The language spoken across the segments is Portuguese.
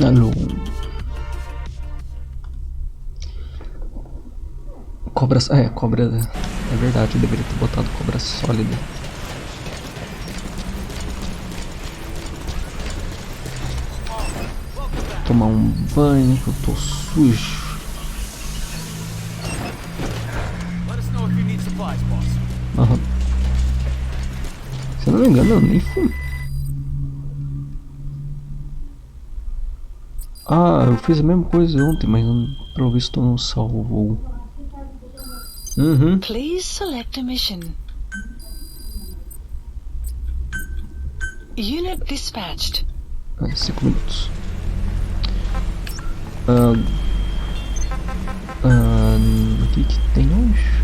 Alô. Cobra... cobra... É verdade, eu deveria ter botado cobra sólida. Tomar um banho, que eu tô sujo. Aham. Se eu não me engano, eu nem fui. Ah, eu fiz a mesma coisa ontem, mas pelo visto não salvou. Please select a mission. Unit dispatched. 5 minutos. O que tem hoje?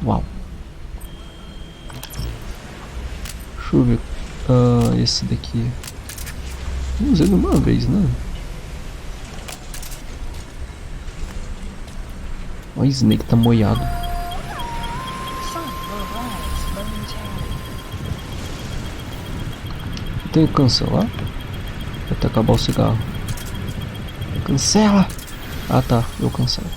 Uau. Deixa eu ver. Esse daqui. Vamos usei ele uma vez, né? Olha, o Snake tá moiado. Eu tenho que cancelar? Até acabar o cigarro. Cancela! Ah tá, eu cancelo.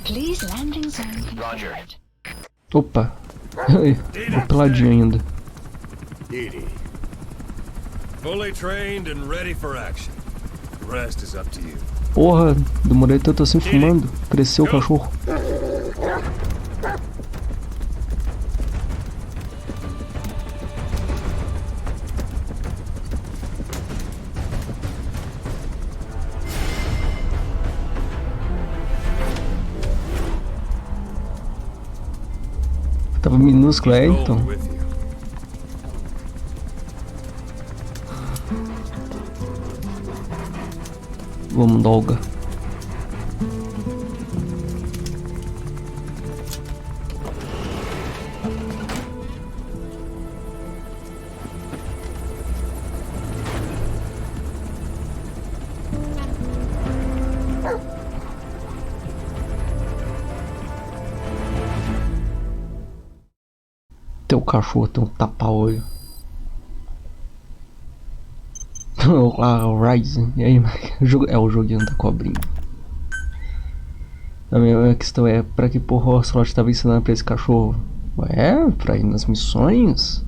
Please landing zone confirmed. Opa! Vou peladinho ainda. Fully trained and ready for action. The rest is up to you. Porra, demorei tanto assim fumando. Cresceu o cachorro. Tava minúsculo, então. Vamos, Dolga. Teu cachorro tem um tapa-olho. O Ryzen. E aí, é o joguinho da cobrinha. A minha questão é, pra que porra o Ocelot tava ensinando pra esse cachorro? Ué, pra ir nas missões?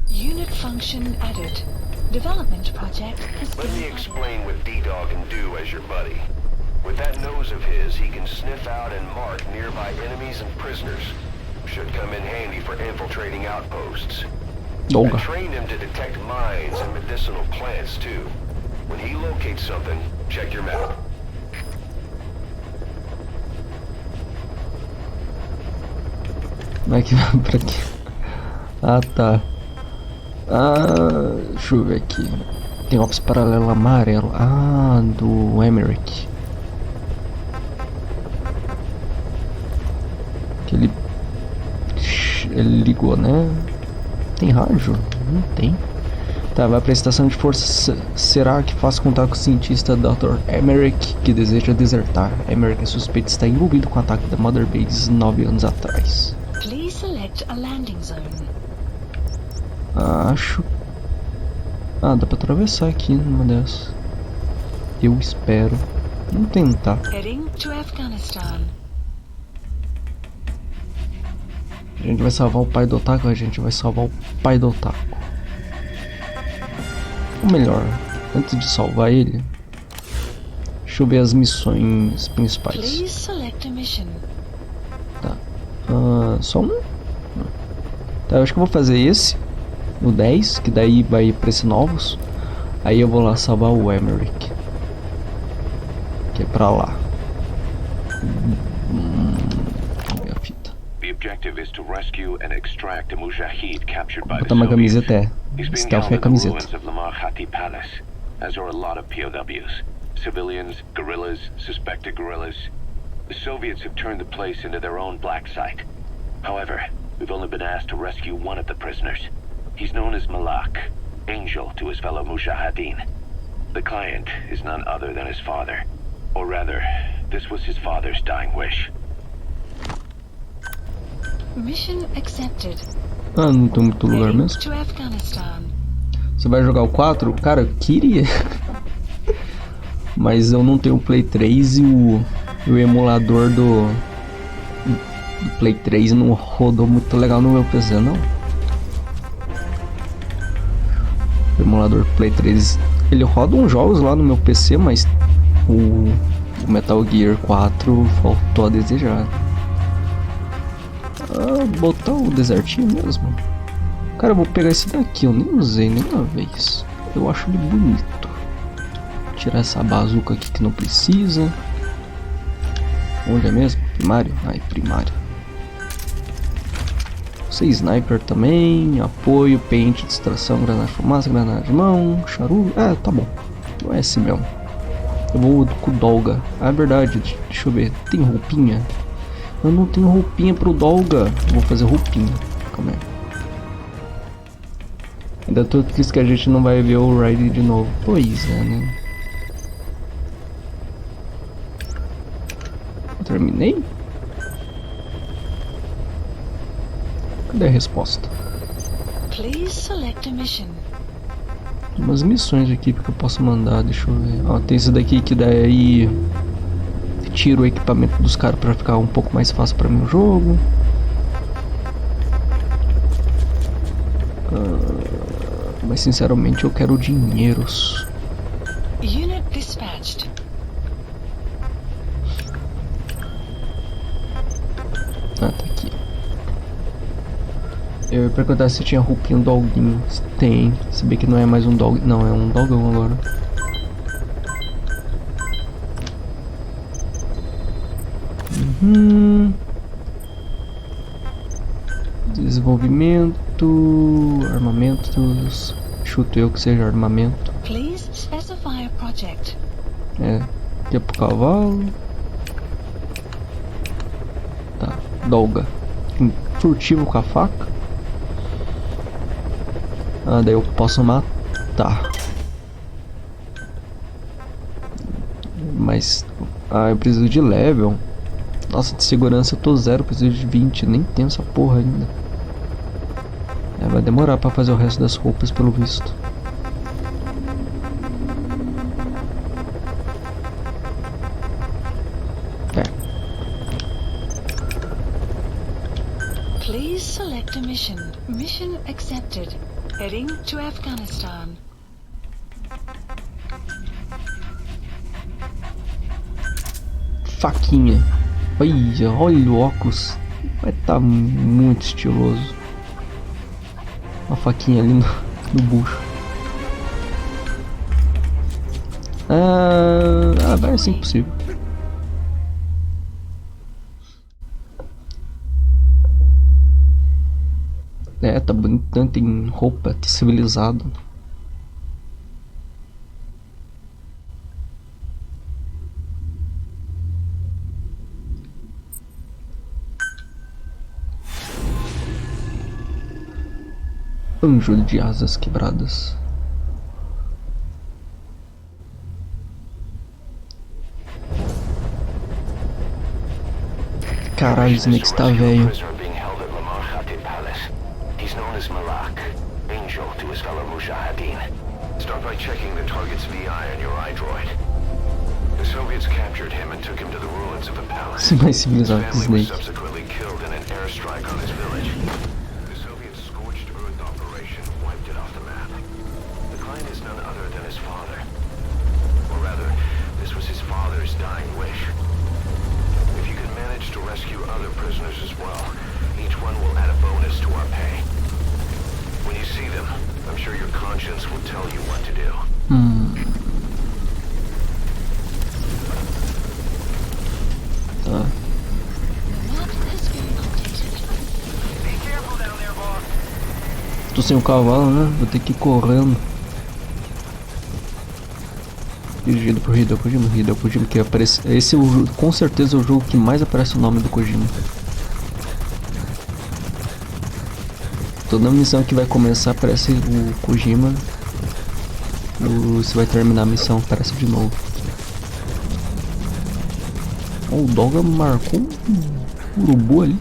Unit function added. Development project has been. Let me explain what D-Dog can do as your buddy. With that nose of his, he can sniff out and mark nearby enemies and prisoners. Should come in handy for infiltrating outposts. I trained him to detect mines and medicinal plants too. When he locates something, check your map. Como é que vai pra aqui? Ah, tá. Deixa eu ver aqui. Tem ops paralelo amarelo. Ah, do Emmerich. Que ele ligou, né? Tem rádio? Não tem. Tá, vai pra estação de força. Será que faz contato com o cientista Dr. Emmerich, que deseja desertar? Emmerich é suspeito de estar envolvido com o ataque da Mother Base 9 anos atrás. Please select a landing zone. Acho. Ah, dá pra atravessar aqui numa dessas. Eu espero. Vamos tentar. Heading to Afghanistan. A gente vai salvar o pai do Otaku, a gente vai salvar o pai do Otaku. Ou melhor, antes de salvar ele, deixa eu ver as missões principais. Please select a mission. Tá. Só um? Tá, eu acho que eu vou fazer esse, o 10, que daí vai pra esse novos. Aí eu vou lá salvar o Emmerich, que é pra lá. Vou botar uma camiseta, stealth é a camiseta. As are a lot of POWs. Civilians, guerrillas, suspected guerrillas. The Soviets have turned the place into their own black site. However, we've only been asked to rescue one of the prisoners. He's known as Malak, Angel to his fellow Mujahideen. The client is none other than his father. Or rather, this was his father's dying wish. Mission accepted. Ah, não tem muito lugar Heading mesmo. to Afghanistan. Você vai jogar o 4? Cara, eu queria. Mas eu não tenho o Play 3 e o emulador do Play 3 não rodou muito legal no meu PC, não. O emulador do Play 3, ele roda uns jogos lá no meu PC, mas o Metal Gear 4 faltou a desejar. Botar o desertinho mesmo. Cara, eu vou pegar esse daqui, eu nem usei nenhuma vez. Eu acho ele bonito. Tirar essa bazuca aqui que não precisa. Onde é mesmo? Primário? Ai, primário. Você sniper também. Apoio, pente, distração, granada de fumaça, granada de mão, charuto. Ah, tá bom. Não é esse mesmo. Eu vou com o Dolga. Ah, é verdade. Deixa eu ver. Tem roupinha? Eu não tenho roupinha pro Dolga. Vou fazer roupinha. Calma aí. Ainda tô triste que a gente não vai ver o Riley de novo. Pois é, né? Terminei? Cadê a resposta? Please select a mission. Tem umas missões aqui que eu posso mandar, deixa eu ver. Ó, tem esse daqui que daí tira o equipamento dos caras pra ficar um pouco mais fácil pra mim o jogo. Mas sinceramente eu quero dinheiros. Unit dispatched. Ah, tá aqui. Eu ia perguntar se tinha roupinha do doguinho. Tem. Se bem que não é mais um dog. Não, é um dogão agora. Desenvolvimento. Armamentos. Chuto eu que seja armamento. Please specify a project. É. Aqui é pro cavalo. Tá. Dolga. Furtivo com a faca. Ah, daí eu posso matar. Mas... Ah, eu preciso de level. Nossa, de segurança eu tô 0, preciso de 20. Nem tenho essa porra ainda. É, vai demorar pra fazer o resto das roupas, pelo visto. É. Please select a mission. Mission accepted. Heading to Afghanistan. Faquinha. Olha o óculos. Vai tá muito estiloso. Uma faquinha ali no bucho. Vai assim possível. É, tá bonito, tem roupa, tá civilizado. Anjo de asas quebradas. Caralho, Snake tá velho. He's known as Malak, Angel to his fellow Mujahideen. Start by checking the target's VI on your iDroid. The Soviets captured him and took him to the ruins of a palace. Você vai civilizar com His family was Snake. subsequently killed in an airstrike on his village. The Soviet scorched earth operation wiped it off the map. The client is none other than his father. Or rather, this was his father's dying wish. If you can manage to rescue other prisoners as well, each one will add a bonus to our pay. When you see them, I'm sure your conscience will tell you what to do. Tá. Map has been updated. Be careful down there, boss. Tô sem o cavalo, né? Vou ter que ir correndo. Dirigido por Hideo Kojima, que aparece. Esse é o, com certeza é o jogo que mais aparece o nome do Kojima. Toda missão que vai começar parece o Kojima. Você vai terminar a missão, parece de novo. Oh, o Doga marcou um urubu ali.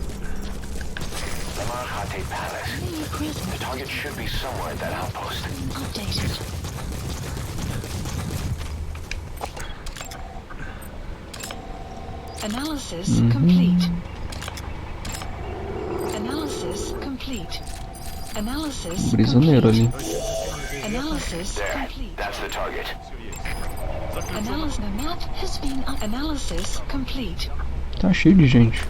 The target should be somewhere at that outpost. Updated. Analysis complete. Analysis complete. Analysis Prisioneiro ali. Analysis There, complete. that's the target. Analysis. The map has been analysis complete. Tá cheio de gente.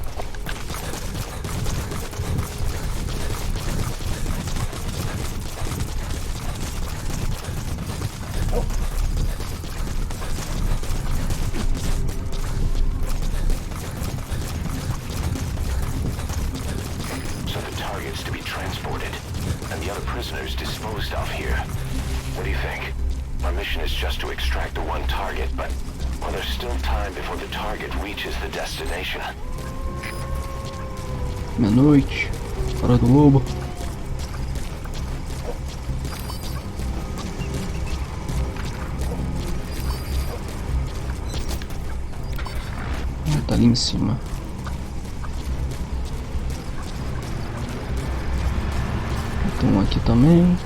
So the target's to be transported, and the other prisoners disposed of here. What do you think? Our mission is just to extract the one target, but well, there's still time before the target reaches the destination. Meia-noite. Hora do lobo. Tá ali em cima. Tem um aqui também.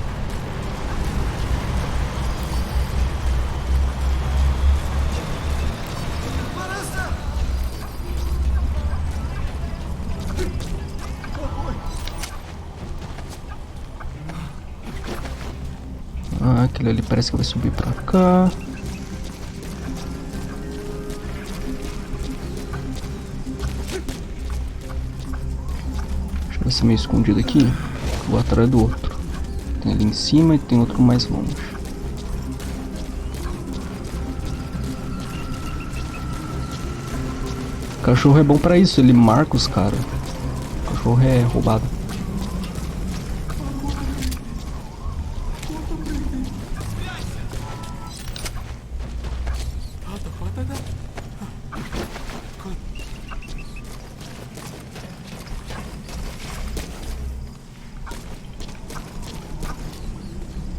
Ah, aquele ali parece que vai subir pra cá. Deixa eu ver se é meio escondido aqui. Vou atrás do outro. Tem ali em cima e tem outro mais longe. Cachorro é bom pra isso, ele marca os caras. Cachorro é roubado.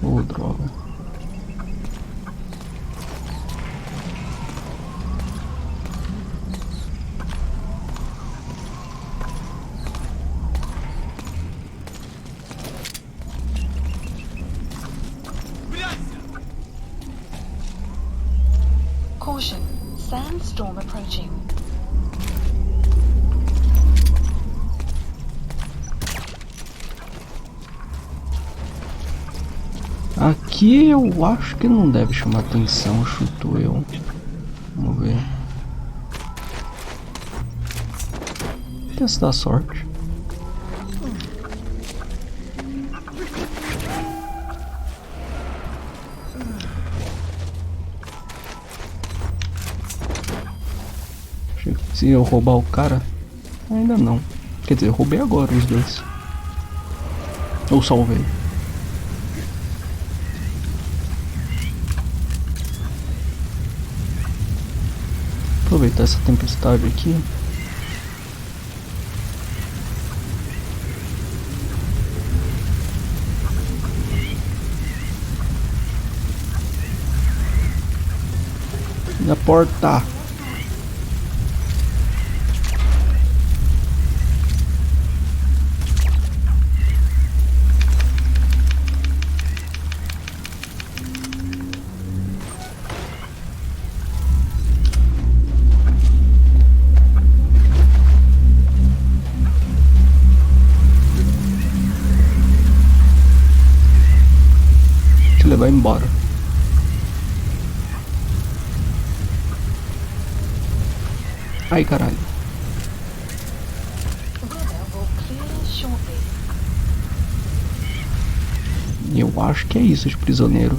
Oh, droga. Caution. Sandstorm approaching. Aqui eu acho que não deve chamar atenção, chuto eu. Vamos ver. Testar a sorte. Se eu roubar o cara, ainda não. Quer dizer, eu roubei agora os dois. Eu salvei. Aproveitar essa tempestade aqui. Na porta. Levar embora. Ai, caralho. Eu acho que é isso de prisioneiro.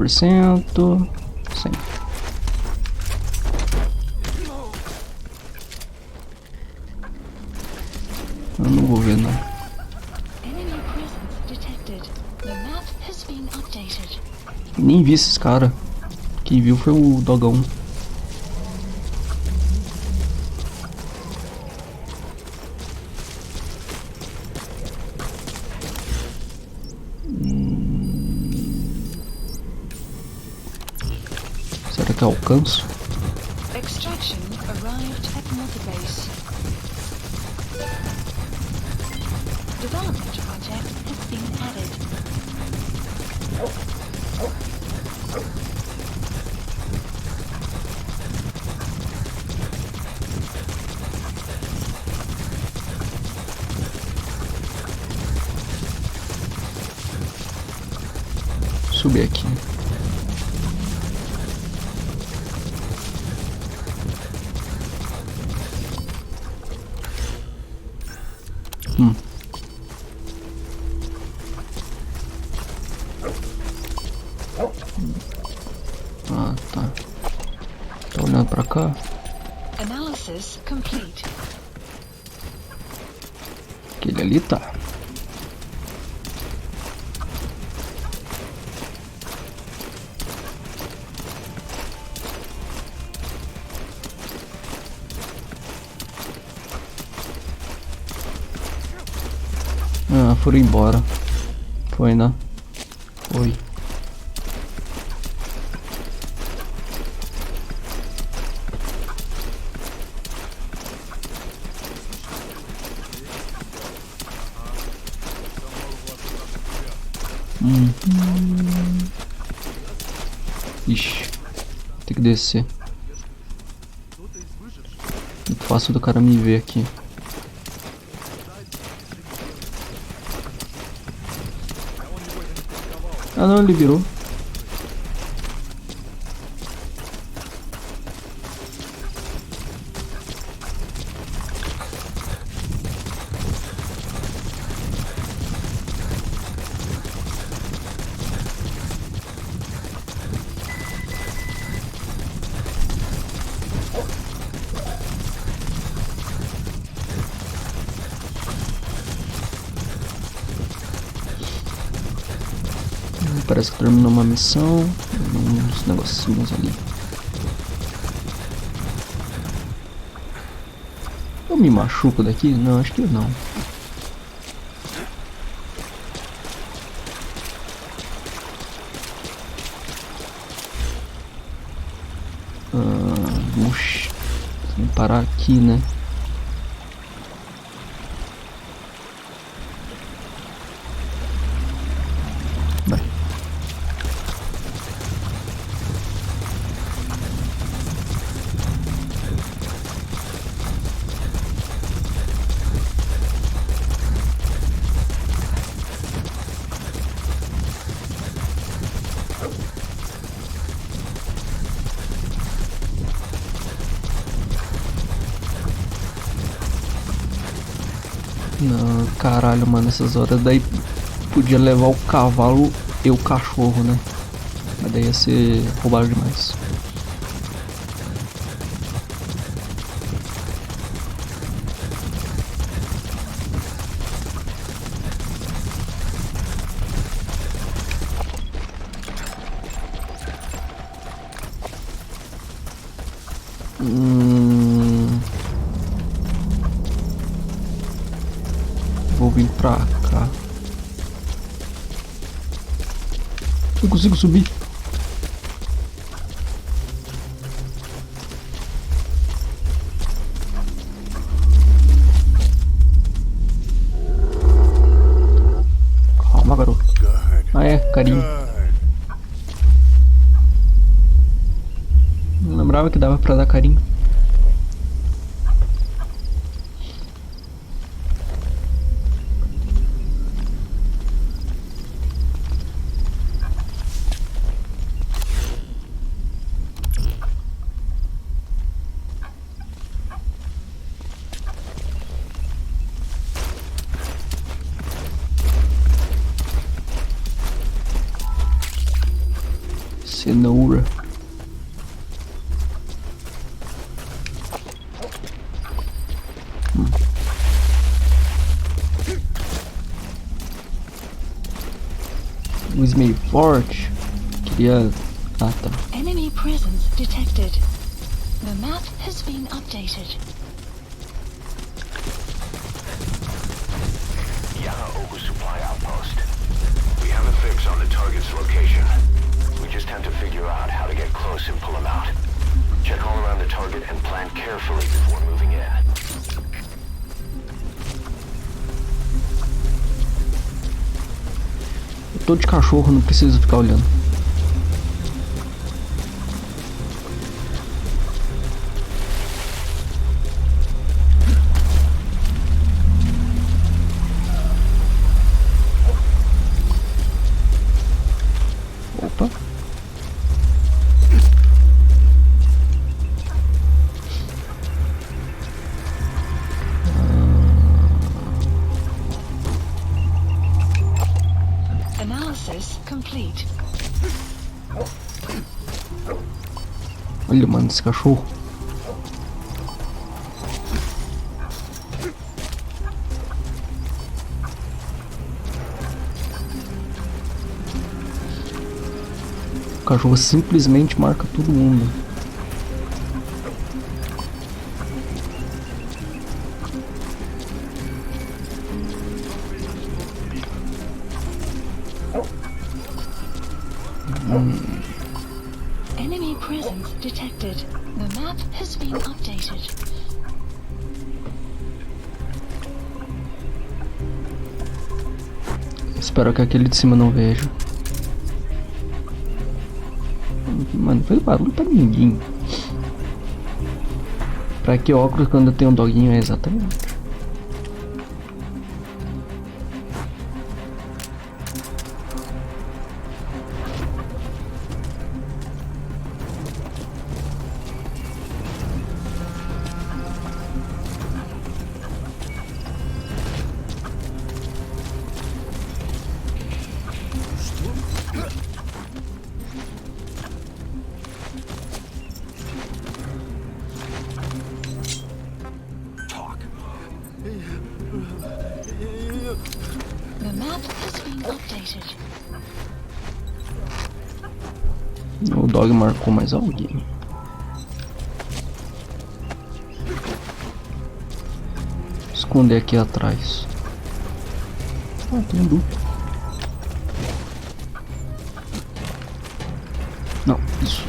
%. Sim. been updated. Nem vi esses caras. Quem viu foi o dogão. Será que eu alcanço? Extraction arrived at Mother Base. Development project has been added. Subir aqui. Ah, tá. Tá olhando pra cá? Analysis complete. Aquele ali tá. Ah, foram embora. Foi, né? Foi. Ixi, tem que descer. Muito fácil do cara me ver aqui. Ah não, ele virou. Parece que terminou uma missão. Uns negocinhos ali. Eu me machuco daqui? Não, acho que não. Vamos parar aqui, né? Vai. Não, caralho, mano, essas horas daí podia levar o cavalo e o cachorro, né? Mas daí ia ser roubado demais. Vou vir pra cá. Eu consigo subir. Calma, garoto. Ah, é, carinho. Não lembrava que dava pra dar carinho. Cenoura. luz meio forte. Queria... Ah, tá. Enemy presence detected. The map has been updated. Ogu supply outpost. We have a fix on the target's location. We just have to figure out how to get close and pull him out. Check all around the target and plan carefully before moving in. Eu tô de cachorro, não preciso ficar olhando. Opa. Analysis complete. Olha, mano, esse cachorro. O cachorro simplesmente marca todo mundo. Enemy presence detected. The map has been updated. Espero que aquele de cima não veja. Mano, fez barulho pra ninguém. Pra que óculos quando tem um doguinho? É exatamente. The map has been updated. O dog marcou mais alguém. Esconder aqui atrás. Ah, tem um duplo. Não, isso.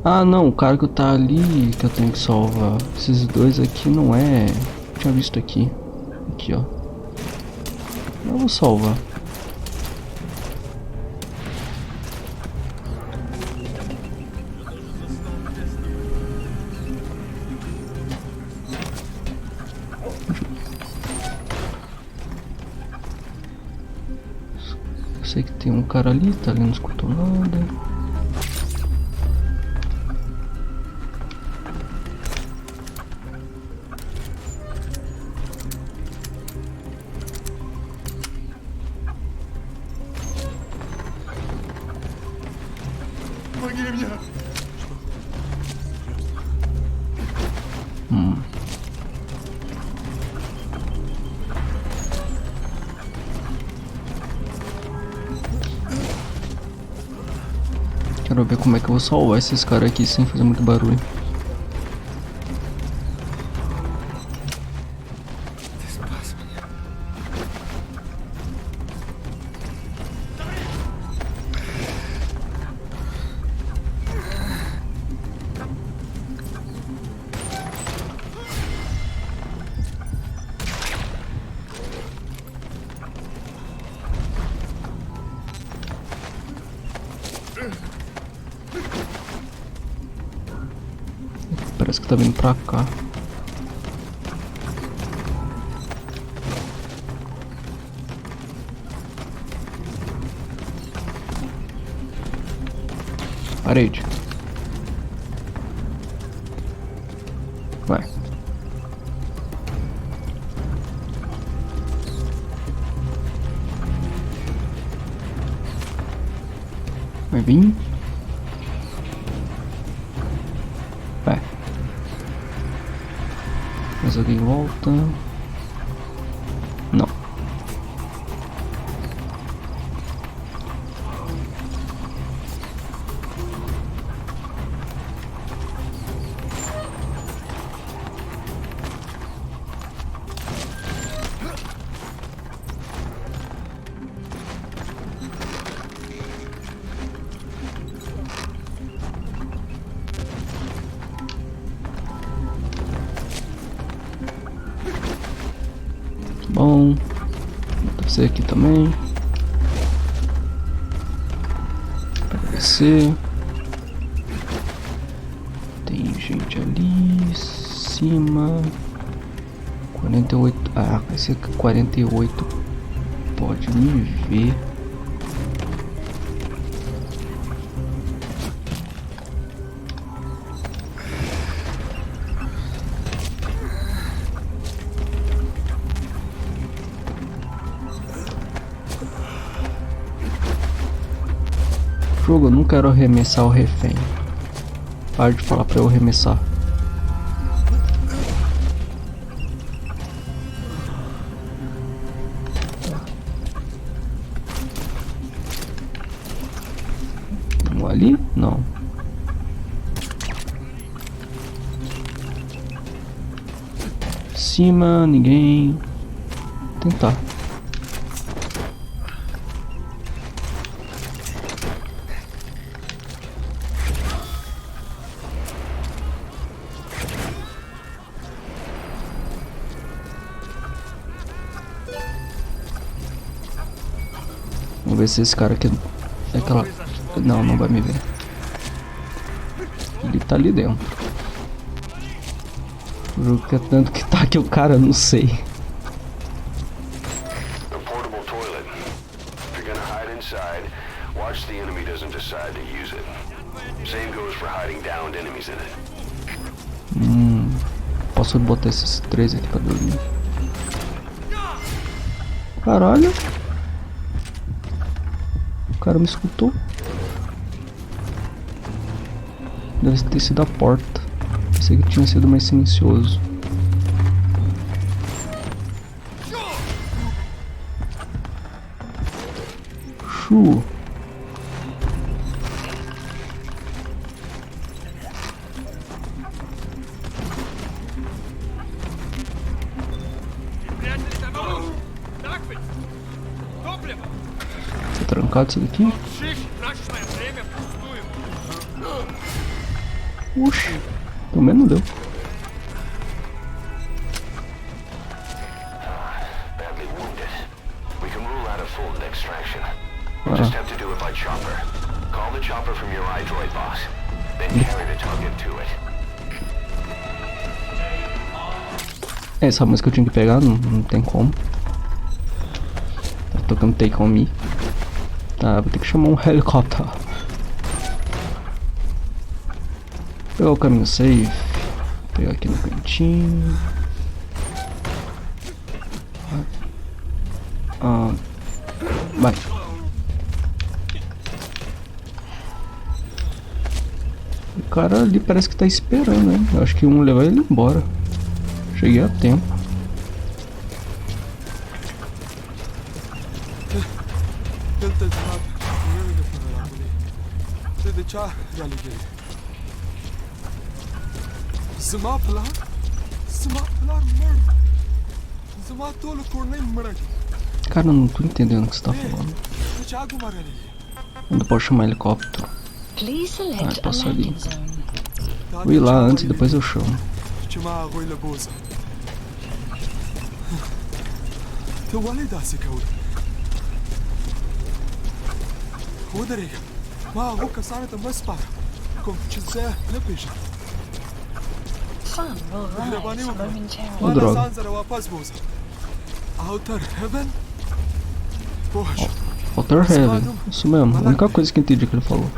Ah, não, o cara que tá ali que eu tenho que salvar. Esses dois aqui não é... Tinha visto aqui. Aqui, ó. Eu vou salvar. Eu sei que tem um cara ali, tá ali, não escutou nada. Quero ver como é que eu vou salvar esses caras aqui sem fazer muito barulho. Parece que tá vindo pra cá. Parede. Vai. Vai vir. Vai. Mais alguém volta? Não. Bom, vou descer aqui também. Para descer. Tem gente ali em cima. 48. Ah, esse aqui 48 pode me ver. Jogo, eu não quero arremessar o refém. Para de falar pra eu arremessar. Um ali? Não. Cima, ninguém. Tentar. Vamos ver se esse cara aqui é aquela... Não, não vai me ver. Ele tá ali dentro. O jogo que é tanto que tá aqui o cara, não sei. A portable toilet. If you're gonna hide inside, watch the enemy doesn't decide to use it. Same goes for hiding downed enemies in it. Posso botar esses três aqui pra dormir. Caralho. O cara me escutou. Deve ter sido a porta. Pensei que tinha sido mais silencioso. Chu. Tá trancado isso daqui? Oxi, pelo menos não deu. Badly wounded. We can rule out a full extraction. We'll just have to do it by chopper. Call the chopper from your iDroid box. Then carry the target to it. Essa música eu tinha que pegar, não tem como. Tá tocando Take On Me. Tá, vou ter que chamar um helicóptero. Pegar o caminho safe. Pegar aqui no cantinho. Vai. O cara ali parece que tá esperando, hein? Eu acho que um levar ele embora. Cheguei a tempo. Cara, eu não tô entendendo o que você tá falando. Ainda posso chamar helicóptero. Ah, posso ali. Vou ir lá antes e depois eu chamo. Sun will rise momentarily. Oh, droga. Outer Heaven. Isso mesmo. A única coisa que eu entendi que ele falou.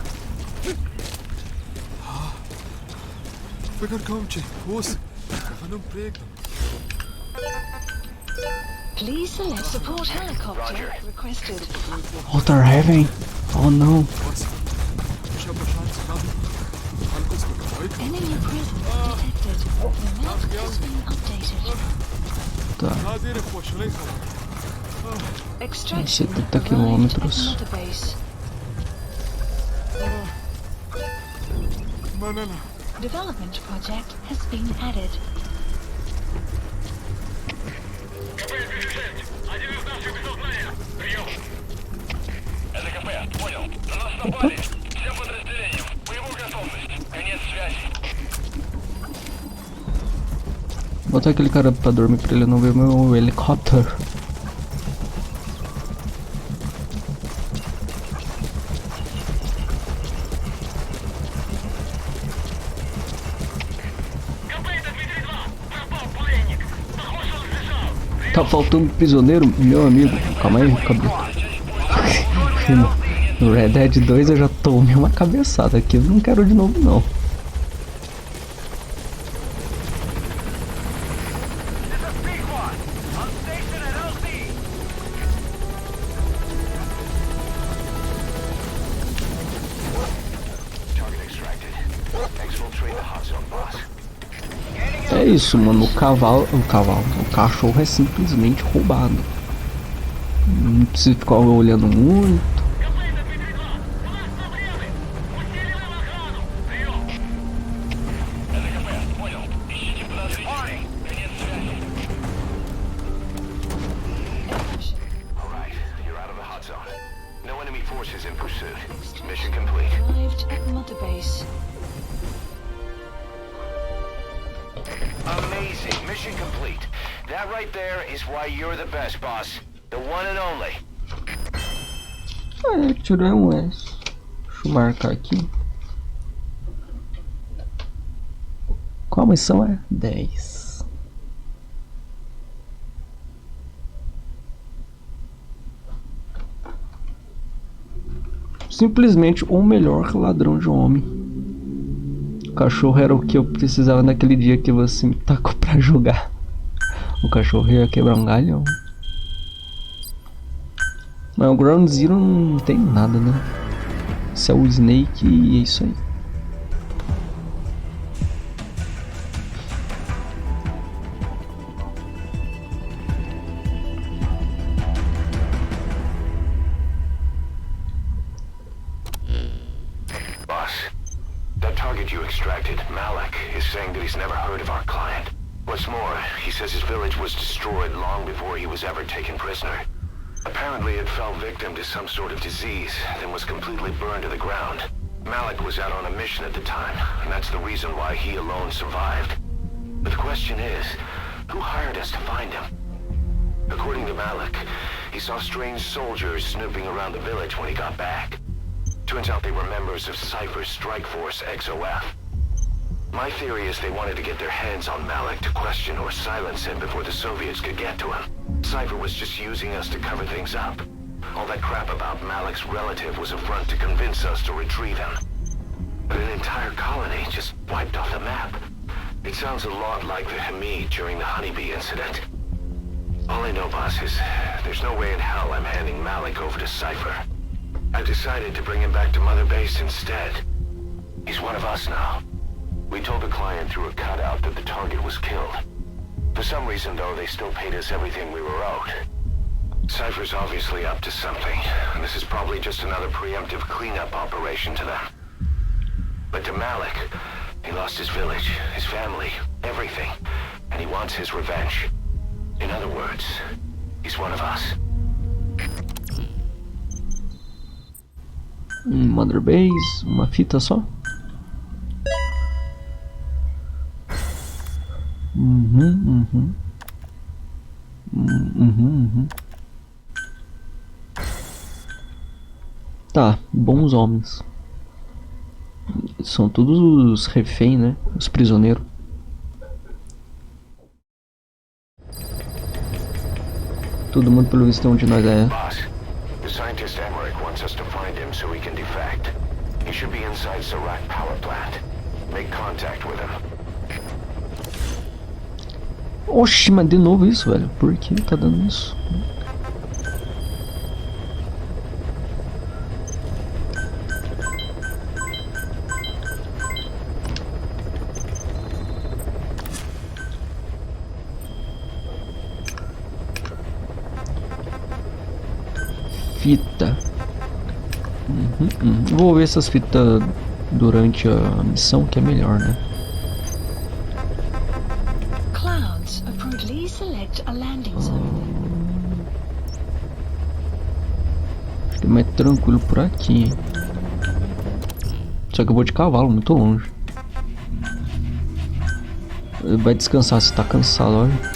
Please select support helicopter requested. Outer Heaven? Oh não. Enemy presence detected. The map has been updated. Extraction 70 arrived at quilômetros. Mother Base. Development project has been added. Opa. Botar aquele cara pra dormir pra ele não ver meu helicóptero. Tá faltando prisioneiro, meu amigo. Calma aí, no Red Dead 2 eu já tomei uma cabeçada aqui, eu não quero de novo não. É isso, mano, o cachorro é simplesmente roubado. Não precisa ficar olhando muito. Alright, you're out of the hot zone. No enemy forces in pursuit. Mission complete. Arrived at Mother Base. Amazing. Mission complete. That right there is why you're the best, boss. The one and only. Ah, tirei um S. Deixa eu marcar aqui. Qual a missão é? 10. Simplesmente o melhor ladrão de homem. O cachorro era o que eu precisava naquele dia que você me tacou pra jogar. O cachorro ia quebrar um galhão. Mas o Ground Zero não tem nada, né? Esse é o Snake e é isso aí. Boss, that target you extracted, Malik, is saying that he's never heard of our client. What's more, he says his village was destroyed long before he was ever taken prisoner. Apparently it fell victim to some sort of disease, then was completely burned to the ground. Malik was out on a mission at the time, and that's the reason why he alone survived. But the question is, who hired us to find him? According to Malik, he saw strange soldiers snooping around the village when he got back. Turns out they were members of Cypher's strike force, XOF. My theory is they wanted to get their hands on Malik to question or silence him before the Soviets could get to him. Cypher was just using us to cover things up. All that crap about Malik's relative was a front to convince us to retrieve him. But an entire colony just wiped off the map. It sounds a lot like the Hamid during the Honeybee incident. All I know, boss, is there's no way in hell I'm handing Malik over to Cypher. I decided to bring him back to Mother Base instead. He's one of us now. We told the client through a cutout that the target was killed. For some reason, though, they still paid us everything we were owed. Cypher's obviously up to something, and this is probably just another preemptive cleanup operation to them. But to Malik, he lost his village, his family, everything, and he wants his revenge. In other words, he's one of us. Mother Base, uma fita só. Tá, bons homens. São todos os reféns, né? Os prisioneiros. Todo mundo pelo visto onde nós é. Boss, the scientist Emmerich wants us to find him so he can defect. He should be inside Serac power plant. Make contact with him. Oxi, mas de novo isso, velho. Por que tá dando isso? fita. Vou ver essas fitas durante a missão, que é melhor, né? Clouds approach. Please select a landing zone. Acho que é mais tranquilo por aqui. Só que eu vou de cavalo, muito longe. Vai descansar se tá cansado, olha.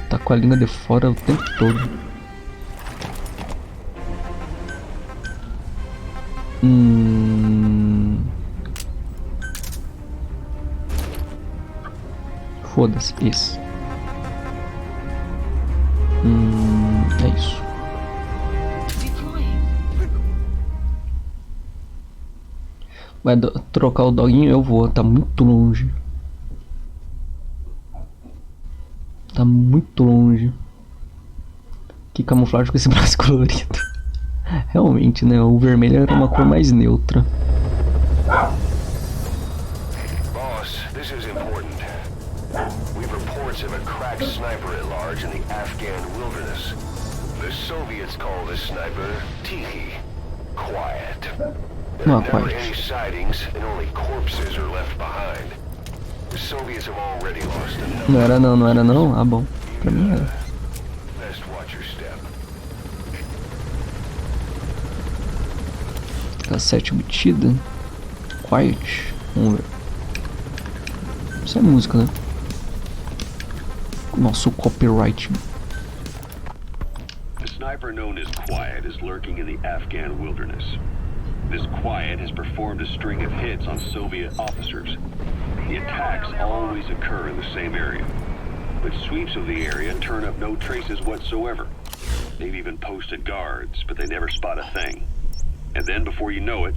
Tá com a língua de fora o tempo todo. Foda-se, esse. É isso. Deploying. Vai trocar o doguinho, eu vou, tá muito longe. Tá muito longe. Que camuflagem com esse braço colorido. Realmente, né? O vermelho era uma cor mais neutra. Boss, this is important. We've reports of a cracked sniper at large in the Afghan wilderness. The Soviets call this sniper Tiki. Quiet. There are never any sightings, and only corpses are left behind. The Soviets have already lost a number. Não era não, não era não? Ah, bom. Pra mim era. Best watch your step. Cassete obtida. Quiet. Vamos ver. Isso é música, né? Nosso copyright. The sniper known as Quiet is lurking in the Afghan wilderness. This Quiet has performed a string of hits on Soviet officers. The attacks always occur in the same area, but sweeps of the area turn up no traces whatsoever. They've even posted guards, but they never spot a thing. And then before you know it,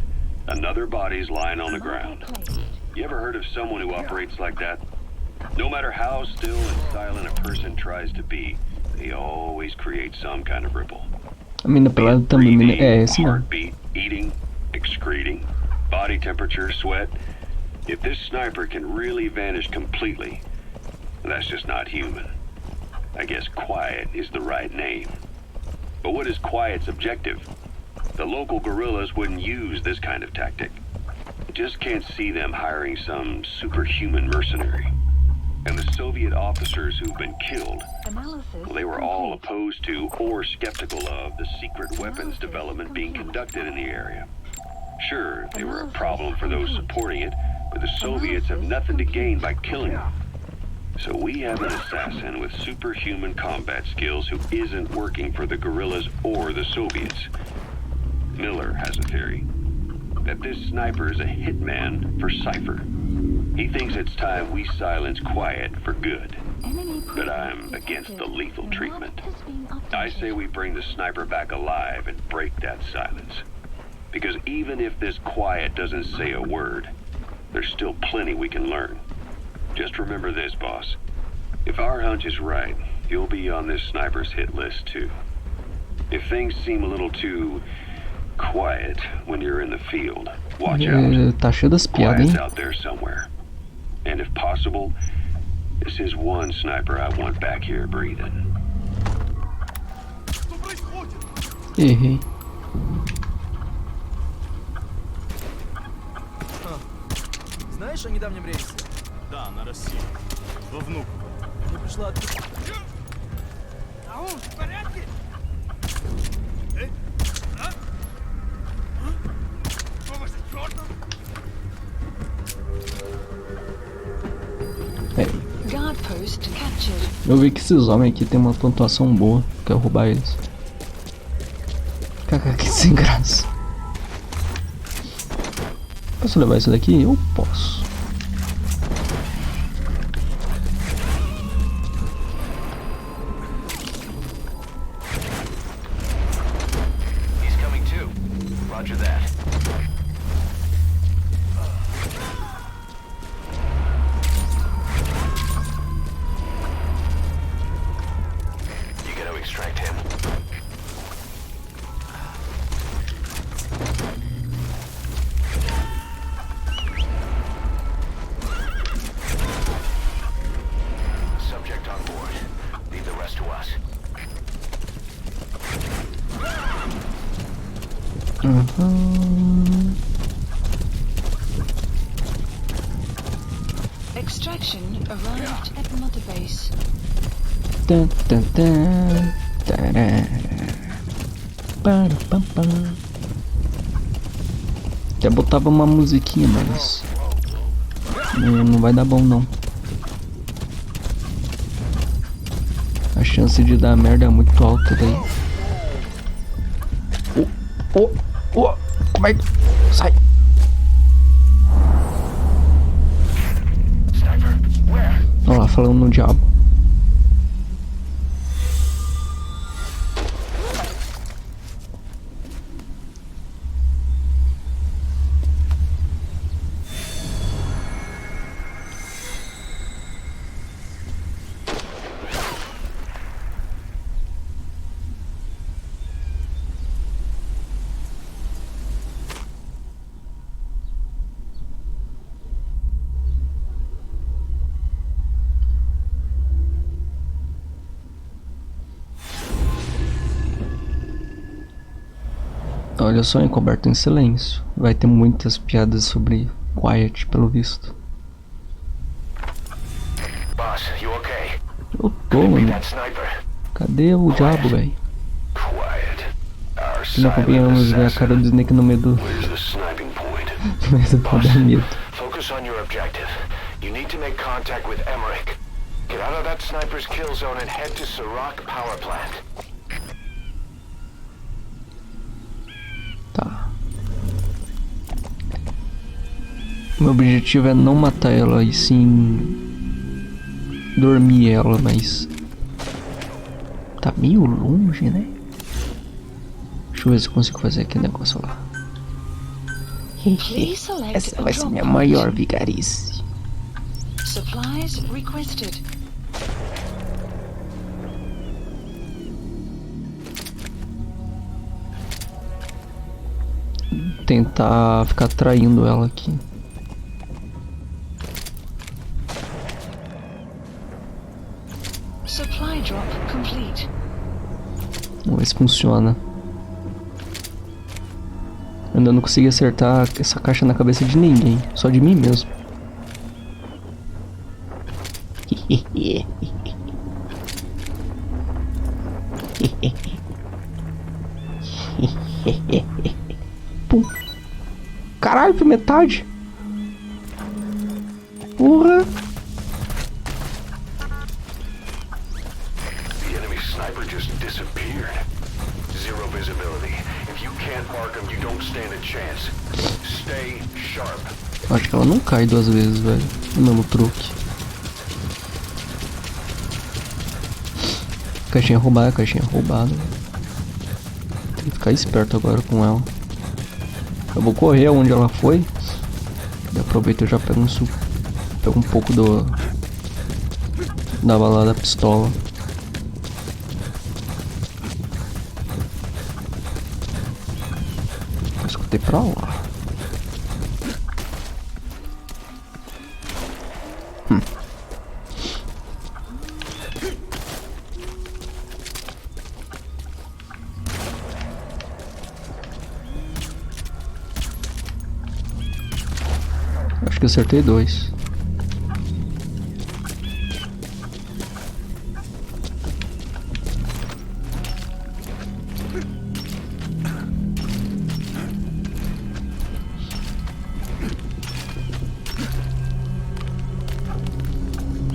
another body's lying on the ground. You ever heard of someone who operates like that? No matter how still and silent a person tries to be, they always create some kind of ripple. A mina pelada também é esse mesmo. Heartbeat, eating, excreting, body temperature, sweat. If this sniper can really vanish completely, that's just not human. I guess Quiet is the right name. But what is Quiet's objective? The local guerrillas wouldn't use this kind of tactic. I just can't see them hiring some superhuman mercenary. And the Soviet officers who've been killed, well, they were all opposed to or skeptical of the secret weapons development being conducted in the area. Sure, they were a problem for those supporting it, but the Soviets have nothing to gain by killing them. So we have an assassin with superhuman combat skills who isn't working for the guerrillas or the Soviets. Miller has a theory that this sniper is a hitman for Cypher. He thinks it's time we silence Quiet for good. But I'm against the lethal treatment. I say we bring the sniper back alive and break that silence. Because even if this Quiet doesn't say a word, there's still plenty we can learn. Just remember this, boss. If our hunch is right, you'll be on this sniper's hit list too. If things seem a little too quiet when you're in the field, watch out. Tá cheio das piadas, Quiet's hein? out there somewhere. And if possible, this is one sniper I want back here breathing. Errei. Знаешь о недавнем рейсе? Да, на Россию. Во Внуково. Не пришла от... Ау, в порядке? А? Что вы за чёртом? Guard post captured. Eu vi que esses homens aqui tem uma pontuação boa. Quero roubar eles. Caraca, que sem graça. Posso levar isso daqui? Eu posso. He's coming too. Roger that. You gotta extract him. Extraction arrived at Mother Base. Tan, tan, tan, tará. Para, pam, pam. Até botava uma musiquinha, mas não vai dar bom não. A chance de dar merda é muito alta daí. Como é que... Sai! Olha lá, falando no diabo. Olha só, encoberto em silêncio. Vai ter muitas piadas sobre Quiet, pelo visto. Boss, you okay? Eu tô, mano. That sniper. Cadê o diabo, velho? Quiet. Our Não acompanhamos ver a cara do Snake no meio do... Where's the sniping point? no meio do dá medo. Focus on your objective. You need to make contact with Emmerich. Get out of that sniper's kill zone and head to Serac power plant. Tá. Meu objetivo é não matar ela, e sim dormir ela, mas tá meio longe, né? Deixa eu ver se eu consigo fazer aquele negócio lá. Please select Essa a vai ser drop minha point. maior vigarice. Supplies requested. Tentar ficar traindo ela aqui. Supply drop complete. Vamos ver se funciona. Eu ainda não consegui acertar essa caixa na cabeça de ninguém, só de mim mesmo. Pum. Caralho, foi metade. Porra. The enemy sniper just disappeared. Zero visibility. If you can't mark him, you don't stand a chance. Stay sharp. Acho que ela não cai duas vezes, velho. O mesmo truque. Caixinha roubada, caixinha roubada. Tem que ficar esperto agora com ela. Eu vou correr onde ela foi. E aproveito e já pego um suco. Pego um pouco da bala da pistola. Eu escutei pra lá. Acho que acertei dois.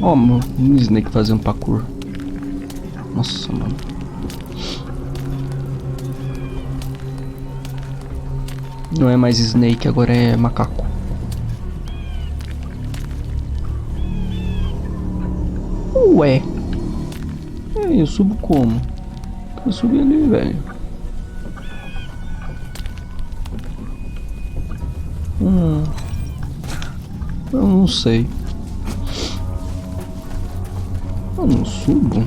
Ó, mano, um Snake fazendo parkour. Nossa, mano. Não é mais Snake, agora é macaco. Ué. Eu subo como? Eu subi ali, velho. Eu não sei. Eu não subo.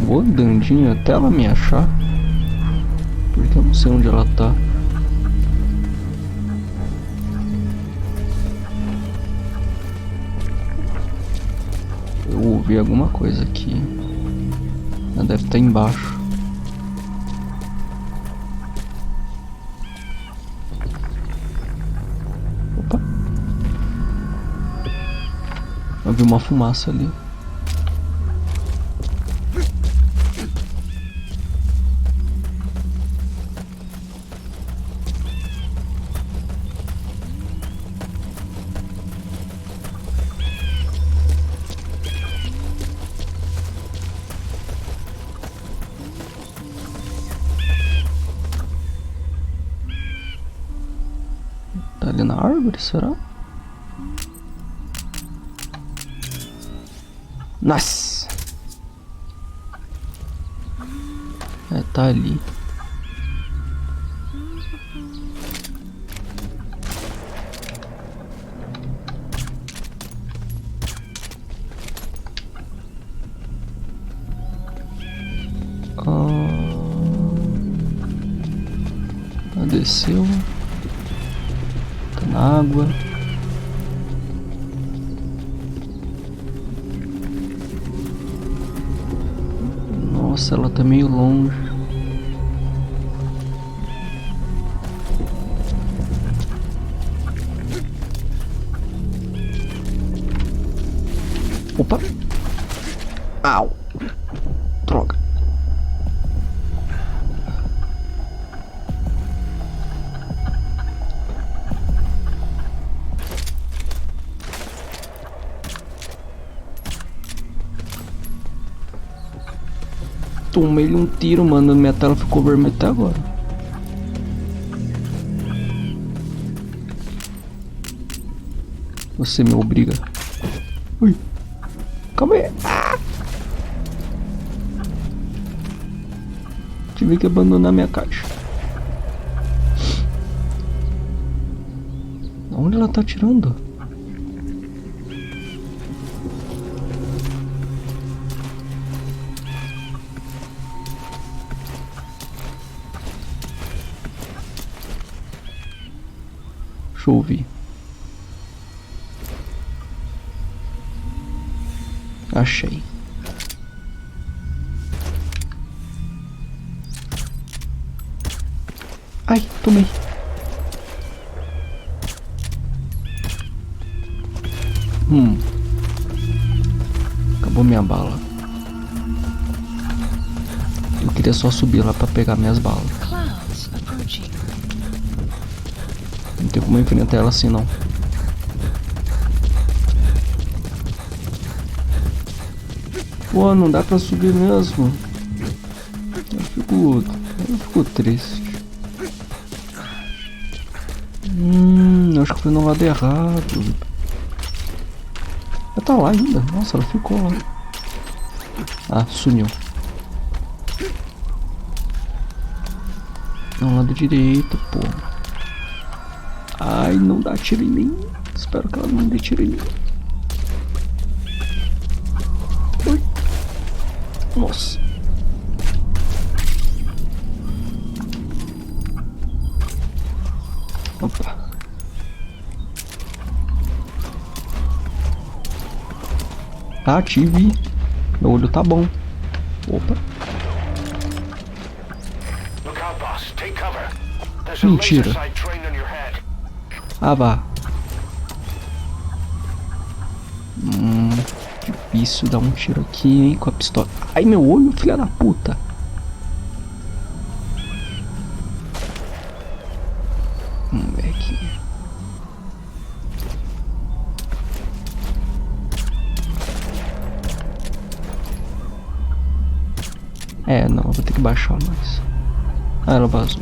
Vou andandinho até ela me achar. Porque eu não sei onde ela tá. vi alguma coisa aqui. Ela deve estar embaixo. Opa. Eu vi uma fumaça ali. Tá ali na árvore, será? Nossa! É, tá ali. Desceu. Tá na água. Nossa, ela tá meio longe. Opa! Au! Droga! Tomei-lhe um tiro, mano. Minha tela ficou vermelha até agora. Você me obriga. Ui. Calma aí. Ah! Tive que abandonar minha caixa. Onde ela tá atirando? Deixa eu ouvir. Achei. Ai, tomei. Acabou minha bala. Eu queria só subir lá pra pegar minhas balas. Clouds approaching. Não tem como enfrentar ela assim, não. Pô, não dá pra subir mesmo. Eu fico triste. Acho que foi no lado errado. Ela tá lá ainda. Nossa, ela ficou lá. Ah, sumiu. No lado direito, pô. Ai, não dá tiro em mim. Espero que ela não dê tiro em mim. Ui. Nossa. Opa. Ah, tive. Meu olho tá bom. Opa. Mentira. Ah, vá. Difícil dar um tiro aqui, hein, com a pistola. Ai, meu olho, filha da puta. Vamos ver aqui. É, não, eu vou ter que baixar mais. Ah, ela vazou.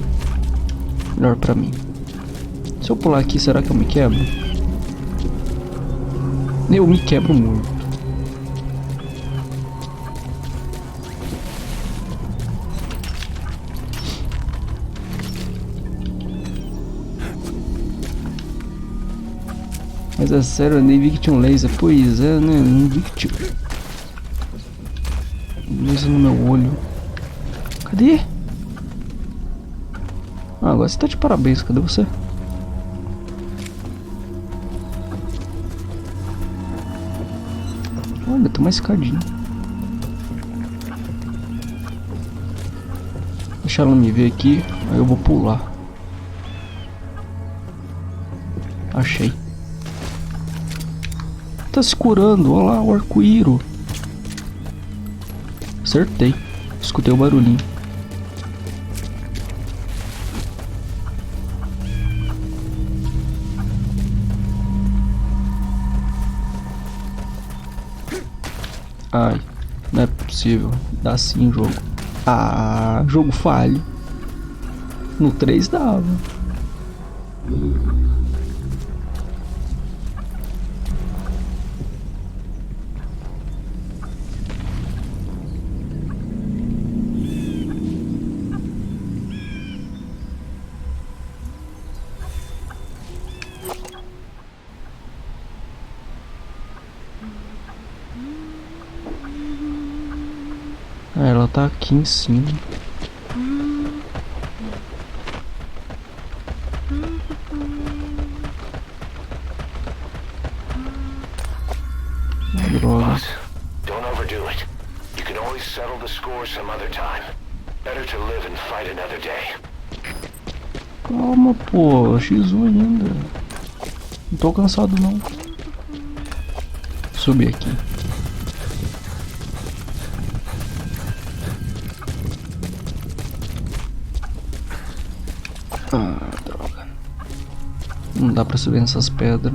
Melhor pra mim. Se eu pular aqui, será que eu me quebro? Eu me quebro muito. Mas é sério, eu nem vi que tinha um laser. Pois é, né? Não vi que tinha um laser no meu olho. Cadê? Ah, agora você tá de parabéns. Cadê você? Olha, tem uma escadinha. Deixa ela me ver aqui, aí eu vou pular. Achei. Tá se curando, olha lá o arco-íro. Acertei. Escutei o barulhinho. Ai, não é possível. Dá sim jogo. Ah, jogo falho. No 3 dava. Ah, ela tá aqui em cima. Droga. Boss, don't overdo it. You can always settle the score some other time. Better to live and fight another day. Calma, pô. X1 ainda. Não tô cansado, não. Subir aqui. Ah, droga. Não dá pra subir nessas pedras.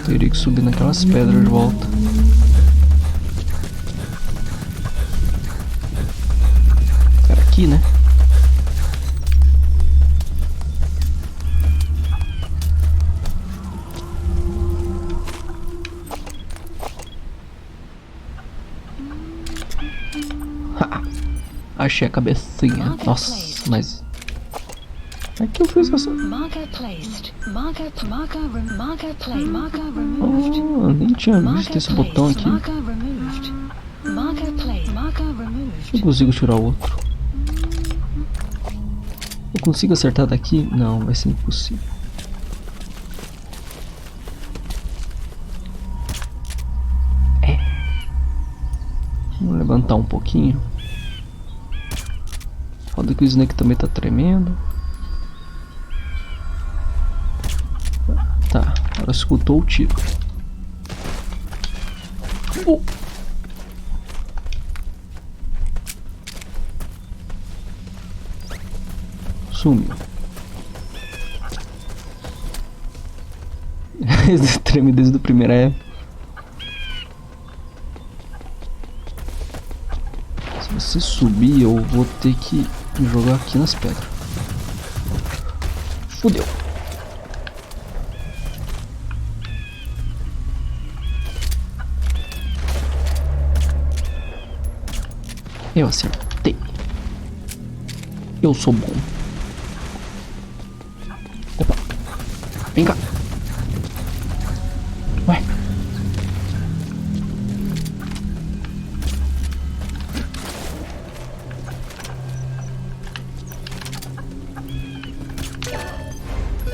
Teria que subir naquelas pedras de volta. Era aqui, né? Ha! Achei a cabecinha. Nossa, mas... é que eu fiz essa... Marker placed. Marker removed. Oh, nem tinha visto Marker esse botão placed. aqui. Marker removed. Marker placed. Marker removed. Eu consigo tirar o outro. Eu consigo acertar daqui? Não, vai ser impossível. É. Vamos levantar um pouquinho. Foda que o Snake também tá tremendo. Tá, ela escutou o tiro. Sumiu. Esse treme desde a primeira época. Se você subir, eu vou ter que me jogar aqui nas pedras. Fudeu. Eu acertei. Eu sou bom. Opa. Vem cá. Ué.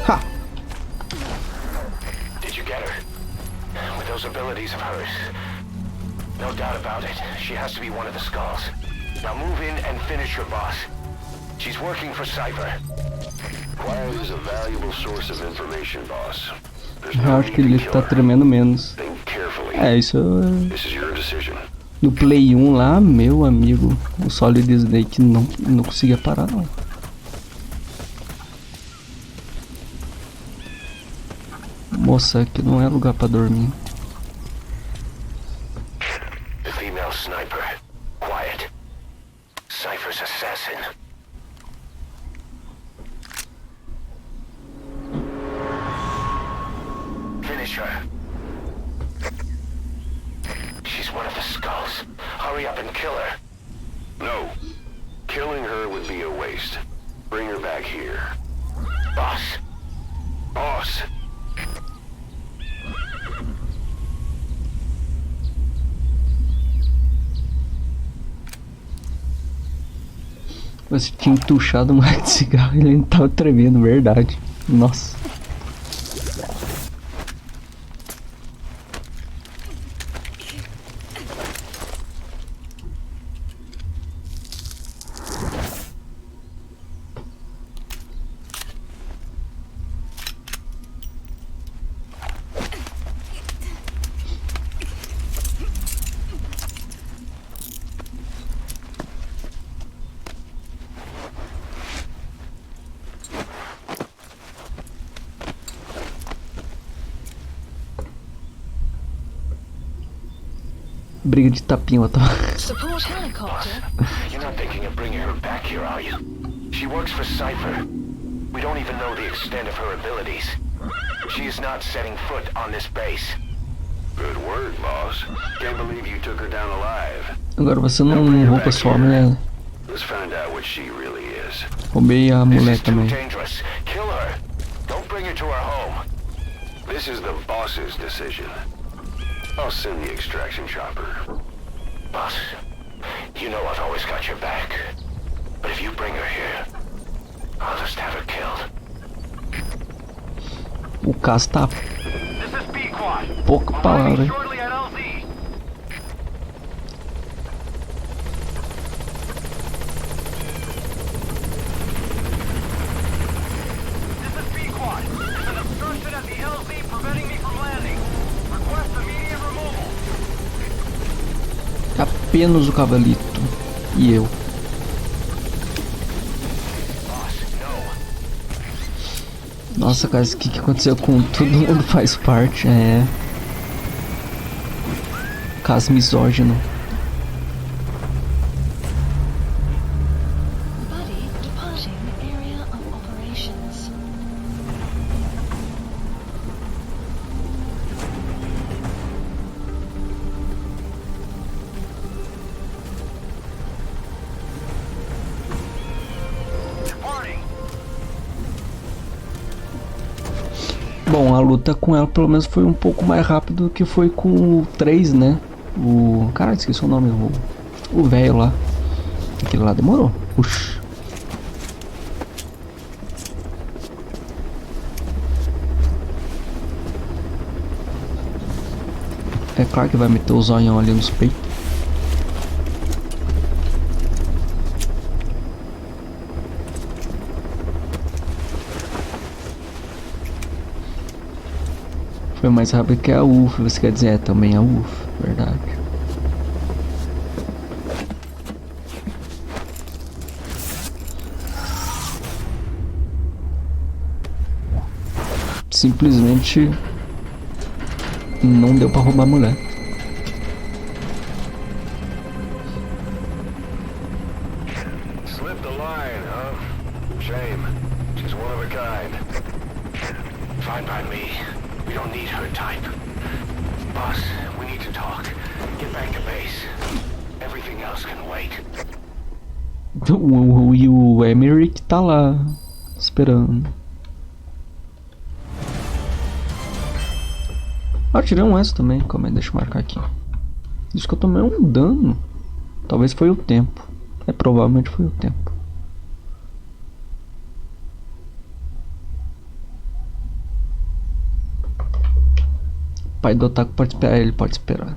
Ha. Did you get her? With those abilities of hers. No doubt about it. She has to be one of the skulls. Now move in and finish your boss. She's working for Cypher. Quiet is a valuable source of information, boss. Eu acho que ele tá tremendo menos. Think carefully. É, isso This is your decision. no Play 1 lá, meu amigo, o Solid Snake não conseguia parar, não. Moça, aqui não é lugar pra dormir. The female sniper. Quiet. Cypher's assassin. Finish her. She's one of the skulls. Hurry up and kill her. No. Killing her would be a waste. Bring her back here. Boss. Boss. Você tinha entuchado o moleque de cigarro e ele ainda tava tremendo, verdade. Nossa. Briga de tapinha, tá? Support helicopter. You're not thinking of bringing her back here, are you? She works for Cypher. We don't even know the extent of her abilities. She is not setting foot on this base. Good word, boss. Can't believe you took her down alive. Agora você não rouba só, né? Let's find out what she really is. Roubei a This mulher is too também. dangerous. Kill her. Don't bring her to our home. This is the boss's decision. I'll send the extraction chopper. Boss, you know I've always got your back. But if you bring her here, I'll just have her killed. O caso tá This is B-Quad. pouca palavra, hein? Shortly at LZ. This is B-Quad. There's an obstruction at the LZ preventing me from landing. Request immediate removal. Apenas o cavalito e eu. Nossa, cara, o que aconteceu com todo mundo faz parte? É. Caso misógino. Buddy departing area of operations. Bom, a luta com ela pelo menos foi um pouco mais rápido do que foi com o 3, né? O... Caralho, esqueci o nome. O velho lá. Aquele lá demorou. Puxa. É claro que vai meter o zoião ali nos peitos. Foi mais rápido que a UF, você quer dizer? É, também a UF, verdade. Simplesmente não deu pra roubar a mulher. Slipped the line, huh? Shame. She's one of a kind. Fine by me. We don't need her type. Boss, we need to talk. Get back to base. Everything else can wait. E o Emmerich tá lá, esperando. Ah, tirei um S também, calma aí, deixa eu marcar aqui. Diz que eu tomei um dano. Talvez foi o tempo. É, provavelmente foi o tempo. O pai do Otaku pode esperar, ele pode esperar.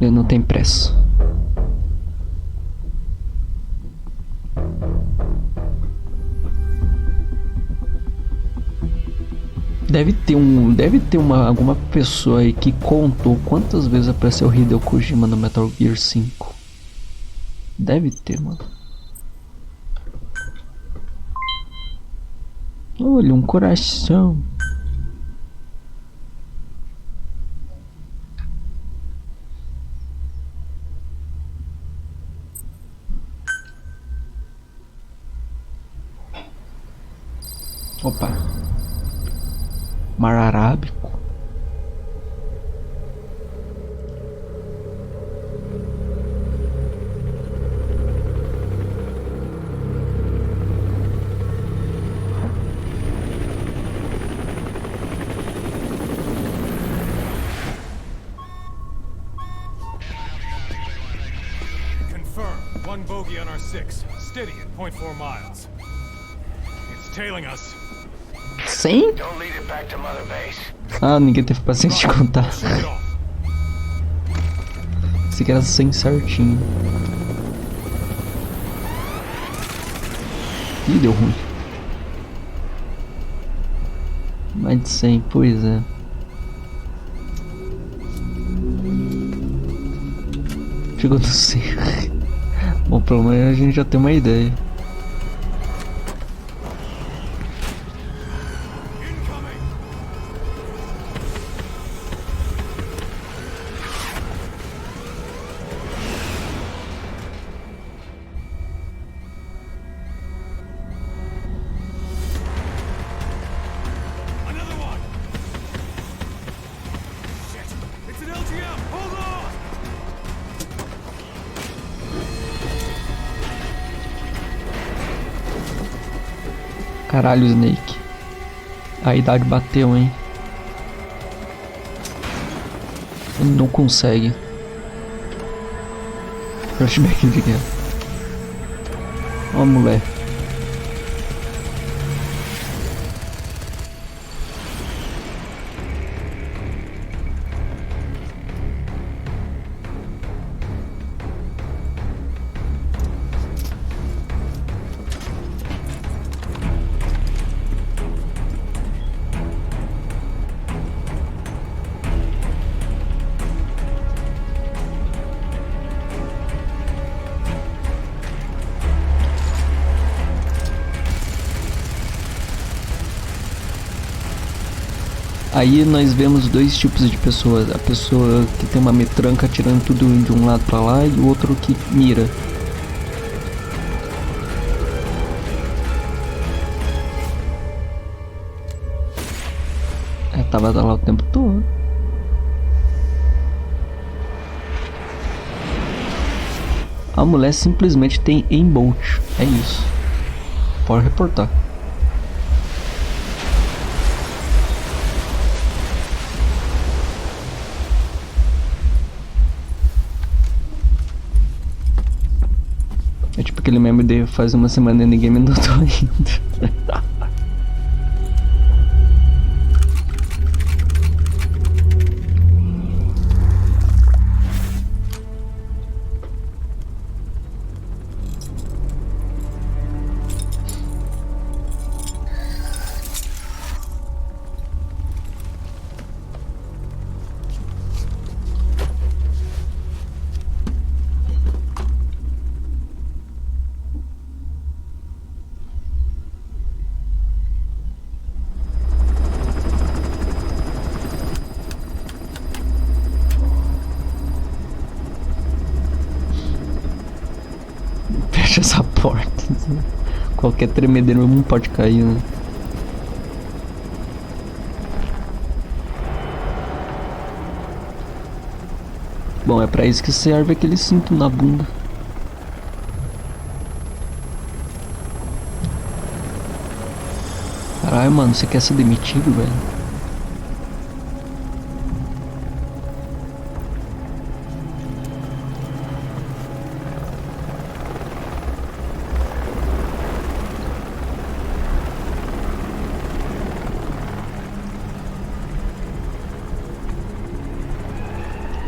Ele não tem pressa. Deve ter alguma pessoa aí que contou quantas vezes apareceu o Hideo Kojima no Metal Gear 5. Deve ter, mano. Olha, um coração. Opa. Mar Arábico. One bogey on our 6, steady at 0.4 miles. It's tailing us. 100? Don't lead it back to Mother Base. Ah, ninguém teve paciência de contar. Shake it off. Esse que era 100 certinho. Ih, deu ruim. Mais de 100, pois é. Chegou no 100. Bom, pelo menos a gente já tem uma ideia. Another one. Shit. It's an LGM. Hold on. Caralho, Snake. A idade bateu, hein? Ele não consegue. Flashback de guerra. Ó, mulher. Aí nós vemos dois tipos de pessoas. A pessoa que tem uma metranca atirando tudo de um lado pra lá e o outro que mira. Tava lá o tempo todo. A mulher simplesmente tem aimbolt. É isso. Pode reportar. É tipo aquele meme de faz uma semana e ninguém me notou ainda. Fecha essa porta. Qualquer tremedeiro não pode cair, né? Bom, é pra isso que serve aquele cinto na bunda. Caralho, mano, você quer ser demitido, velho?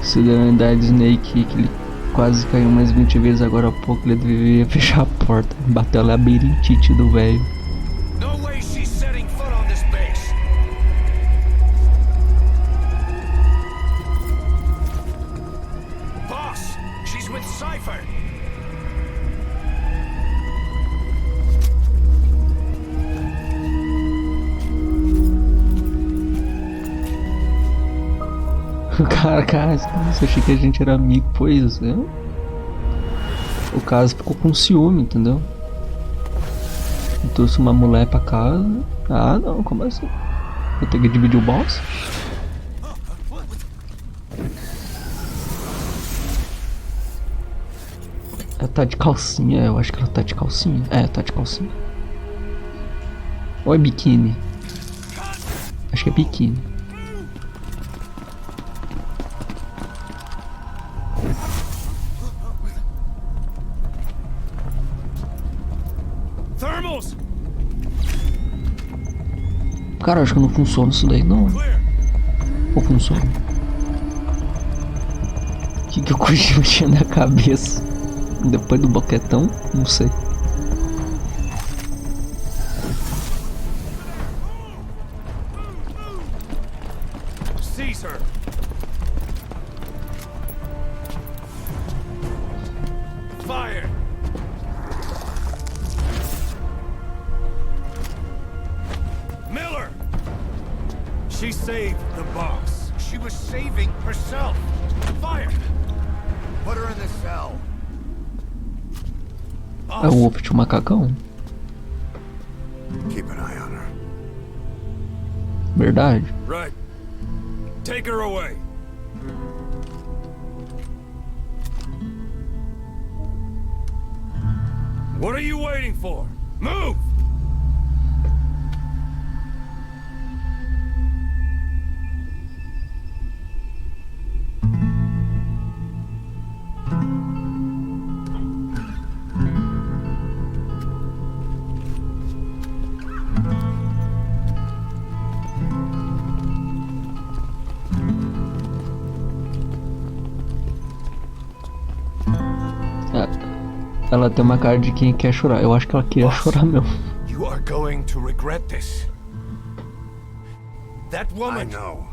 Se deu a idade Snake que ele quase caiu mais 20 vezes agora há pouco, ele deveria fechar a porta. Bateu a labirintite do velho. No way she's setting foot on this base. Boss, she's with Cypher. Cara, eu achei que a gente era amigo, pois é. O caso ficou com ciúme, entendeu? Eu trouxe uma mulher pra casa. Ah, não, como assim? Vou ter que dividir o boss? Ela tá de calcinha, eu acho que ela tá de calcinha. É, tá de calcinha. Ou é biquíni? Acho que é biquíni. Thermals! Cara, acho que não funciona isso daí, não. Clear! Ou funciona? O que o Kojima tinha na cabeça? Depois do boquetão? Não sei. Seize her! Fire! Miller! She saved the boss. She was saving herself. Fire! Put her in the cell. É o ovo de um macacão? Keep an eye on her. Verdade. Right. Take her away. What are you waiting for? Move! Ela tem uma cara de quem quer chorar. Eu acho que ela queria chorar mesmo. You are going to regret this. That I woman. know.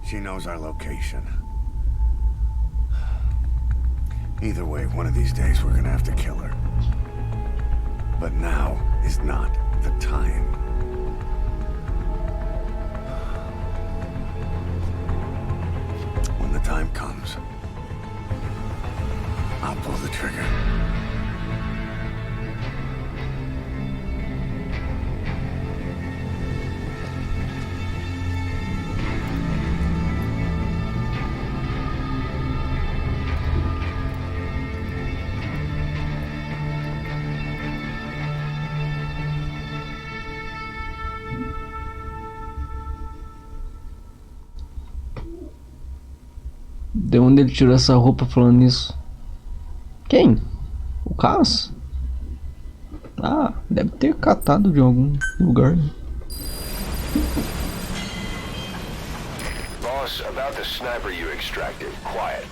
She knows our location. Either way, one of these days we're gonna have to kill her. But now is not the time. When the time comes, I'll pull the trigger. De onde ele tirou essa roupa falando nisso? Quem? O Cass? Ah, deve ter catado de algum lugar. Boss, about the sniper you extracted, quiet.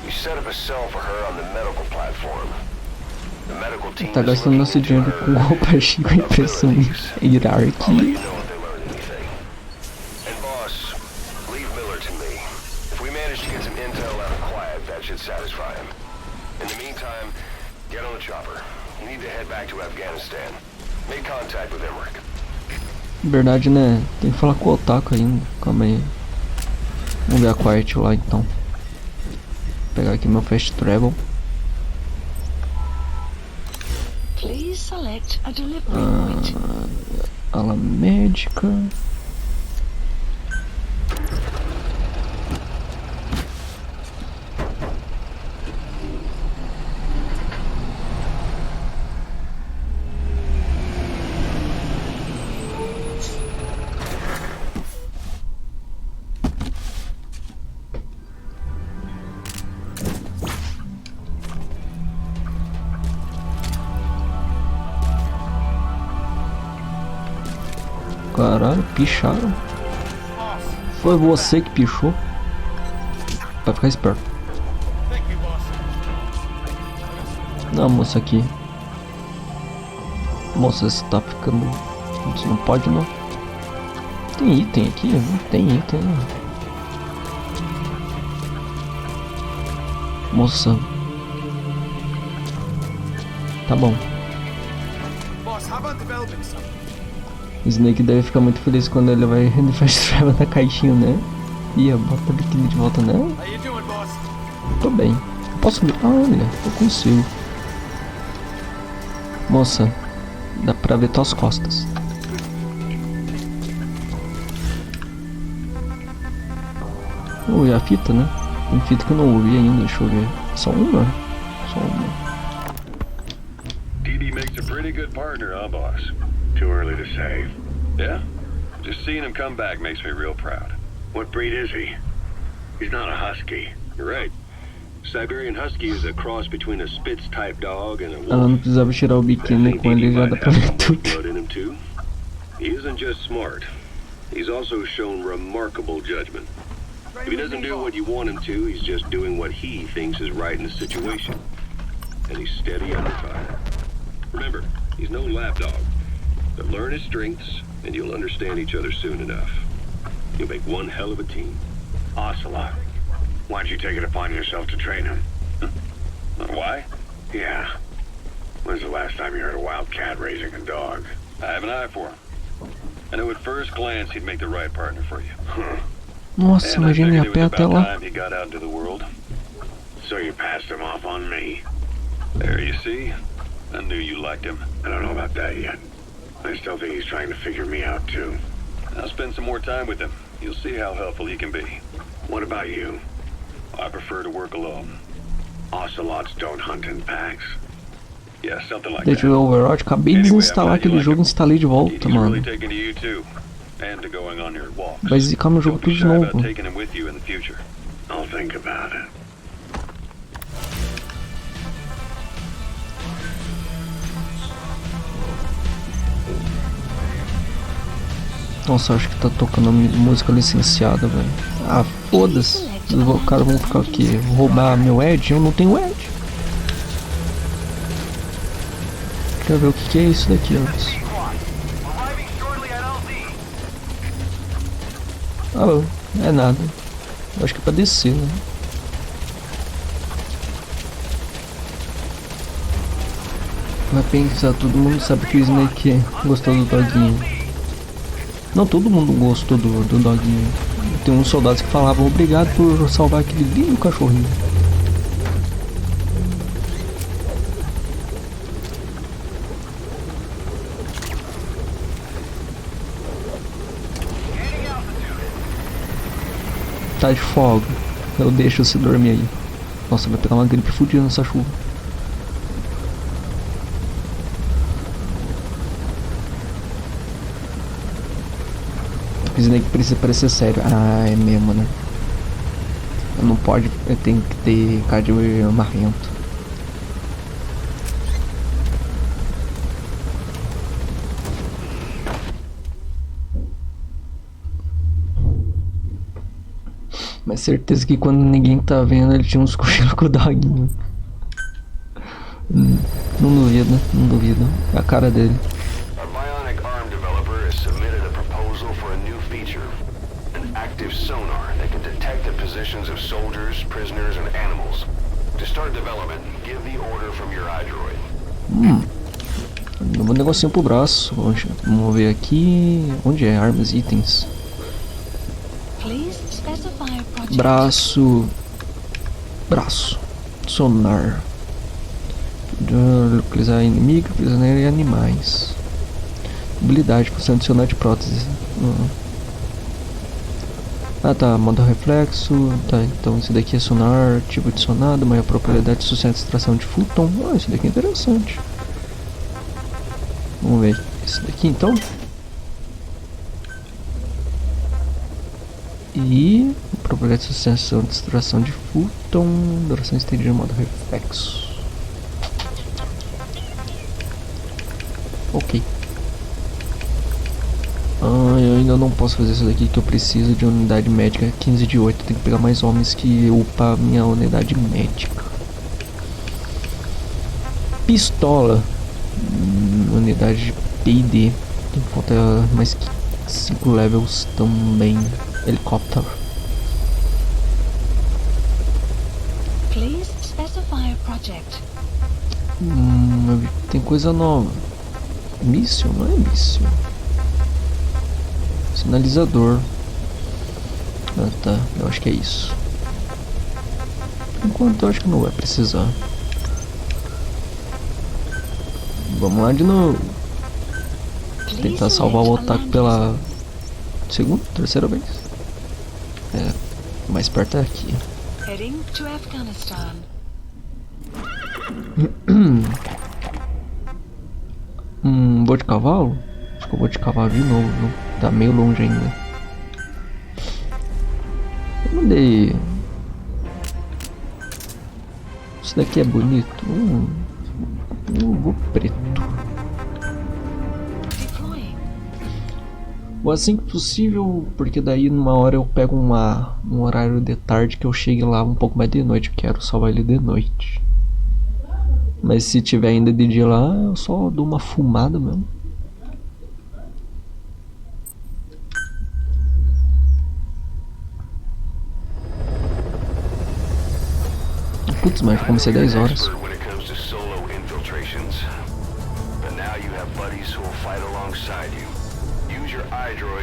You set up a cell for her on the medical platform. The medical team Tá is gastando looking nosso into dinheiro com her roupa chique com impressão abilities. I'll let hierárquica. you know if they learn anything. And boss, leave Miller to me. If we manage to get some intel out of Quiet, that should satisfy him. In the meantime, get on the chopper. You need to head back to Afghanistan. Make contact with Emmerich. Verdade, né? Tem que falar com o Otaku ainda. Calma aí. Vamos ver a Quiet lá então. Vou pegar aqui meu fast travel. Please select a delivery point. Ala médica. Caralho, picharam. Foi você que pichou. Vai ficar esperto. Thank you, boss. Não, moça aqui. Moça, você tá ficando... Você não pode não. Tem item aqui? Não tem item. Moça. Tá bom. Boss, how about developing something? Snake deve ficar muito feliz quando ele vai fast travel na caixinha, né? Ih, bota a biquíni de volta, né? How you doing, boss? Tô bem. Eu posso... Ah, olha, eu consigo. Moça, dá pra ver tuas costas. Ouvi a fita, né? Tem fita que eu não ouvi ainda, deixa eu ver. Só uma? Só uma. DD makes a pretty good partner, huh, boss? Too early to say. Yeah? Just seeing him come back makes me real proud. What breed is he? He's not a husky. You're right. Siberian Husky is a cross between a Spitz-type dog and a Ela não wolf. precisava tirar o biquíni com ele, já dá pra ver tudo. Blood in him too. He isn't just smart. He's also shown remarkable judgment. If he doesn't do what you want him to, he's just doing what he thinks is right in the situation. And he's steady under fire. Remember, he's no lapdog. But learn his strengths, and you'll understand each other soon enough. You'll make one hell of a team. Ocelot, why don't you take it upon yourself to train him? Why? Yeah. When's the last time you heard a wild cat raising a dog? I have an eye for him. I knew at first glance he'd make the right partner for you. Nossa, And I imagina figured ir a it pé was até about lá. time he got out into the world. So you passed him off on me? There you see. I knew you liked him. I don't know about that yet. I still think he's trying to figure me out too. I'll spend some more time with him. You'll see how helpful he can be. What about you? I prefer to work alone. Ocelots don't hunt in packs. Yeah, something like Deixa eu that. ver o Overwatch. Acabei de desinstalar aquele jogo e instalei de volta, He's really mano. taken to you too. And to going on your walks. Vai zicar meu jogo Don't be tudo de shy about novo. taking him with you in the future. I'll think about it. Nossa, acho que tá tocando música licenciada, velho. Ah, foda-se. Os caras vão ficar aqui, roubar meu Ed? Eu não tenho Ed. Quero ver o que é isso daqui antes. Ah, é nada. Eu acho que é pra descer, né? Mas pensa, todo mundo sabe que o Snake gostou do doguinho. Não, todo mundo gostou do doguinho. Tem uns soldados que falavam obrigado por salvar aquele lindo cachorrinho. Tá de folga. Eu deixo você dormir aí. Nossa, vai pegar uma gripe fodida nessa chuva. O Snake precisa parecer sério. Ah, é mesmo, né? Não pode, tem que ter cara de marrento. Mas certeza que quando ninguém tá vendo, ele tinha uns cochilos com o doguinho. Não duvido, não duvido. É a cara dele. A bionic arm developer has submitted a proposal for a new feature. An active sonar that can detect the positions of soldiers, prisoners, and animals. To start development, give the order from your iDroid. Um negocinho pro braço. Vamos ver aqui. Onde é? Armas, itens. Please specify a project. Braço. Braço. Sonar. Localizar inimigo, prisioneiro e animais. Habilidade, função adicionar de prótese. Ah tá, modo reflexo. Tá, então esse daqui é sonar, tipo adicionado, maior propriedade de sucesso de extração de futon. Ah, esse daqui é interessante. Vamos ver esse daqui então. E propriedade de sucessão de extração de futon, duração estendida no modo reflexo. Ok. Eu ainda não posso fazer isso daqui, que eu preciso de unidade médica 15 de 8. Tem que pegar mais homens que upar minha unidade médica. Pistola. Unidade de P&D. Tem que faltar mais 5 levels também. Helicóptero. Please specify a project. Tem coisa nova. Míssil? Não é míssil. Sinalizador. Ah tá, eu acho que é isso. Enquanto eu acho que não vai precisar. Vamos lá de novo. Tentar salvar o otaku pela segunda, terceira vez. É, mais perto é aqui. Heading to Afghanistan. Vou de cavalo? Acho que eu vou de cavalo de novo, viu? Tá meio longe ainda. Eu mandei Esse daqui é bonito. Vou preto. Vou assim que possível, porque daí numa hora eu pego um horário de tarde que eu chegue lá um pouco mais de noite. Eu quero salvar ele de noite. Mas se tiver ainda de dia lá, eu só dou uma fumada mesmo. Putz, mas já comecei 10 horas.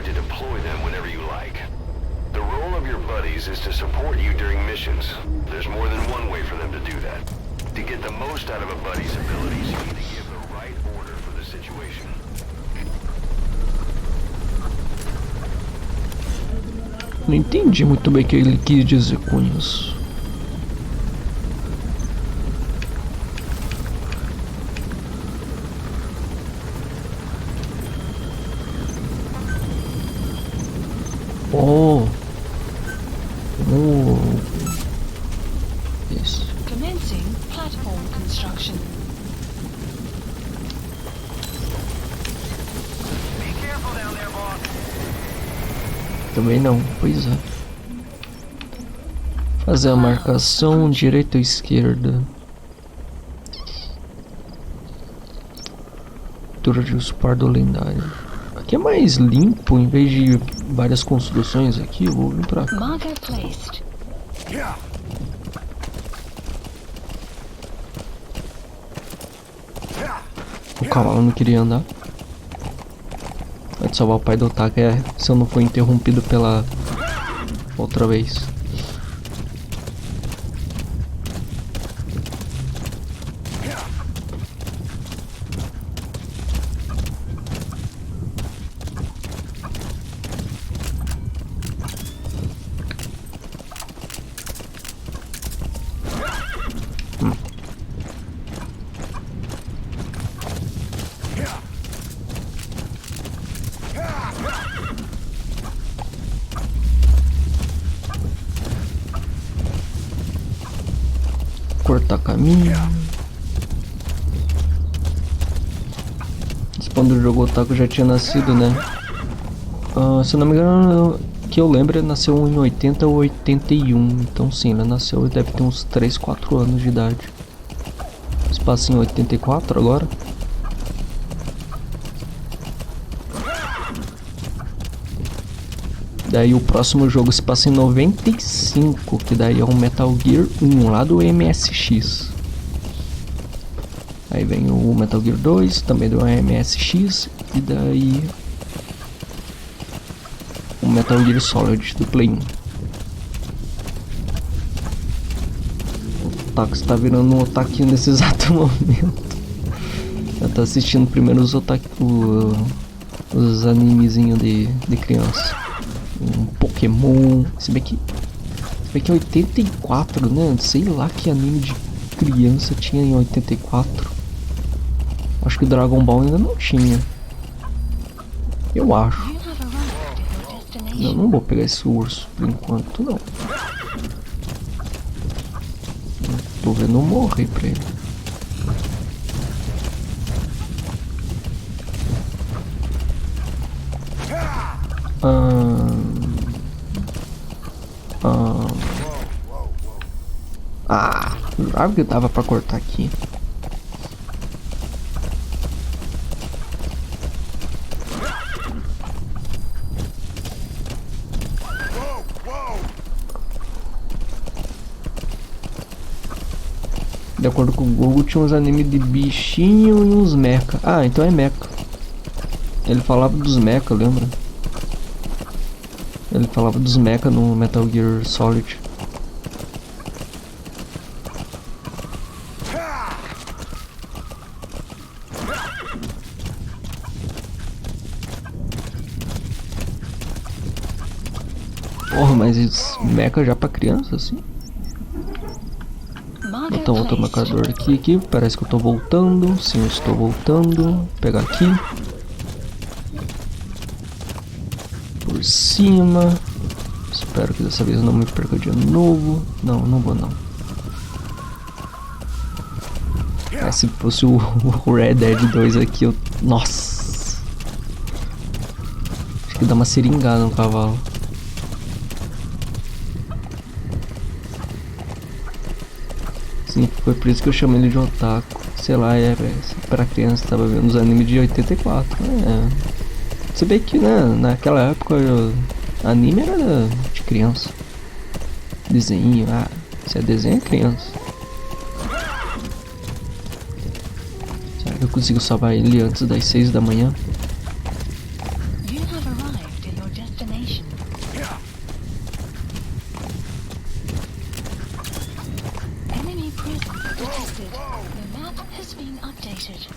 To deploy them whenever you like. The role of your buddies is to support you during missions. There's more than one way for them to do that. To get the most out of a buddy's abilities, you need to give the right order for the situation. Não entendi muito bem o que ele quis dizer com isso. Isso. Commencing platform construction. Be careful down there, boss. Também não, pois é. Fazer a marcação direita ou esquerda. Altura de suporte lendário. Aqui é mais limpo, em vez de várias construções aqui, eu vou vir pra cá. Marker placed. O cavalo não queria andar. Pode salvar o pai do Otaka se eu não for interrompido pela outra vez. Cortar caminho. Quando o jogo Otaku já tinha nascido, né? Se eu não me engano, que eu lembro, ele nasceu em 80 ou 81. Então sim, ele nasceu e deve ter uns 3, 4 anos de idade. Espaço em 84 agora. Daí o próximo jogo se passa em 95, que daí é um Metal Gear 1 lá do MSX. Aí vem o Metal Gear 2, também do MSX, e daí o Metal Gear Solid do Play 1. O Otaku está virando um otaquinho nesse exato momento. Já tá assistindo primeiro os animezinhos de criança. Um Pokémon, se bem que é 84, né? Sei lá que anime de criança tinha em 84. Acho que o Dragon Ball ainda não tinha. Eu acho. Não vou pegar esse urso por enquanto, não. Tô vendo eu morrer pra ele. Jurava que dava pra cortar aqui. De acordo com o Google, tinha uns animes de bichinho e uns mecha. Ah, então é mecha. Ele falava dos mecha, lembra? Ele falava dos mecha no Metal Gear Solid. Porra, mas mecha já pra criança, assim? Vou botar outro marcador aqui. Parece que eu tô voltando. Sim, eu estou voltando. Vou pegar aqui. Por cima. Espero que dessa vez eu não me perca de novo. Não vou não. Cara, se fosse o Red Dead 2 aqui, eu... Nossa! Acho que dá uma seringada no cavalo. Sim, foi por isso que eu chamo ele de otaku. Sei lá, pra criança, tava vendo os animes de 84. Se bem que, né, naquela época, anime era de criança. Desenho, se é desenho, é criança. Será que eu consigo salvar ele antes das 6 da manhã? You have arrived at your destination. Enemy prison detected. The map has been updated.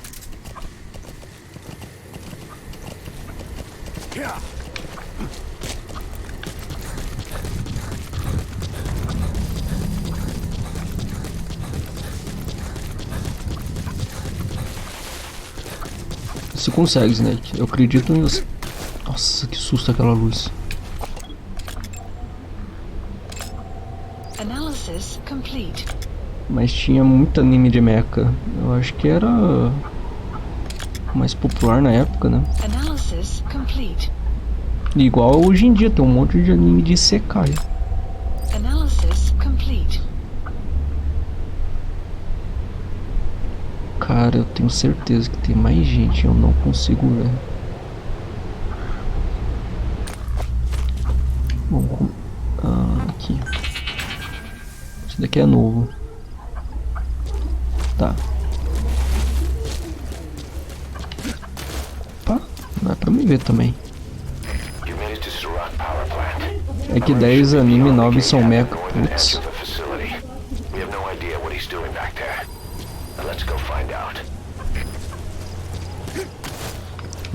Você consegue, Snake. Eu acredito em você. Nossa, que susto aquela luz. Analysis complete. Mas tinha muito anime de mecha. Eu acho que era mais popular na época, né? Analysis complete. Igual hoje em dia, tem um monte de anime de Isekai. Analysis complete. Cara, eu tenho certeza que tem mais gente, eu não consigo ver. Bom, aqui. Esse daqui é novo. Tá. Opa, dá pra me ver também. É que 10 anime 9 são mecha, putz.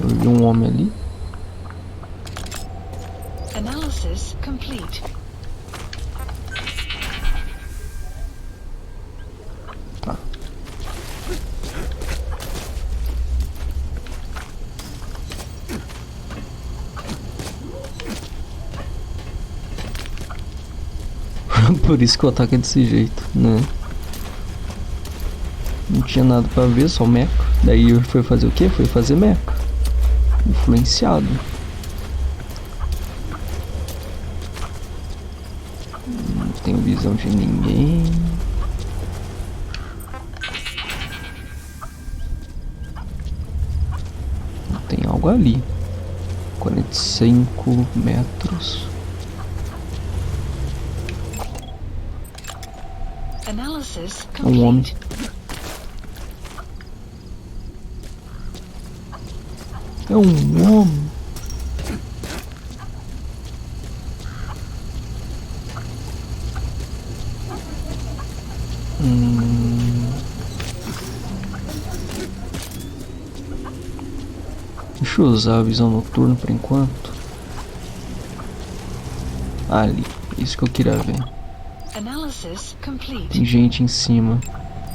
Eu vi um homem ali. Analysis complete. Tá. Por isso que o ataque é desse jeito, né? Não tinha nada pra ver, só mecha. Daí foi fazer o quê? Foi fazer mecha. Influenciado. Não tenho visão de ninguém. Tem algo ali. 45 metros. Analysis Um homem. complete. É um homem. Deixa eu usar a visão noturna por enquanto. Ali, isso que eu queria ver. Analysis complete. Tem gente em cima.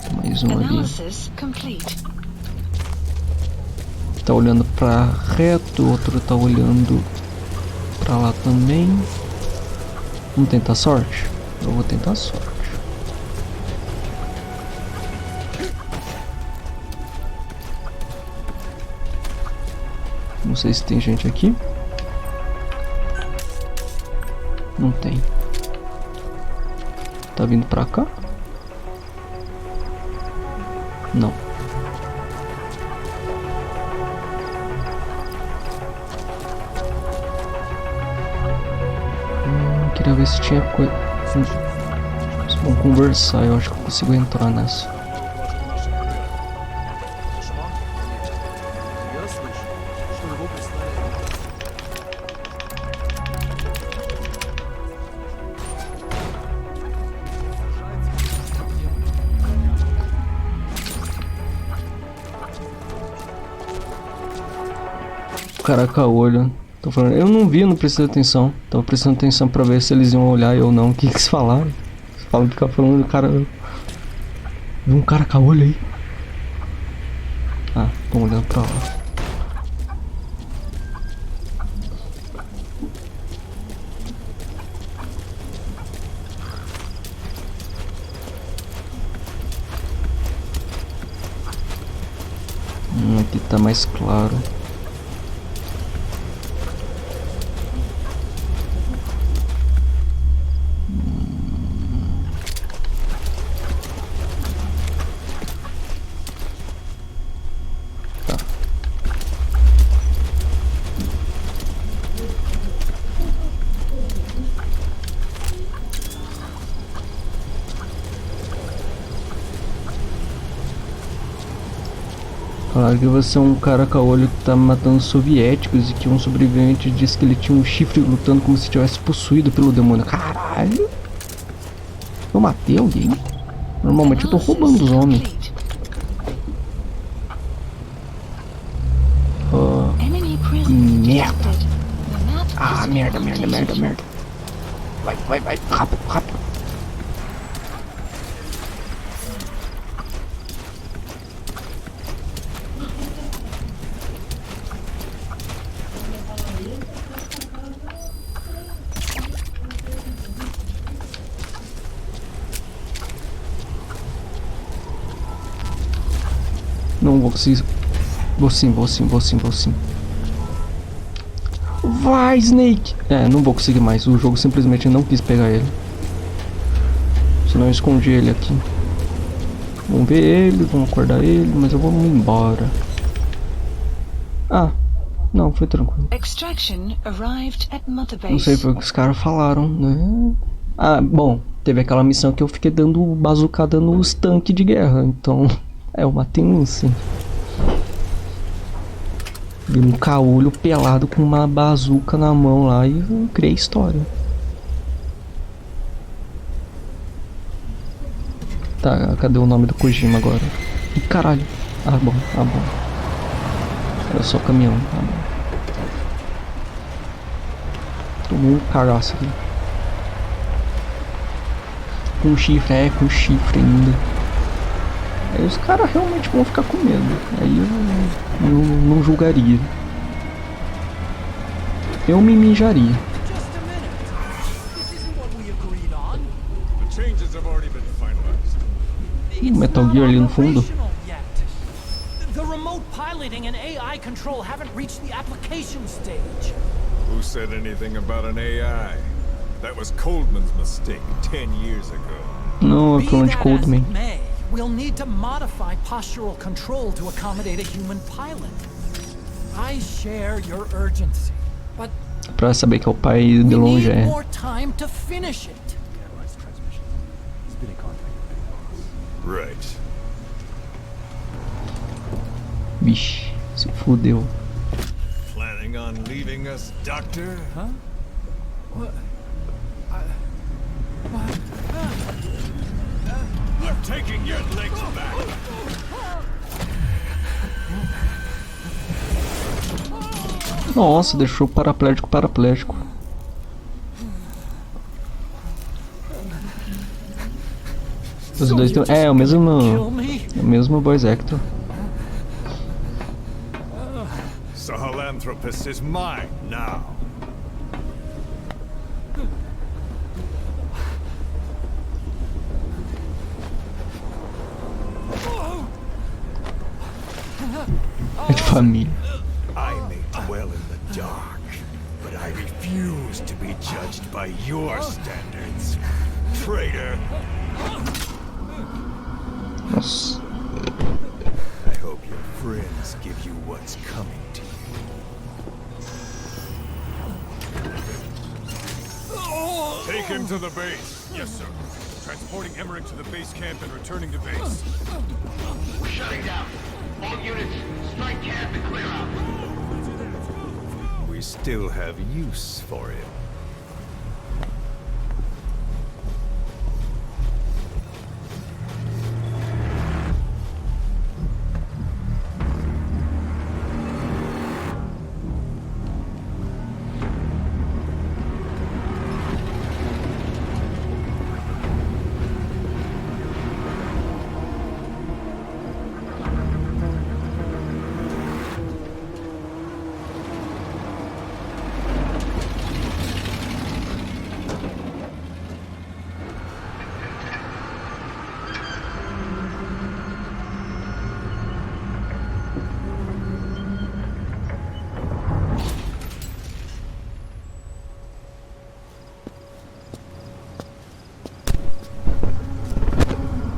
Tem mais um ali. Analysis complete. Tá olhando pra reto, o outro tá olhando pra lá também. Vamos tentar sorte? Eu vou tentar sorte. Não sei se tem gente aqui. Não tem. Tá vindo pra cá? Não. Queria ver se tinha coisa. Vamos conversar, eu acho que eu consigo entrar nessa. Я слышу, что его прислали. Caraca, olho. Tô falando, eu não vi, não prestei atenção. Tava prestando atenção pra ver se eles iam olhar ou não. O que eles falaram? Falam que ficar falando do cara. Vi um cara com a olho aí. Ah, tô olhando pra lá. Aqui tá mais claro. Tá. Claro que você é um cara caolho que tá matando soviéticos e que um sobrevivente disse que ele tinha um chifre lutando como se estivesse possuído pelo demônio. Caralho! Eu matei alguém? Normalmente eu tô roubando os homens. Merda! Ah, merda, merda, merda, merda. Vai, vai, vai. Rápido, rápido. Não vou conseguir. Vou sim, vou sim, vou sim, vou sim. Vai, Snake! É, não vou conseguir mais. O jogo simplesmente não quis pegar ele. Senão eu escondi ele aqui. Vamos ver ele, vamos acordar ele, mas eu vou me embora. Ah, não, foi tranquilo. Não sei foi o que os caras falaram, né? Ah, bom, teve aquela missão que eu fiquei dando bazucada nos tanques de guerra, então... É, eu matei um sim. Vi um caolho pelado com uma bazuca na mão lá e eu criei história. Tá, cadê o nome do Kojima agora? Ih, caralho. Ah, bom, ah, bom. Era só caminhão, tá bom. Tomou um cagaço aqui. Com chifre, com chifre ainda. Aí os caras realmente vão ficar com medo. Aí eu não julgaria. Eu me mijaria. Metal Gear ali no fundo. The remote piloting and AI control haven't reached the application stage. Who said anything about an AI? That was Coldman's mistake 10 years ago. Não, é clone de Coldman. We'll need to modify postural control to accommodate a human pilot. I share your urgency, but Pra saber que é o pai de longe é. more time to finish it. Right. Vixe, se fudeu. Planning on leaving us, Doctor? Huh? What? I'm taking your legs back. Nossa, deixou paraplégico. Os dois tem... É o mesmo voice actor. Sahelanthropus is mine now. É de família. I may dwell in the dark, but I refuse to be judged by your standards, traitor. Nossa. I hope your friends give you what's coming to you. Take him to the base. Yes, sir. Transporting Emmerich to the base camp and returning to base. We're shutting down. All units, strike camp and clear out. We still have use for him.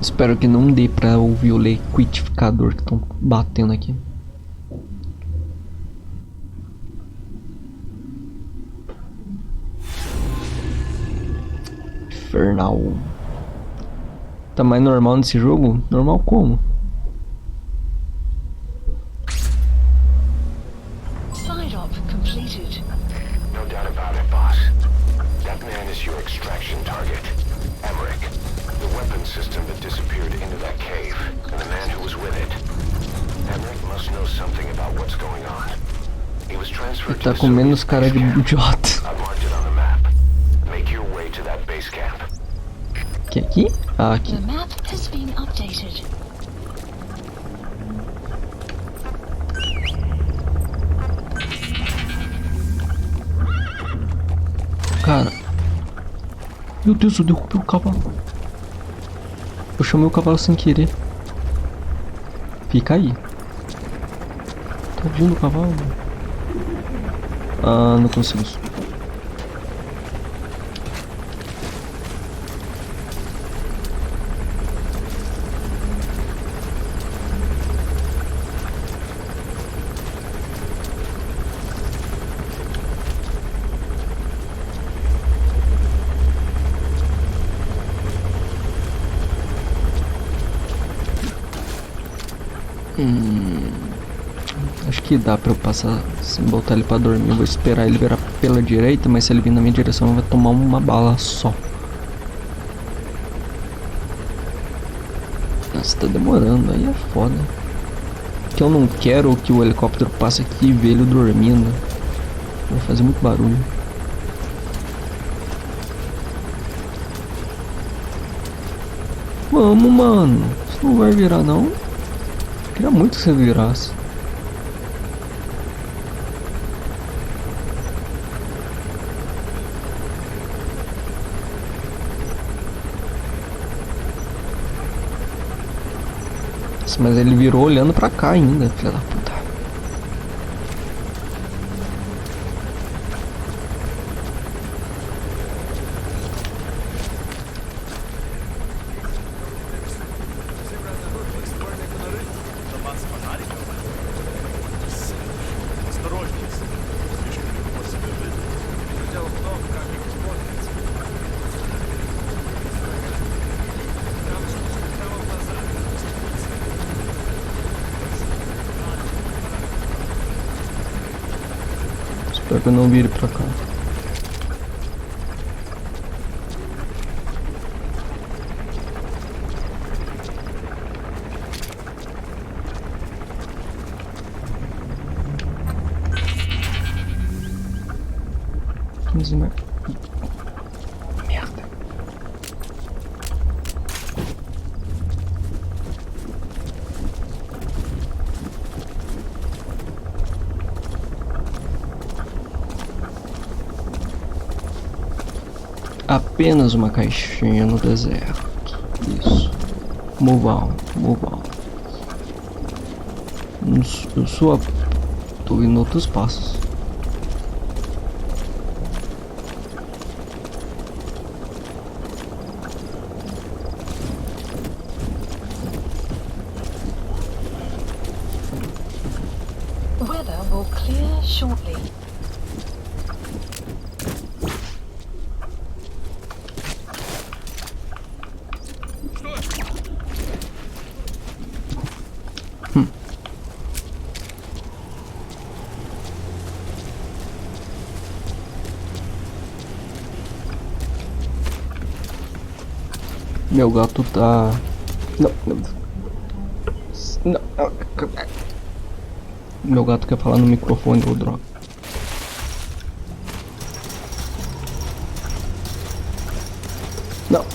Espero que não dê pra ouvir o liquidificador que estão batendo aqui. Infernal. Tá mais normal nesse jogo? Normal como? Side op completed. No doubt about it, boss. That man is your extraction target. Emmerich, the weapon system that disappeared into that cave, and the man who was with it. Emmerich must know something about what's going on. He was transferred Tá to the comendo os Soviet caras de base camp. idiota. I've marked it on the map. Make your way to that base camp. Que aqui? Ah, aqui. The map has been updated. Cara. Meu Deus, eu derrubei o cavalo. Eu chamei o cavalo sem querer. Fica aí. Tadinho do cavalo. Ah, não consigo. Acho que dá pra eu passar sem botar ele pra dormir. Eu vou esperar ele virar pela direita, mas se ele vir na minha direção, vai tomar uma bala só. Nossa, tá demorando, aí é foda. Que eu não quero que o helicóptero passe aqui e veja ele dormindo. Vai fazer muito barulho. Vamos, mano. Você não vai virar, não? Queria muito que você virasse. Mas ele virou olhando pra cá ainda, filha da puta. Espero que eu não vire pra cá. Merda. Apenas uma caixinha no deserto. Isso. Move on, move on. Eu sou tô indo outros passos. Weather will clear shortly. Meu gato tá... Não. Meu gato quer falar no microfone, ô droga.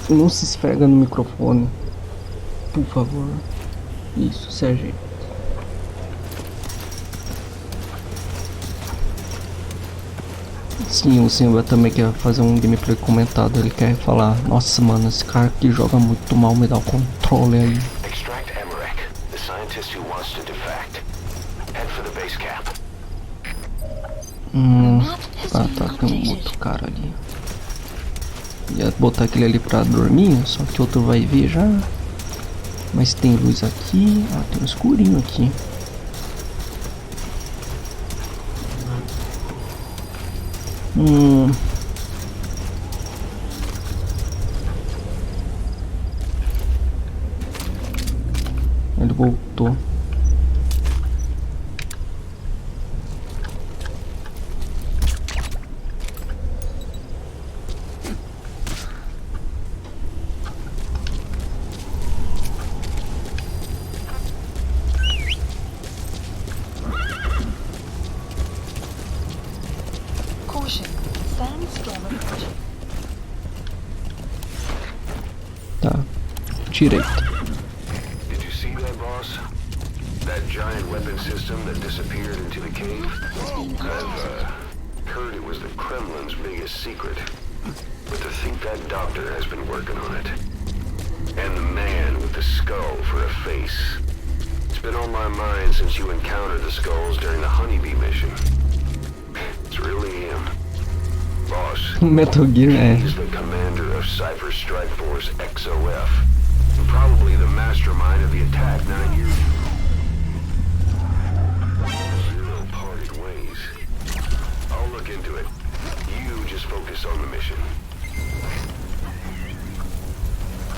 Não se esfrega no microfone. Por favor. Isso, Sérgio. Sim, o Simba também quer fazer um gameplay comentado. Ele quer falar: nossa, mano, esse cara aqui joga muito mal, me dá o controle aí. Extract Emmerich, the scientist who wants to defect. Head for the base camp. Tá, tem um outro cara ali. Ia botar aquele ali pra dormir, só que outro vai ver já. Mas tem luz aqui. Ah, tem um escurinho aqui. Ele voltou. Tá, direita. Did you see that, boss? That giant weapon system that disappeared into the cave? I've heard it was the Kremlin's biggest secret. But to think that doctor has been working on it. And the man with the skull for a face. It's been on my mind since you encountered the skulls during the honeybee mission. It's really him. Boss, Metal Gear, he's the commander of Cypher Strike Force XOF. And probably the mastermind of the attack 9 years ago. Zero parted ways. I'll look into it. You just focus on the mission.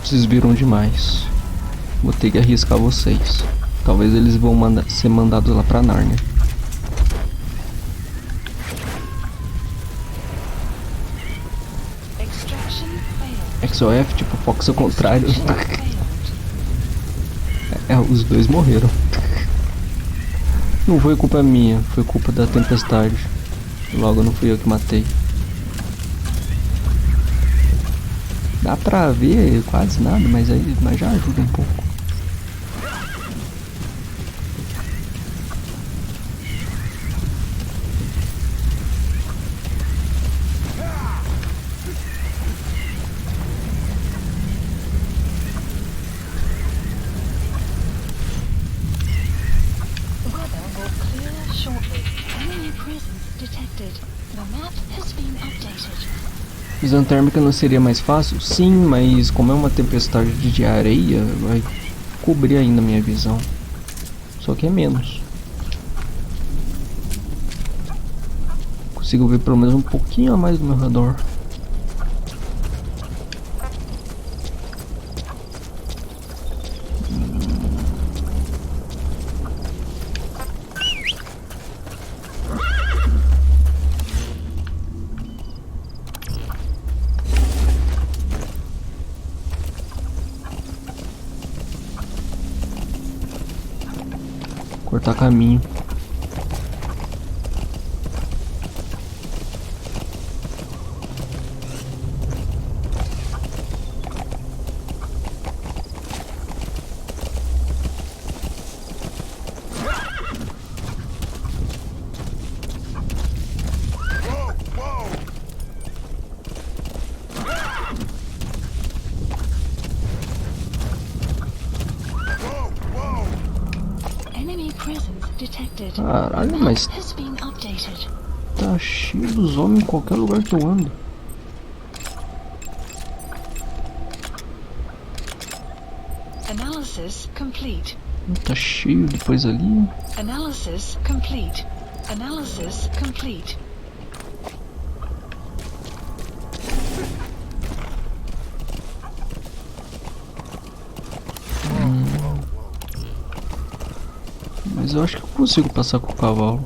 Vocês viram demais. Vou ter que arriscar vocês. Talvez eles vão ser mandados lá pra Nárnia. XOF, tipo, Fox ao contrário. Os dois morreram. Não foi culpa minha, foi culpa da tempestade. Logo não fui eu que matei. Dá pra ver quase nada, mas já ajuda um pouco. Visão térmica não seria mais fácil? Sim, mas como é uma tempestade de areia, vai cobrir ainda a minha visão. Só que é menos. Consigo ver pelo menos um pouquinho a mais do meu redor. Cortar caminho. Caralho, mas tá cheio dos homens em qualquer lugar que eu ando. Analysis complete. Tá cheio depois ali. Analysis complete. Analysis complete. Mas eu acho que eu consigo passar com o cavalo.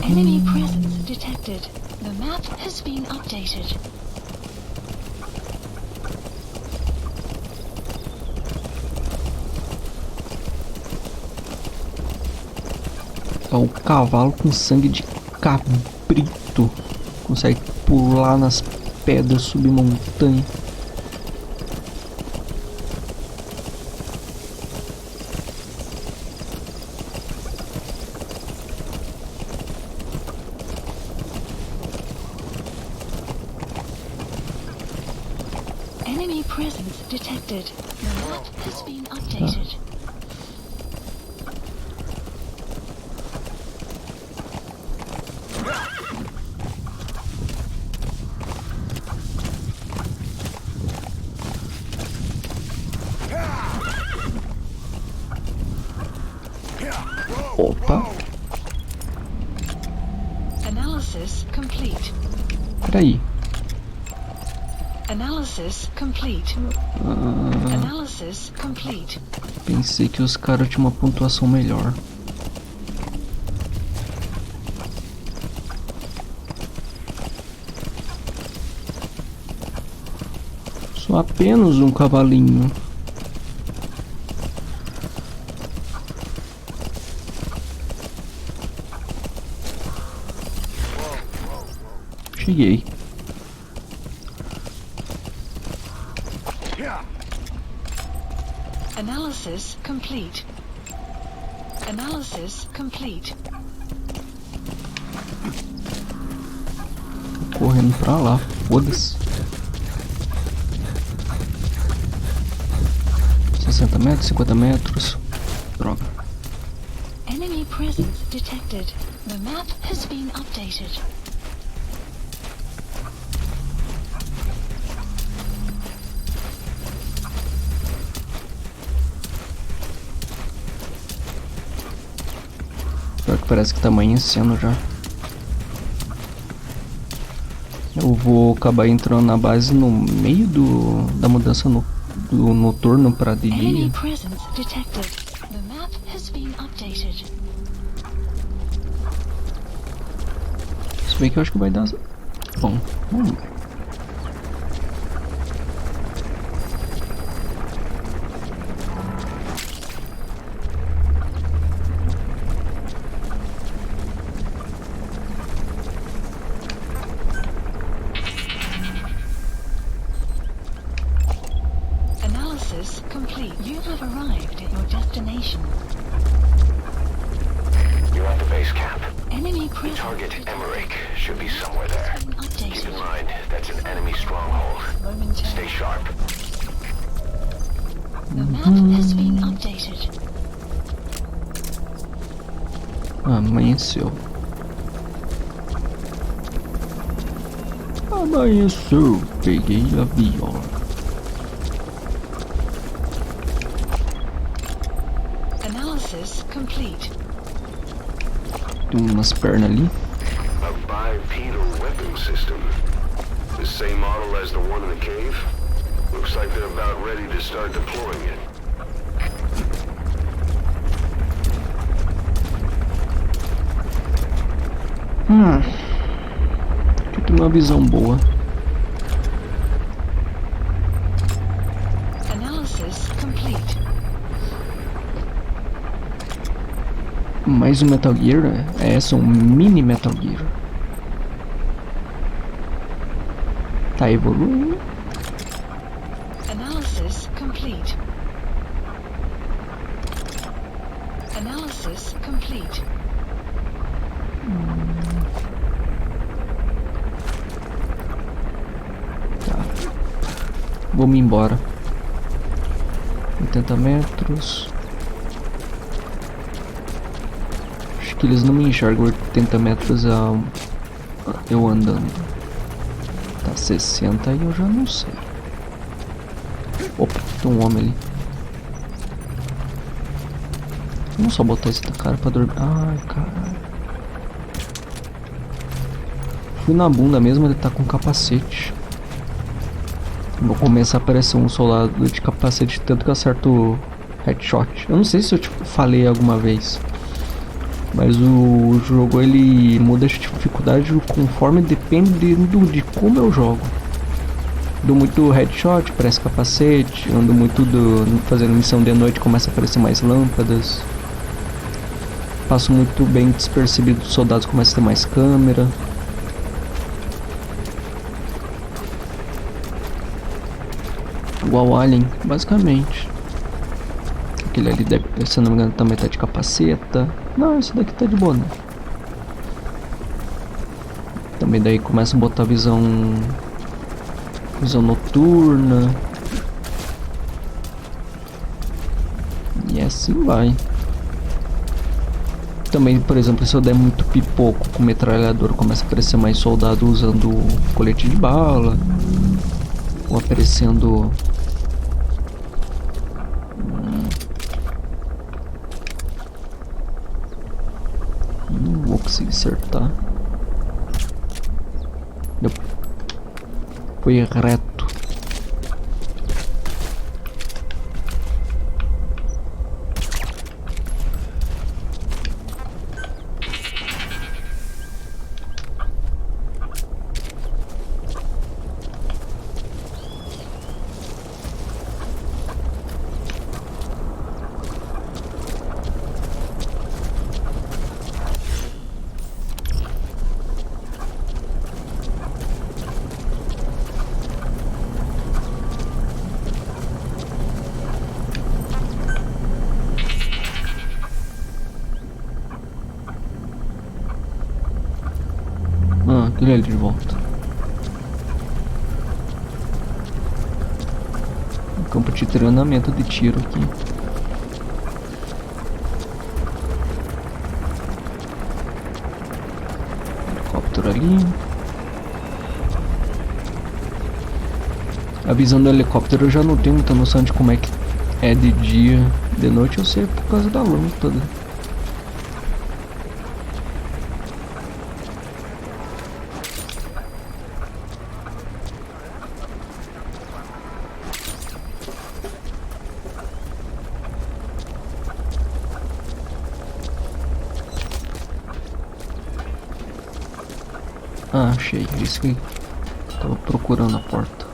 Enemy presence detected. The map has been updated. É o cavalo com sangue de cabrito. Consegue pular nas pedras, subir montanha. Enemy presence detected. The map has been updated. Opa. Analysis complete. Peraí. Analysis complete. Analysis complete. Pensei que os caras tinham uma pontuação melhor. Só apenas um cavalinho. Cheguei. Analysis complete. Analysis complete. Tô correndo pra lá, foda-se. 60 metros, 50 metros. Droga. Enemy presence detected. The map has been updated. Pior que parece que tá amanhecendo já. Eu vou acabar entrando na base no meio da mudança do noturno pra de Enemy dia. presence detected. The map has been updated. Se bem que eu acho que vai dar... Bom, vamos ver. Analysis complete. You have arrived at your destination. You're at the base camp. Enemy The presence target, detected. Emmerich, should be somewhere there. Been Keep in updated. mind, that's an enemy stronghold. Momentarily. Stay sharp. The map has been updated. Amanheceu. Amanheceu. Peguei a viola. Analysis complete. Tem umas pernas ali. A bipedal weapon system. The same model as the one in the cave? Looks like they're about ready to start deploying it. Aqui tem uma visão boa. Analysis complete. Mais um Metal Gear, né? É um mini Metal Gear. Tá evoluindo. Analysis complete. Analysis complete. Tá. Vamos embora. 80 metros. Acho que eles não me enxergam 80 metros eu andando. Tá 60 e eu já não sei. Opa, tem um homem ali. Vamos só botar esse cara pra dormir. Ai, caralho. Fui na bunda mesmo, ele tá com capacete. Vou começar a aparecer um soldado de capacete tanto que eu acerto headshot. Eu não sei se eu falei alguma vez, mas o jogo ele muda a dificuldade conforme dependendo de como eu jogo. Dou muito headshot, parece capacete. Ando muito fazendo missão de noite, começa a aparecer mais lâmpadas. Passo muito bem despercebido dos soldados, começa a ter mais câmera. Igual Alien, basicamente. Aquele ali deve, se não me engano, também tá de capaceta. Não, esse daqui tá de boa, né? Também daí começa a botar visão noturna. E assim vai. Também, por exemplo, se eu der muito pipoco com metralhador, começa a aparecer mais soldado usando colete de bala. Ou aparecendo... consegui acertar. Deu. Foi reto. Aquele ali de volta. Um campo de treinamento de tiro aqui. Helicóptero ali. A visão do helicóptero eu já não tenho muita noção de como é que é de dia. De noite eu sei por causa da lâmpada. Ah, achei. Isso que tava procurando a porta.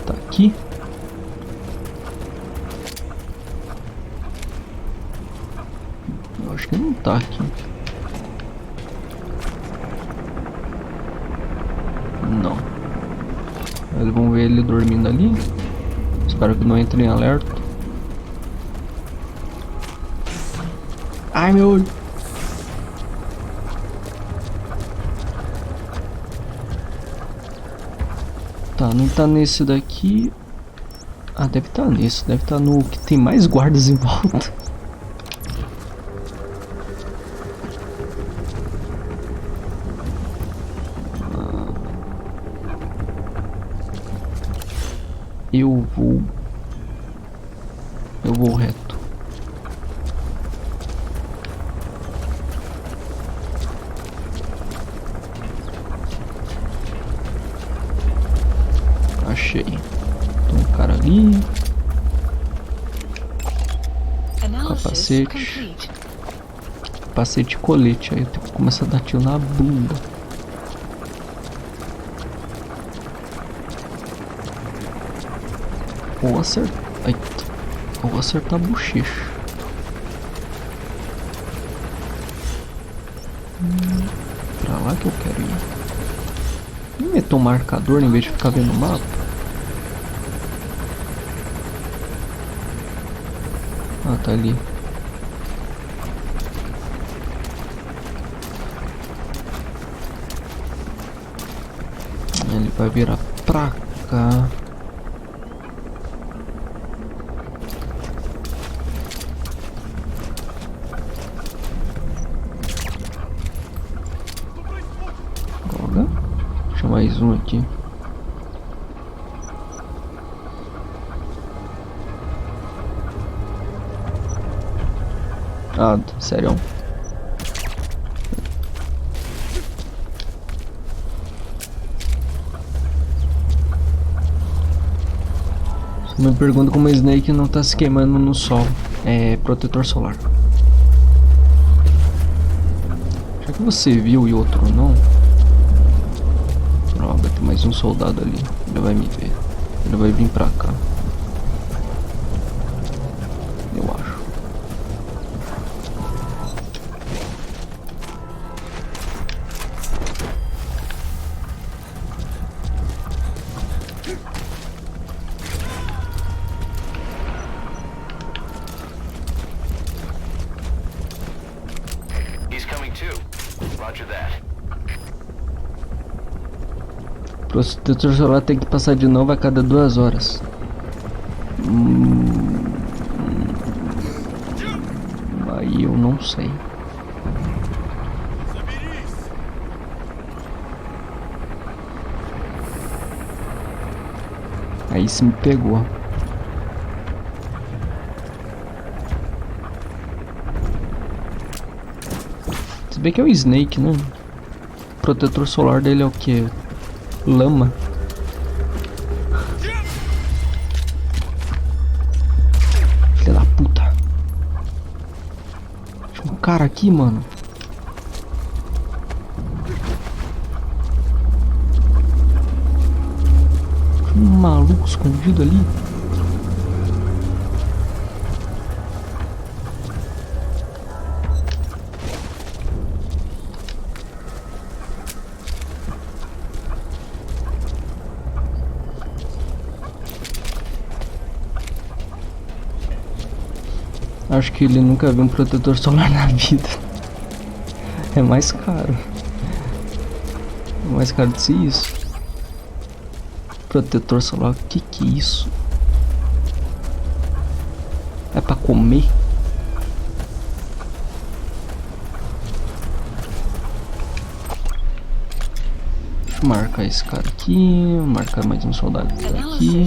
Tá aqui. Eu acho que não tá aqui. Não. Mas vamos ver ele dormindo ali. Espero que não entre em alerta. Ai, meu olho. Tá, não tá nesse daqui. Ah, deve estar nesse. Deve estar no que tem mais guardas em volta. Eu vou reto. Achei. Tem um cara ali. Capacete. Capacete e colete. Aí eu tenho que começar a dar tiro na bunda. Ou acertar. Ou acertar a bochecha. Pra lá que eu quero ir. Vou meter um marcador em vez de ficar vendo o mapa. Ah, tá ali. Ele vai virar pra cá. Deixa mais um aqui. Ah, sério? Você me pergunta como a Snake não tá se queimando no sol. É protetor solar. Já que você viu e outro não. Droga, tem mais um soldado ali. Ele vai me ver. Ele vai vir pra cá. Eu acho. Roger that. O protetor solar tem que passar de novo a cada 2 horas. Aí eu não sei. Aí se me pegou. Se bem que é o Snake, né? O protetor solar dele é o que? Lama. Filha da puta. Tinha um cara aqui, mano. Tinha um maluco escondido ali. Acho que ele nunca viu um protetor solar na vida. É mais caro. É mais caro de ser isso. Protetor solar, que é isso? É pra comer? Deixa eu marcar esse cara aqui. Marcar mais um soldado aqui.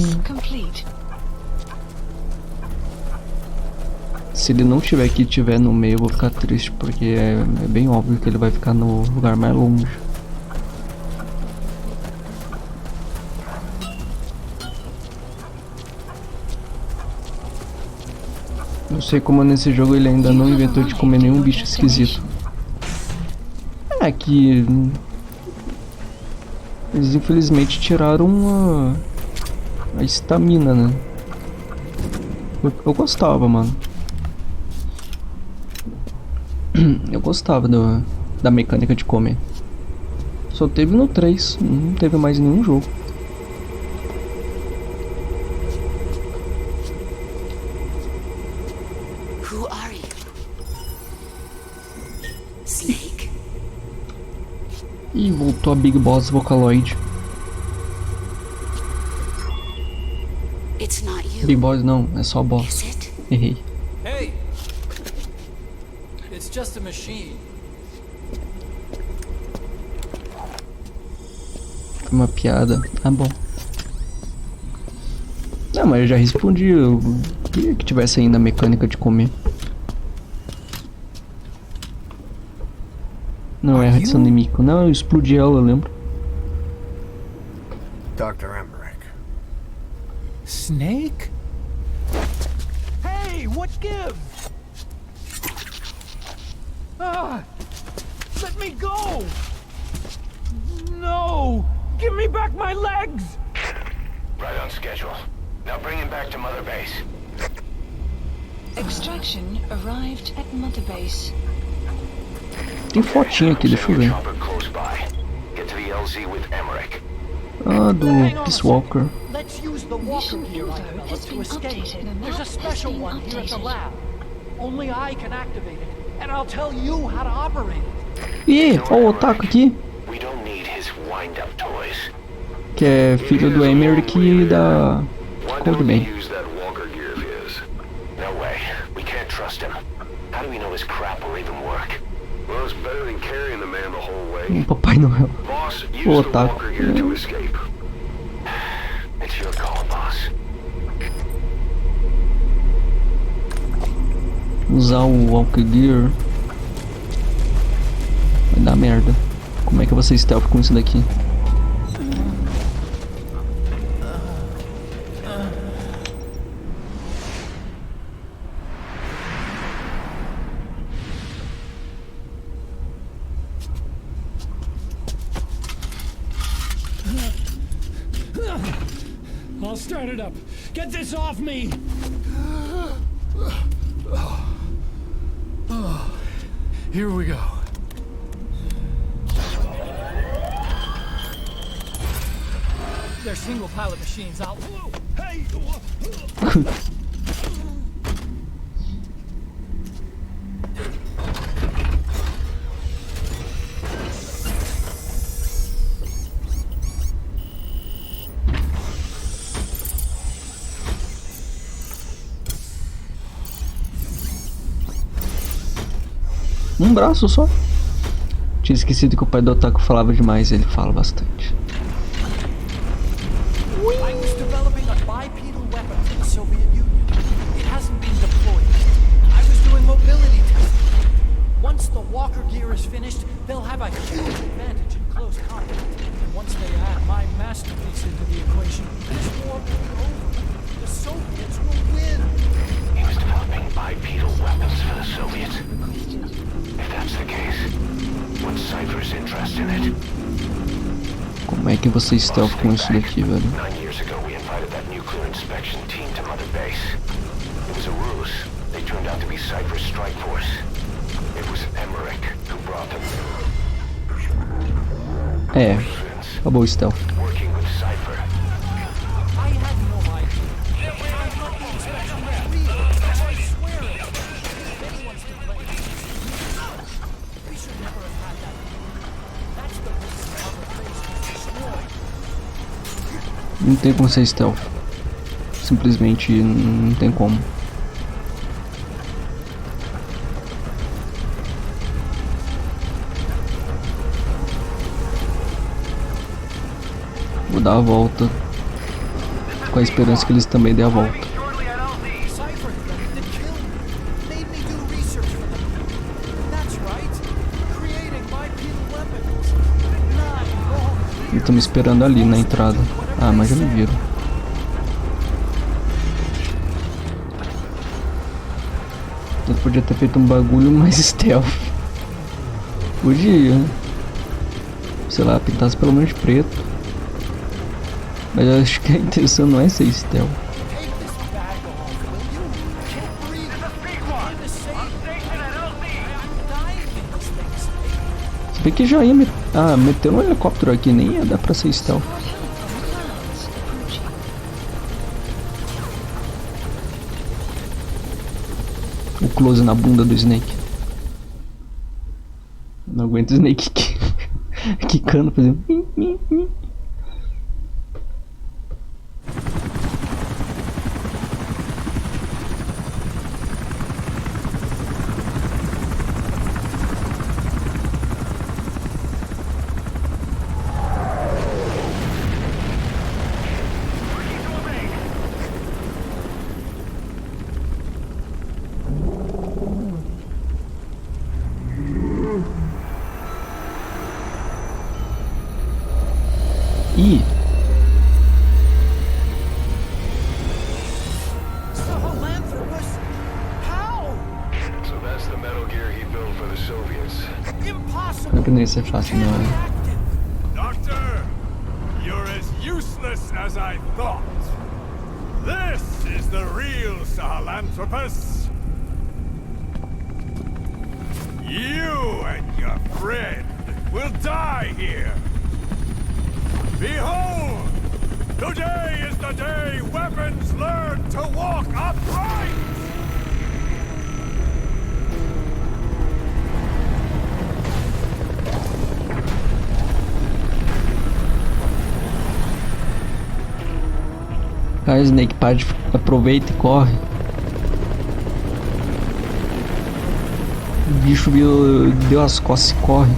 Se ele não tiver aqui e tiver no meio, eu vou ficar triste, porque é bem óbvio que ele vai ficar no lugar mais longe. Não sei como nesse jogo ele ainda não inventou de comer nenhum bicho esquisito. É que eles infelizmente tiraram a estamina, né? Eu gostava, mano. Eu gostava da mecânica de comer. Só teve no 3, não teve mais em nenhum jogo. Who are you? Snake? Ih, voltou a Big Boss Vocaloid. It's not you. Big Boss não, é só Boss. Errei. Hey! It's just a machine. Foi uma piada. Ah, bom. Não, mas eu já respondi. Eu queria que tivesse ainda a mecânica de comer. Não é radiação inimigo. Não, eu explodi ela, eu lembro. Dr. Emmerich. Snake? Hey, what gives? Ah! Let me go! No! Give me back my legs! Right on schedule. Now bring him back to Mother Base. Extraction arrived at Mother Base. Tem fotinho aqui, deixa eu ver. Get to the LZ with Emmerich. Ah, do Peace Walker. Let's use the walker gear I developed to escape. There's a special one here at the lab. Only I can activate it, and I'll tell you how to operate it. Ih, ó o Otaku aqui. We don't need his wind-up toys. Que é filho do Emmerich e da Coldman. Use that walker gear of his. No way. We can't trust him. How do we know his crap will even work? Well, it's better than carrying the man the whole way. Papai Noel. Boss, use O the Otaku. walker gear to escape. It's your call, boss. Usar o Walker Gear vai dar merda. Como é que eu vou ser stealth com isso daqui? I'll start it up. Get this off me! Here we go. They're single pilot machines. Hey! Um braço só. Tinha esquecido que o pai do Otaku falava demais, ele fala bastante. I was developing a bipedal weapon for the Soviet Union. It hasn't been deployed. I was doing mobility testing. Once the walker gear is finished, they'll have a huge advantage in close combat. And once they add my masterpiece into the equation, this war will be over. The Soviets will win. He was developing bipedal weapons for the Soviets. If that's the case, what's Cypher's interest in it? Como é que você stealth com isso daqui, velho? 9 years ago, we invited that nuclear inspection team to Mother Base. It was a ruse. They turned out to be Cypher's strike force. It was Emmerich who brought them. É, acabou o stealth. Working with Cypher. I had no idea. I thought the inspection was real. I swear it. If anyone's to blame, we should never have had that. That's the reason Mother Base was destroyed. Não tem como ser stealth. Simplesmente não tem como. Vou dar a volta com a esperança que eles também dêem a volta. Cypher, the kill made me do research for them. That's right. Creating bipedal weapons. 9 long Eles estão me esperando ali na entrada. Ah, mas já me viram. Eu podia ter feito um bagulho mais stealth. Podia. Sei lá, pintasse pelo menos de preto. Mas eu acho que a intenção não é ser stealth. Take this bag off, will you? I can't breathe. I'm the same. I'm dying in this thing. Se bem que já ia meter um helicóptero aqui, nem ia dar pra ser stealth. O close na bunda do Snake. Não aguento o Snake quicando, fazendo. Ih, Sahelanthropus? How? So that's the metal gear he built for the Soviets. Impossible. não que não ia ser fácil não. Doctor, you're as useless as I thought. This is the real Sahelanthropus. You and your friend will die here. Behold! Today is the day weapons learn to walk upright! Ah, Snake, aproveita e corre. O bicho deu as costas e corre.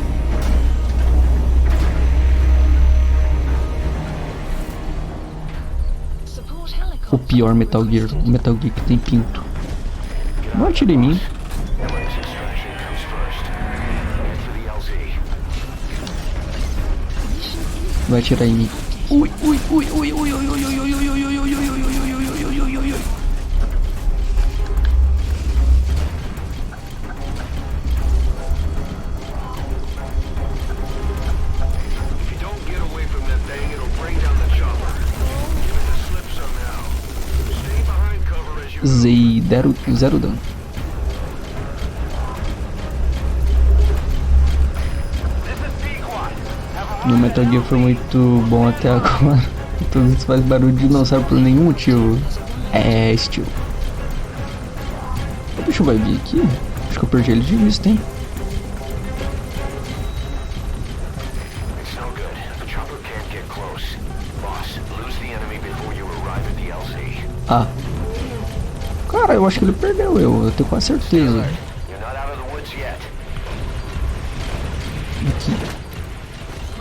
O pior Metal Gear, o Metal Gear que tem pinto. Não atira em mim. Emmerich's extraction comes first. Head for the LZ. Vai atirar em mim. Ui, ui, ui, ui, ui, ui, ui, ui, ui, ui, ui, ui, ui, ui, ui, ui, ui, ui, ui. If you don't get away from that thing, it'll bring down the chopper. Give it the slip somehow. Stay behind cover as you Zei, zero dano. No Metal Gear foi muito bom até agora. Todos eles fazem barulho de dinossauro por nenhum motivo. É estilo. O bicho vai vir aqui? Acho que eu perdi ele de vista, hein? It's no good. The chopper can't get close. Boss, lose the enemy before you arrive at the LZ. Ah. Cara, eu acho que ele perdeu eu tenho quase certeza. You're not out of the woods yet. Aqui.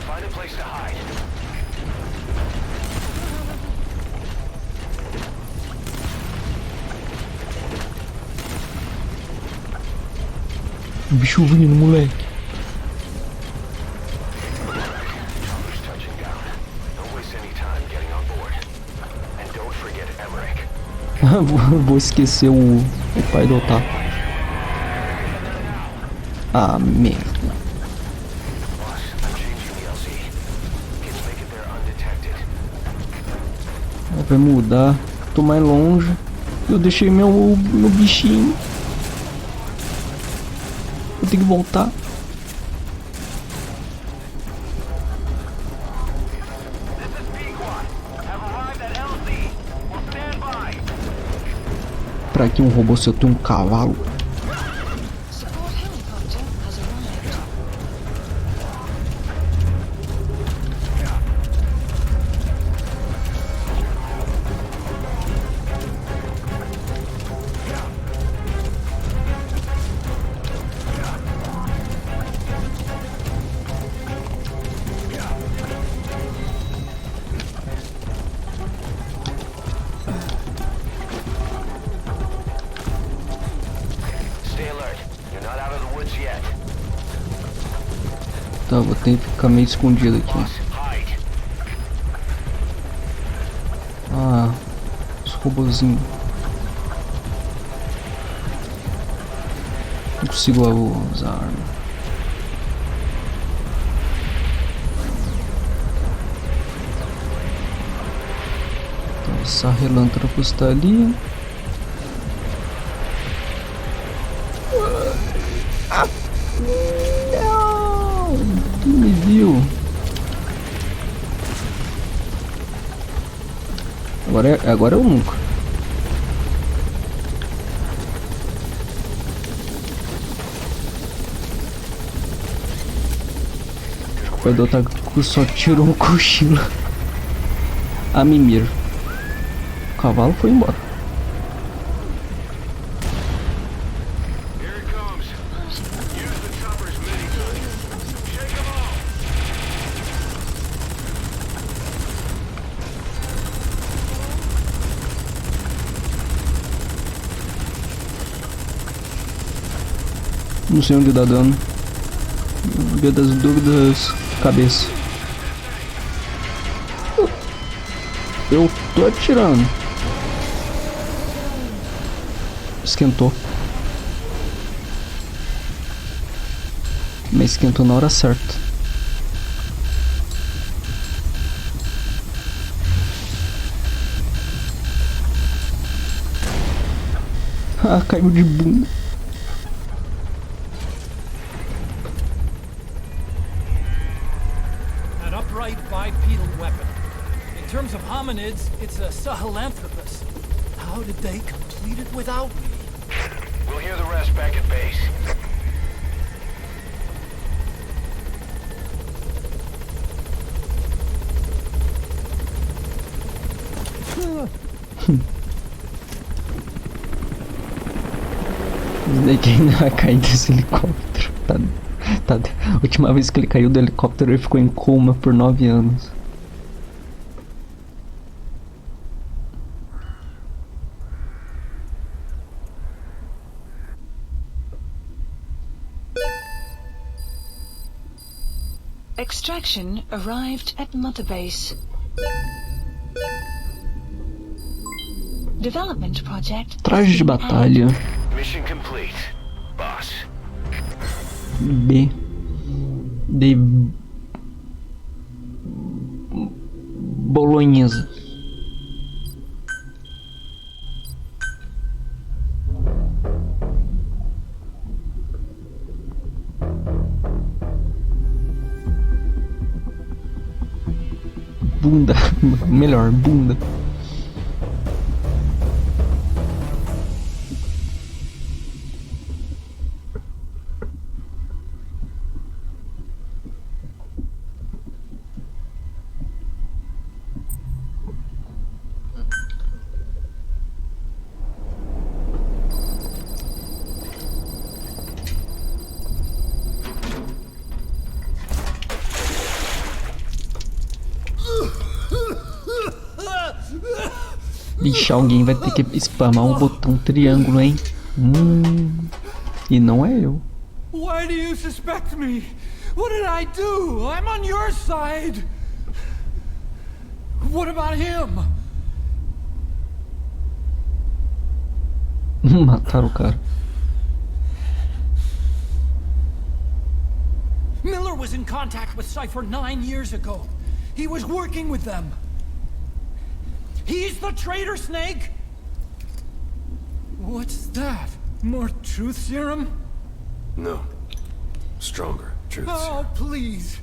Find a place to hide. O bicho vindo, moleque. Who's touching down? Don't waste any time getting on board. And don't forget Emmerich. Vou esquecer o pai do Otaku. Ah, merda. Boss, I'm changing the LZ. Kids make it there undetected. Vai mudar. Tô mais longe. Eu deixei meu bichinho. Eu tenho que voltar. This is Pequot. Have arrived at LZ. We'll stand by. Pra que um robô se eu tenho um cavalo? Support helicopter has arrived. Stay alert. You're not out of the woods yet. Tá, vou ter que ficar meio escondido aqui. Boss, hide. Ah, os robozinhos. Não consigo usar a arma. Então, essa relâmpago está ali. Ah, não! Quem me viu? Agora eu nunca. O pai do Otaku só tirou um cochilo. A mimir. O cavalo foi embora. Here it comes. Use the chopper's minigun. Shake 'em all. Não sei onde dá dano. Via das dúvidas, cabeça. Eu tô atirando. Esquentou. Mas esquentou na hora certa. Ah, caiu de bunda. An upright bipedal weapon. In terms of hominids, it's a Sahelanthropus. How did they complete it without me? We'll hear the rest back at base. Isso daí que ainda vai cair desse helicóptero. Tá. A última vez que ele caiu do helicóptero ele ficou em coma por 9 anos. Extraction arrived at Mother Base. Development project. Traje de batalha. Mission complete. Boss. B. De bolonhesa. Bunda, melhor, bunda. Ixi, alguém vai ter que spamar o botão triângulo, hein? E não é eu. Why do you suspect me? What did I do? I'm on your side. What about him? Mataram o cara. Miller was in contact with Cypher 9 years ago. He was working with them. He's the traitor, Snake? What's that? More truth serum? No. Stronger truth Oh, serum. please.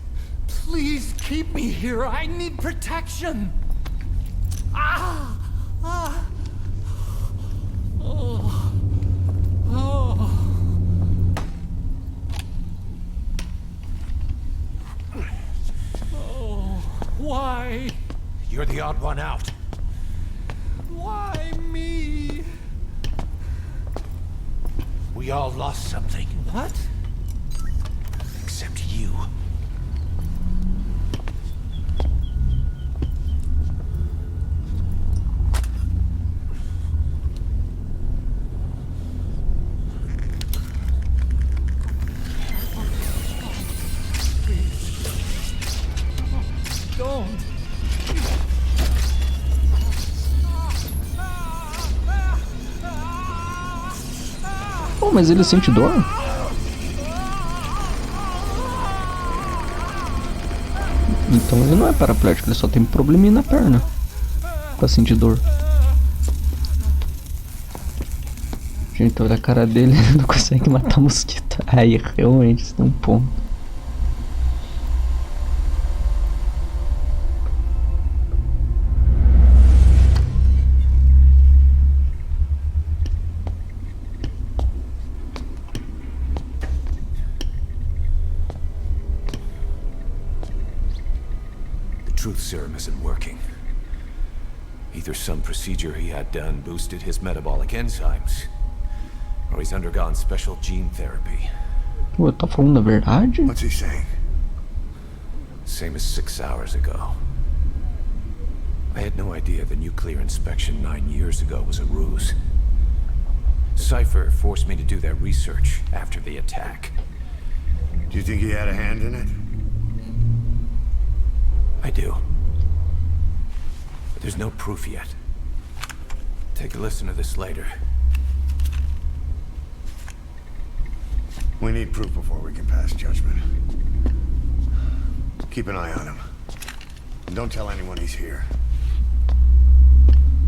Please keep me here. I need protection. Ah! Ah! Oh. Oh. Oh. Why? You're the odd one out. Why me? We all lost something. What? Except you. Don't. Oh, mas ele sente dor? Então ele não é paraplégico, ele só tem probleminha na perna pra sentir dor. Gente, olha a cara dele, ele não consegue matar mosquito. Aí realmente isso tem um ponto. Truth serum isn't working. Either some procedure he had done boosted his metabolic enzymes, or he's undergone special gene therapy. Ué, tá falando a verdade? What's he saying? Same as 6 hours ago. I had no idea the nuclear inspection 9 years ago was a ruse. Cypher forced me to do that research after the attack. Do you think he had a hand in it? I do. But there's no proof yet. Take a listen to this later. We need proof before we can pass judgment. Keep an eye on him. And don't tell anyone he's here.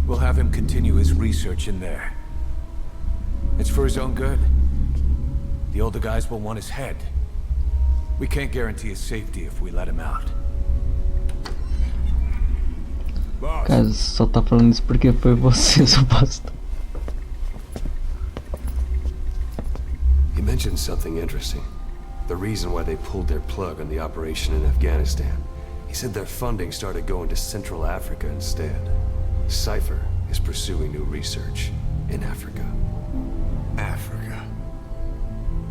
We'll have him continue his research in there. It's for his own good. The older guys will want his head. We can't guarantee his safety if we let him out. Cara, só tá falando isso porque foi você, suposto. He mentioned something interesting. The reason why they pulled their plug on the operation in Afghanistan. He said their funding started going to Central Africa instead. Cypher is pursuing new research in Africa. Africa?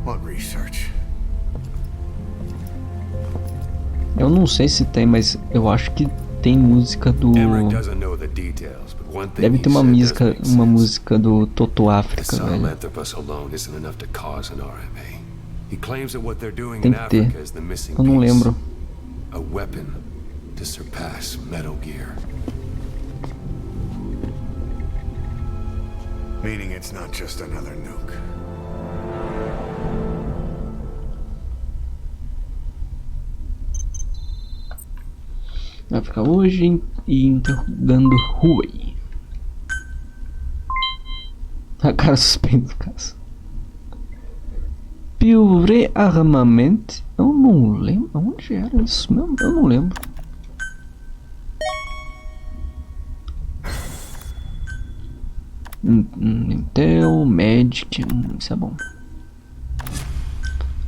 What research? Eu não sei se tem, mas eu acho que tem música do... Deve ter uma música do Toto África, velho. Tem que ter. Eu não lembro. A weapon to surpass Metal Gear. Meaning it's not just another nuke. Vai ficar hoje e interrogando Huey. A cara suspeita do caso. Pure armamento. Eu não lembro. Onde era isso mesmo? Eu não lembro. Intel, Magic. Isso é bom.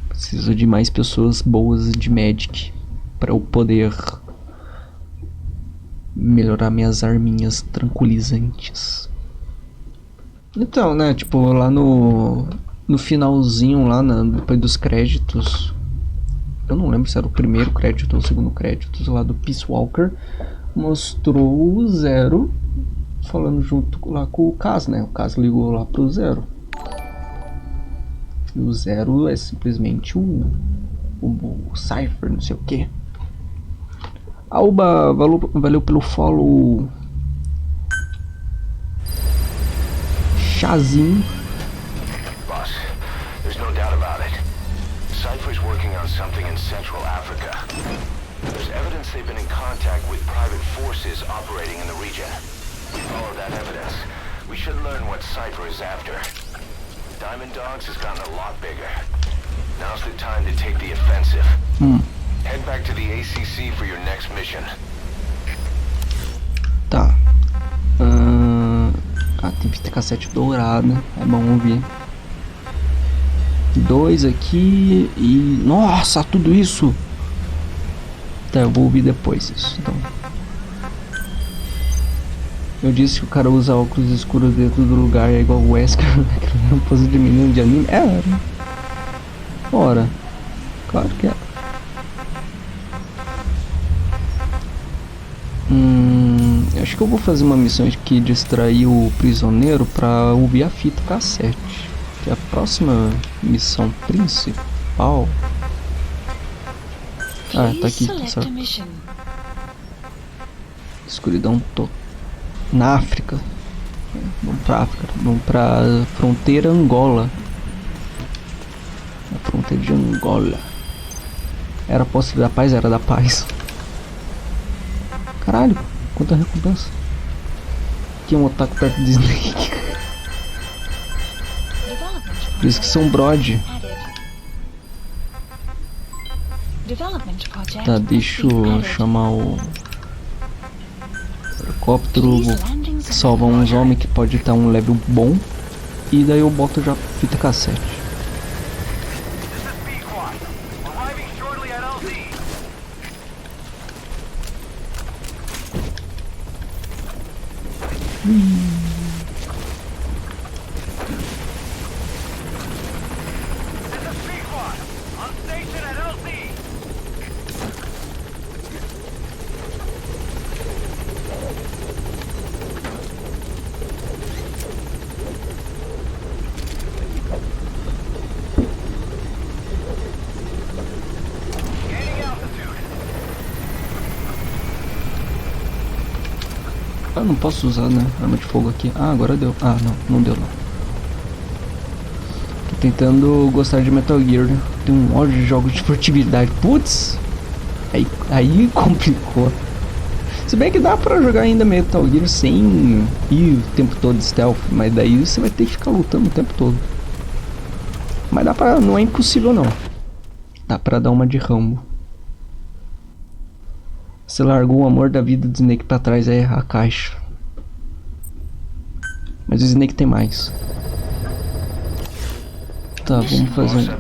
Preciso de mais pessoas boas de Magic para eu poder melhorar minhas arminhas tranquilizantes. Então, né, tipo, lá no finalzinho, lá depois dos créditos, eu não lembro se era o primeiro crédito ou o segundo crédito, lá do Peace Walker, mostrou o Zero falando junto lá com o Cas, né? O Cas ligou lá pro Zero. E o Zero é simplesmente o Cypher, não sei o que. Alba, valeu pelo follow. Chazinho. Boss, there's no doubt about it. Cypher's working on something in Central Africa. There's evidence they've been in contact with private forces operating in the region. We follow that evidence. We should learn what Cypher is after. Diamond Dogs has gotten a lot bigger. Now's the time to take the offensive. Head back to the ACC for your next mission. Tá. Tem fita cassete dourada. É bom ouvir. 2 aqui e... Nossa, tudo isso! Tá, eu vou ouvir depois isso, então. Eu disse que o cara usa óculos escuros dentro do lugar, é igual o Wesker, aquela pose de menino de anime. Era. Ora. Claro que é. Acho que eu vou fazer uma missão aqui, distrair o prisioneiro pra ouvir a fita cassete. Que é a próxima missão principal. Ah, tá aqui, tá certo. Escuridão na África. Vamos pra África, vamos pra fronteira Angola. A fronteira de Angola. Era posse da paz? Era da paz. Caralho, quanta recompensa. Aqui é um otaku perto de Snake. Por isso que são brode. Tá, deixa eu chamar o helicóptero, salvar uns homens que pode estar um level bom. E daí eu boto já fita cassete. Ah, não posso usar, né? Arma de fogo aqui. Ah, agora deu. Ah, não deu não. Tô tentando gostar de Metal Gear. Tem um ódio de jogos de furtividade. Putz! Aí complicou. Se bem que dá pra jogar ainda Metal Gear sem ir o tempo todo de stealth. Mas daí você vai ter que ficar lutando o tempo todo. Mas dá pra... não é impossível não. Dá pra dar uma de Rambo. Você largou o amor da vida do Snake pra trás, é a caixa. Mas o Snake tem mais. Tá, vamos fazer.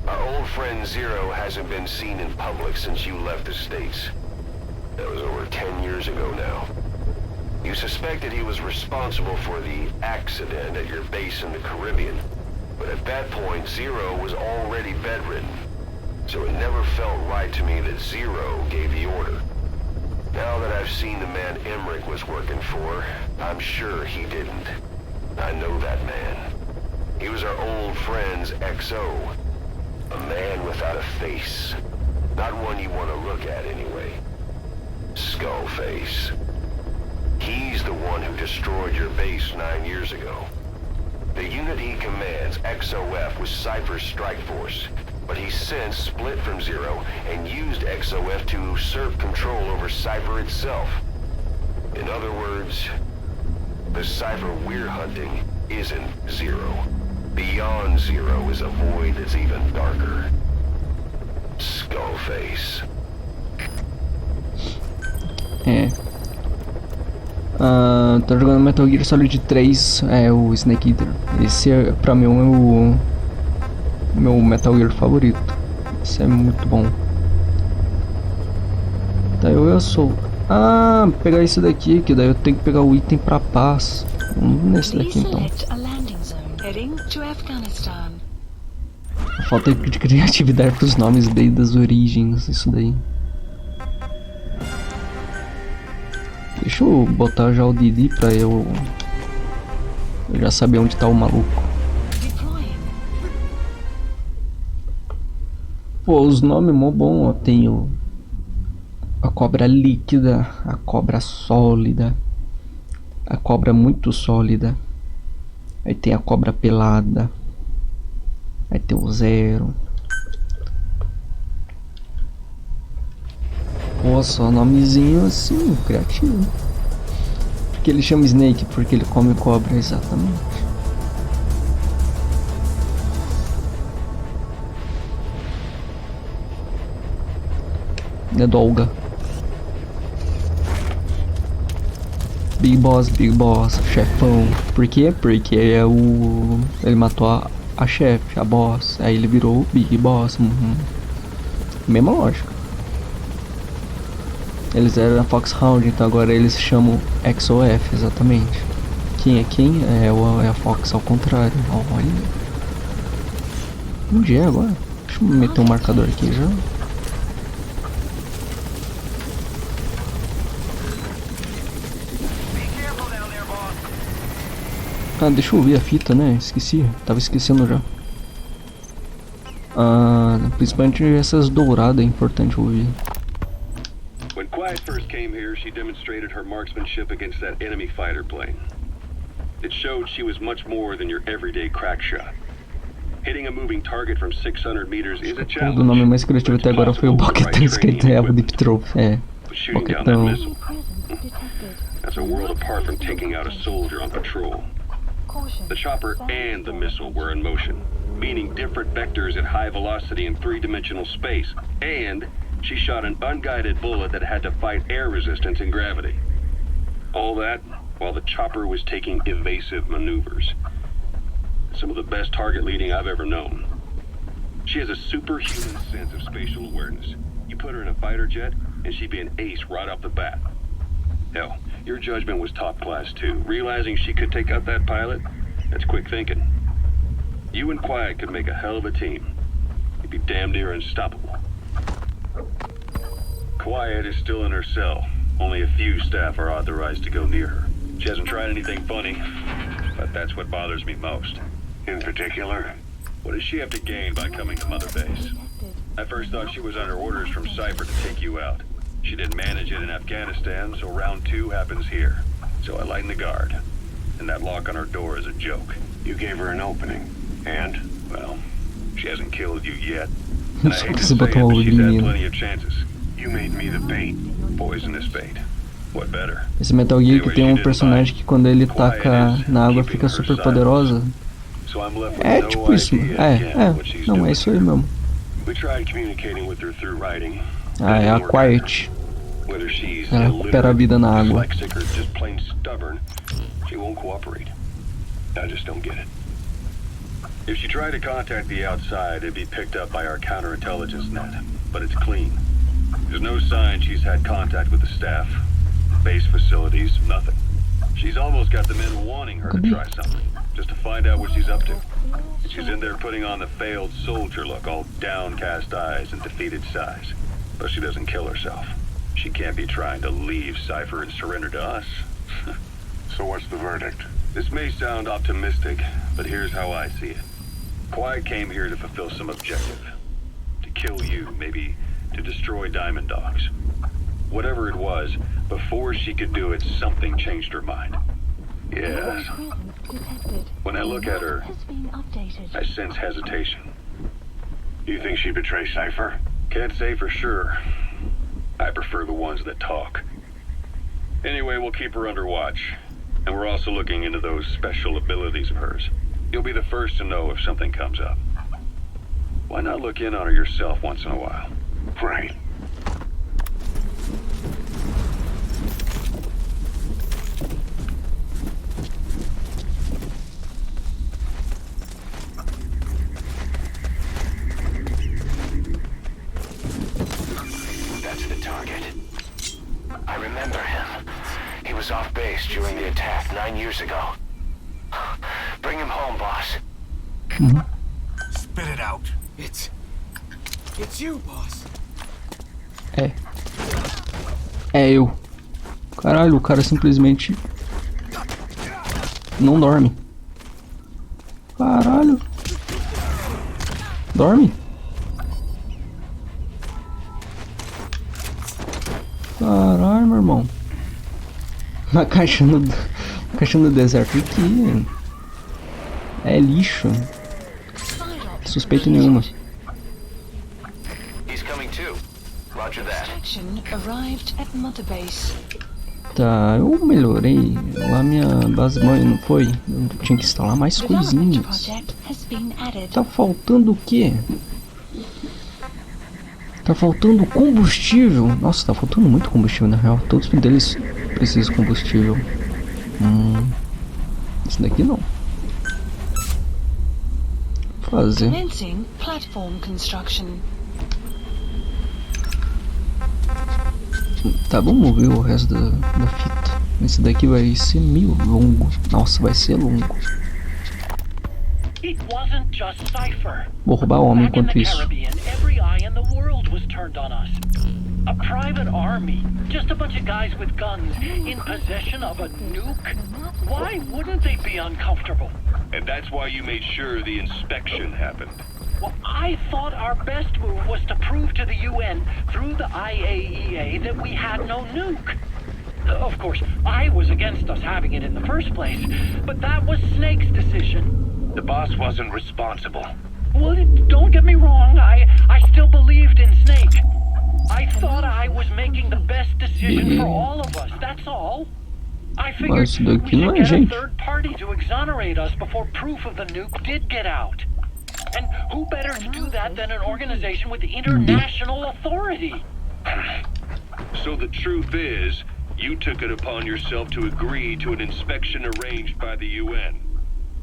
Our old friend Zero hasn't been seen in public since you left the States. That was over 10 years ago now. You suspected he was responsible for the accident at your base in the Caribbean. But at that point, Zero was already bedridden. So it never felt right to me that Zero gave the order. Now that I've seen the man Emmerich was working for, I'm sure he didn't. I know that man. He was our old friend's XO. A man without a face. Not one you want to look at anyway. Skullface. He's the one who destroyed your base 9 years ago. The unit he commands, XOF, was Cypher's strike force. But he's since split from Zero and used XOF to usurp control over Cypher itself. In other words, the Cypher we're hunting isn't Zero. Beyond Zero is a void that's even darker. Skullface. Tô jogando Metal Gear Solid 3, o Snake Eater. Esse é, pra mim, o meu Metal Gear favorito. Esse é muito bom. Tá, eu sou... Ah, pegar isso daqui, que daí eu tenho que pegar o item pra paz. Vamos nesse daqui então. Falta de criatividade pros nomes das origens, isso daí. Deixa eu botar já o Didi pra eu já saber onde tá o maluco. Pô, os nomes mó bom, ó. Tem a cobra líquida, a cobra sólida, a cobra muito sólida. Aí tem a cobra pelada. Aí tem o zero. Pô, só nomezinho assim, criativo. Porque ele chama Snake, porque ele come cobra, exatamente. É Dolga. Big Boss, chefão. Por quê? Porque é o... ele matou a chefe, a boss. Aí ele virou o Big Boss. Mesma lógica. Eles eram a Foxhound, então agora eles chamam XOF, exatamente. Quem é quem? É a Fox ao contrário. Olha. Um dia agora. Deixa eu meter um marcador aqui já. Ah, deixa eu ver a fita, né? Esqueci. Tava esquecendo já. Principalmente essas douradas é importante ouvir. When Quiet first came here, she demonstrated her marksmanship against that enemy fighter plane. It showed she was much more than your everyday crack shot. Hitting a moving target from 600 meters is a challenge. O nome mais criativo até agora foi o Boquetão escrito em Deep Throat. É, Boquetão. That's a world apart from taking out a soldier on patrol. The chopper and the missile were in motion, meaning different vectors at high velocity in three-dimensional space. And she shot an unguided bullet that had to fight air resistance and gravity. All that while the chopper was taking evasive maneuvers. Some of the best target leading I've ever known. She has a superhuman sense of spatial awareness. You put her in a fighter jet, and she'd be an ace right off the bat. Hell, your judgment was top class too. Realizing she could take out that pilot, that's quick thinking. You and Quiet could make a hell of a team. You'd be damn near unstoppable. Quiet is still in her cell. Only a few staff are authorized to go near her. She hasn't tried anything funny, but that's what bothers me most. In particular? What does she have to gain by coming to Mother Base? I first thought she was under orders from Cypher to take you out. She didn't manage it in Afghanistan, so round 2 happens here. So I lighten the guard. And that lock on her door is a joke. You gave her an opening. And? Well, she hasn't killed you yet. And I Só hate que to você say it, botou but o she's had menino. plenty of chances. You made me the bait. Poisonous bait. What better? Esse Metal Gear que tem um personagem que quando ele taca na água fica super poderosa. So I'm left with É no tipo isso, idea é, what she's não, doing é isso aí here. mesmo. We tried communicating with her through writing. Ah, é a Quiet. Whether she's Ela recupera a vida na água. dyslexic or just plain stubborn, she won't cooperate. I just don't get it. If she tried to contact the outside, it'd be picked up by our counterintelligence net, but it's clean. There's no sign she's had contact with the staff, base facilities, nothing. She's almost got the men wanting her to try something, just to find out what she's up to. She's in there putting on the failed soldier look, all downcast eyes and defeated sighs. But she doesn't kill herself. She can't be trying to leave Cypher and surrender to us. So what's the verdict? This may sound optimistic, but here's how I see it. Quiet came here to fulfill some objective. To kill you, maybe to destroy Diamond Dogs. Whatever it was, before she could do it, something changed her mind. Yes. When I look at her, I sense hesitation. You think she'd betray Cypher? Can't say for sure. I prefer the ones that talk. Anyway, we'll keep her under watch. And we're also looking into those special abilities of hers. You'll be the first to know if something comes up. Why not look in on her yourself once in a while? Right. That's the target. I remember him. He was off base during the attack 9 years ago. Bring him home, boss. Spit it out. It's you, boss. É eu. Caralho, o cara simplesmente não dorme. Caralho. Dorme? Caralho, meu irmão. Uma caixa no deserto aqui. É lixo. Suspeita nenhuma. Tá, eu melhorei lá minha base mãe, não foi? Eu tinha que instalar mais coisinhas. Tá faltando o quê? Tá faltando combustível. Nossa, tá faltando muito combustível na real. Todos deles precisam de combustível. Esse daqui não. Fazer. Tá, vamos ver o resto da fita. Esse daqui vai ser meio longo. Nossa, vai ser longo. Vou roubar o homem enquanto isso. A private army, just a bunch of guys with guns, in possession of a nuke? Why wouldn't they be uncomfortable? And that's why you made sure the inspection happened. Well, I thought our best move was to prove to the UN through the IAEA that we had no nuke. Of course, I was against us having it in the first place, but that was Snake's decision. The boss wasn't responsible. Well, don't get me wrong, I still believed in Snake. I thought I was making the best decision for all of us, that's all. I figured we should get a third party to exonerate us before proof of the nuke did get out. And who better to do that than an organization with international authority? So the truth is, you took it upon yourself to agree to an inspection arranged by the UN.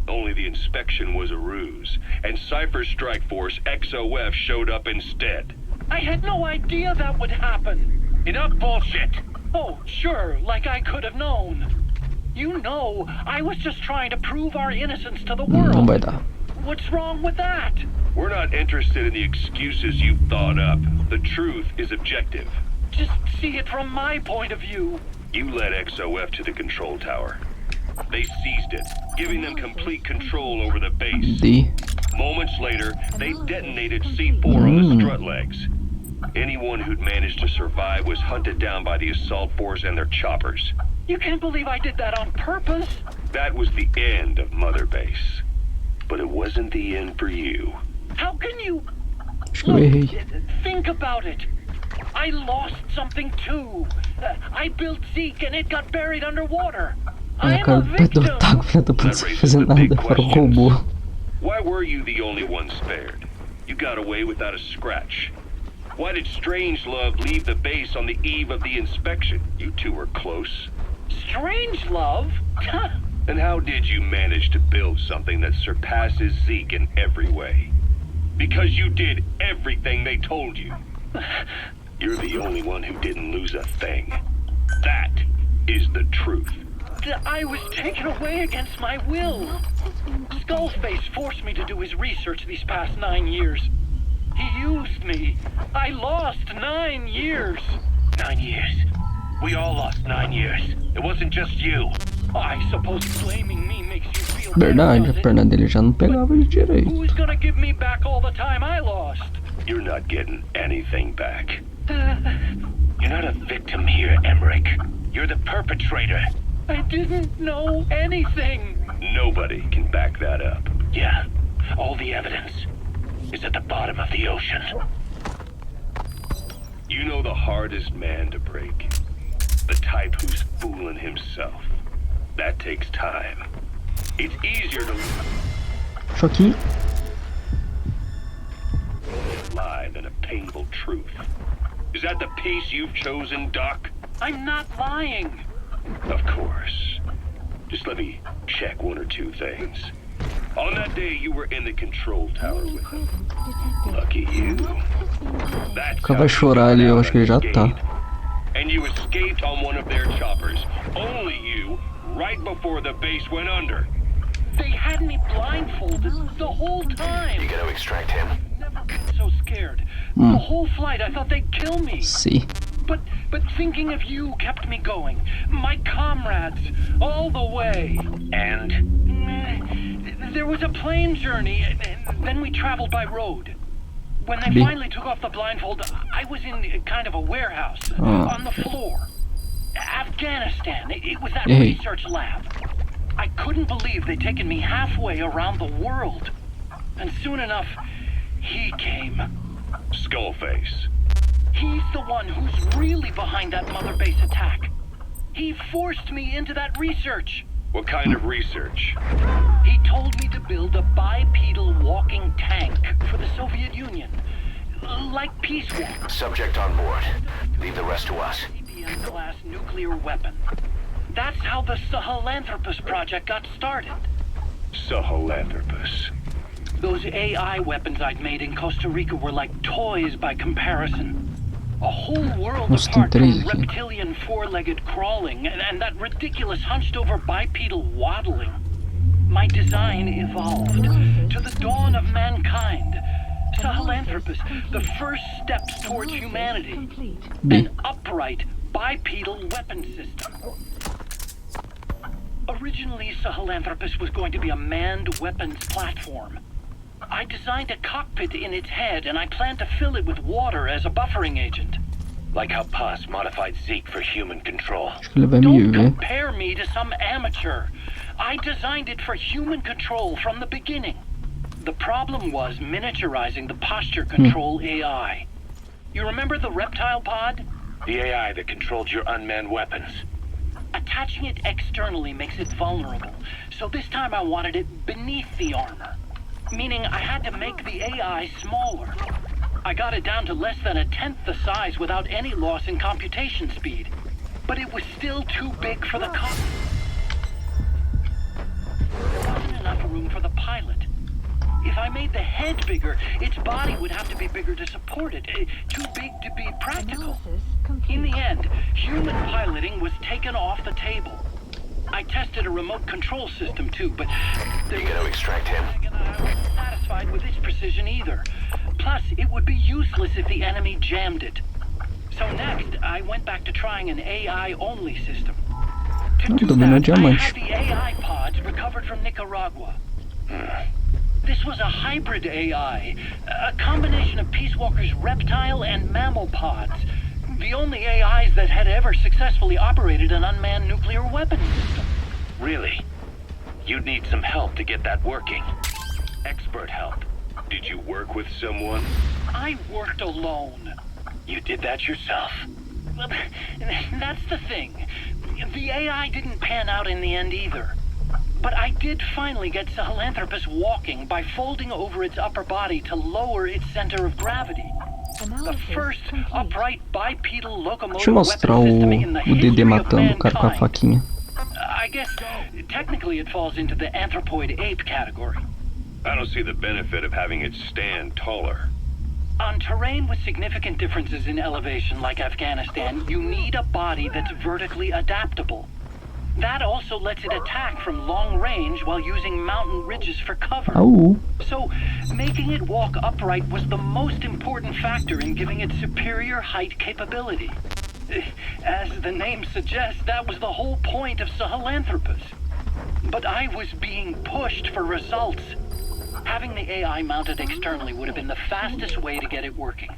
Only the inspection was a ruse, and Cypher's strike force, XOF, showed up instead. I had no idea that would happen. Enough bullshit. Oh, sure, like I could have known. You know, I was just trying to prove our innocence to the world. Não vai dar. What's wrong with that? We're not interested in the excuses you've thought up. The truth is objective. Just see it from my point of view. You led XOF to the control tower. They seized it, giving them complete control over the base. Moments later, they detonated C4 on the strut legs. Anyone who'd managed to survive was hunted down by the assault force and their choppers. You can't believe I did that on purpose. That was the end of Mother Base. But it wasn't the end for you. How can you... Look, think about it. I lost something too. I built Zeke and it got buried underwater. I'm a victim. Why were you the only one spared? You got away without a scratch. Why did Strangelove leave the base on the eve of the inspection? You two were close. Strangelove? And how did you manage to build something that surpasses Zeke in every way? Because you did everything they told you. You're the only one who didn't lose a thing. That is the truth. I was taken away against my will. Skullface forced me to do his research these past 9 years. He used me. I lost 9 years. 9 years. We all lost 9 years. It wasn't just you. I suppose blaming me makes you feel Verdade, a perna dele já não pegava de direito. Who's gonna give me back all the time I lost? You're not getting anything back. You're not a victim here, Emmerich. You're the perpetrator. I didn't know anything. Nobody can back that up. Yeah, all the evidence is at the bottom of the ocean. You know the hardest man to break. The type who's fooling himself. That takes time. It's easier to Choquinho. lie than a painful truth. Is that the piece you've chosen, Doc? I'm not lying. Of course. Just let me check one or two things. On that day, you were in the control tower with him. Lucky you. That's Vai chorar ali, eu acho que ele já tá. And you escaped on one of their choppers. Only you, right before the base went under. They had me blindfolded the whole time. You gotta extract him. Never been so scared. The whole flight, I thought they'd kill me. Sim. But thinking of you kept me going. My comrades, all the way. And? There was a plane journey, and then we traveled by road. When they finally took off the blindfold, I was in kind of a warehouse, on the floor. Afghanistan, it was that research lab. I couldn't believe they'd taken me halfway around the world. And soon enough, he came. Skullface. He's the one who's really behind that mother base attack. He forced me into that research. What kind of research? He told me to build a bipedal walking tank for the Soviet Union. Like Peace Walk. Subject on board. Leave the rest to us. CBS-class nuclear weapon. That's how the Sahelanthropus project got started. Sahelanthropus. Those AI weapons I'd made in Costa Rica were like toys by comparison. A whole world apart from reptilian four-legged crawling and that ridiculous hunched-over bipedal waddling. My design evolved to the dawn of mankind. Sahelanthropus, the first steps towards humanity. An upright bipedal weapon system. Originally, Sahelanthropus was going to be a manned weapons platform. I designed a cockpit in its head, and I planned to fill it with water as a buffering agent. Like how Paz modified Zeke for human control. Don't compare me to some amateur. I designed it for human control from the beginning. The problem was miniaturizing the posture control AI. You remember the reptile pod? The AI that controlled your unmanned weapons. Attaching it externally makes it vulnerable, so this time I wanted it beneath the armor. Meaning I had to make the AI smaller. I got it down to less than a tenth the size without any loss in computation speed. But it was still too big for the cockpit. There wasn't enough room for the pilot. If I made the head bigger, its body would have to be bigger to support it. Too big to be practical. In the end, human piloting was taken off the table. I tested a remote control system too, but you gonna extract him? I wasn't satisfied with its precision either. Plus, it would be useless if the enemy jammed it. So next, I went back to trying an AI-only system. To do that, I had the AI pods recovered from Nicaragua. This was a hybrid AI, a combination of Peace Walker's reptile and mammal pods. The only AIs that had ever successfully operated an unmanned nuclear weapons system. Really? You'd need some help to get that working. Expert help. Did you work with someone? I worked alone. You did that yourself? That's the thing. The AI didn't pan out in the end either. But I did finally get Sahelanthropus walking by folding over its upper body to lower its center of gravity. The first upright bipedal locomotive weapon system in the history of mankind. I guess technically it falls into the anthropoid ape category. I don't see the benefit of having it stand taller. On terrain with significant differences in elevation like Afghanistan, you need a body that's vertically adaptable. That also lets it attack from long range while using mountain ridges for cover. So, making it walk upright was the most important factor in giving it superior height capability. As the name suggests, that was the whole point of Sahelanthropus. But I was being pushed for results. Having the AI mounted externally would have been the fastest way to get it working.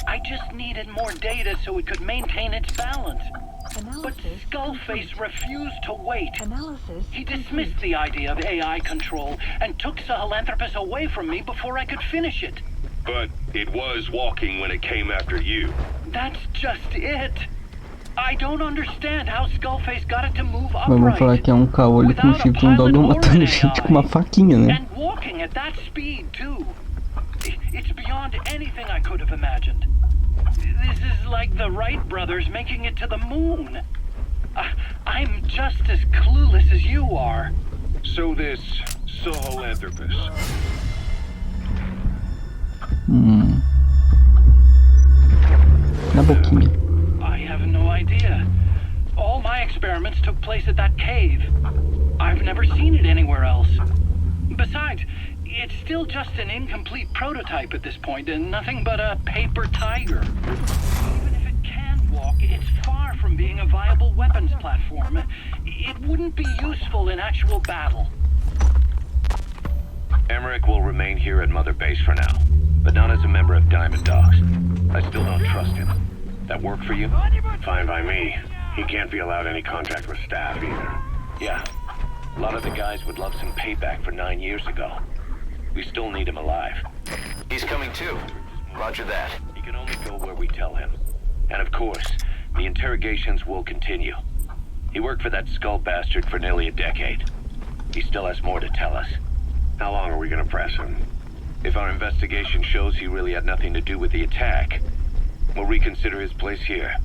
I just needed more data so it could maintain its balance. But Skullface refused to wait. He dismissed the idea of AI control and took Sahelanthropus away from me before I could finish it. But it was walking when it came after you. That's just it. I don't understand how Skullface got it to move upright. Vamos falar que é um caolho com chifre, um dog matando gente com uma faquinha, né? And walking at that speed too. It's beyond anything I could have imagined. This is like the Wright brothers making it to the moon. I'm just as clueless as you are. So this Sahelanthropus. Na boquinha. I have no idea. All my experiments took place at that cave. I've never seen it anywhere else. Besides, it's still just an incomplete prototype at this point, and nothing but a paper tiger. Even if it can walk, It's far from being a viable weapons platform. It wouldn't be useful in actual battle. Emmerich will remain here at Mother Base for now, but not as a member of Diamond Dogs. I still don't trust him. That work for you? Fine by me. He can't be allowed any contact with staff either. Yeah. A lot of the guys would love some payback for 9 years ago. We still need him alive. He's coming too. Roger that. He can only go where we tell him. And of course, the interrogations will continue. He worked for that skull bastard for nearly a decade. He still has more to tell us. How long are we gonna press him? If our investigation shows he really had nothing to do with the attack, we'll reconsider his place here.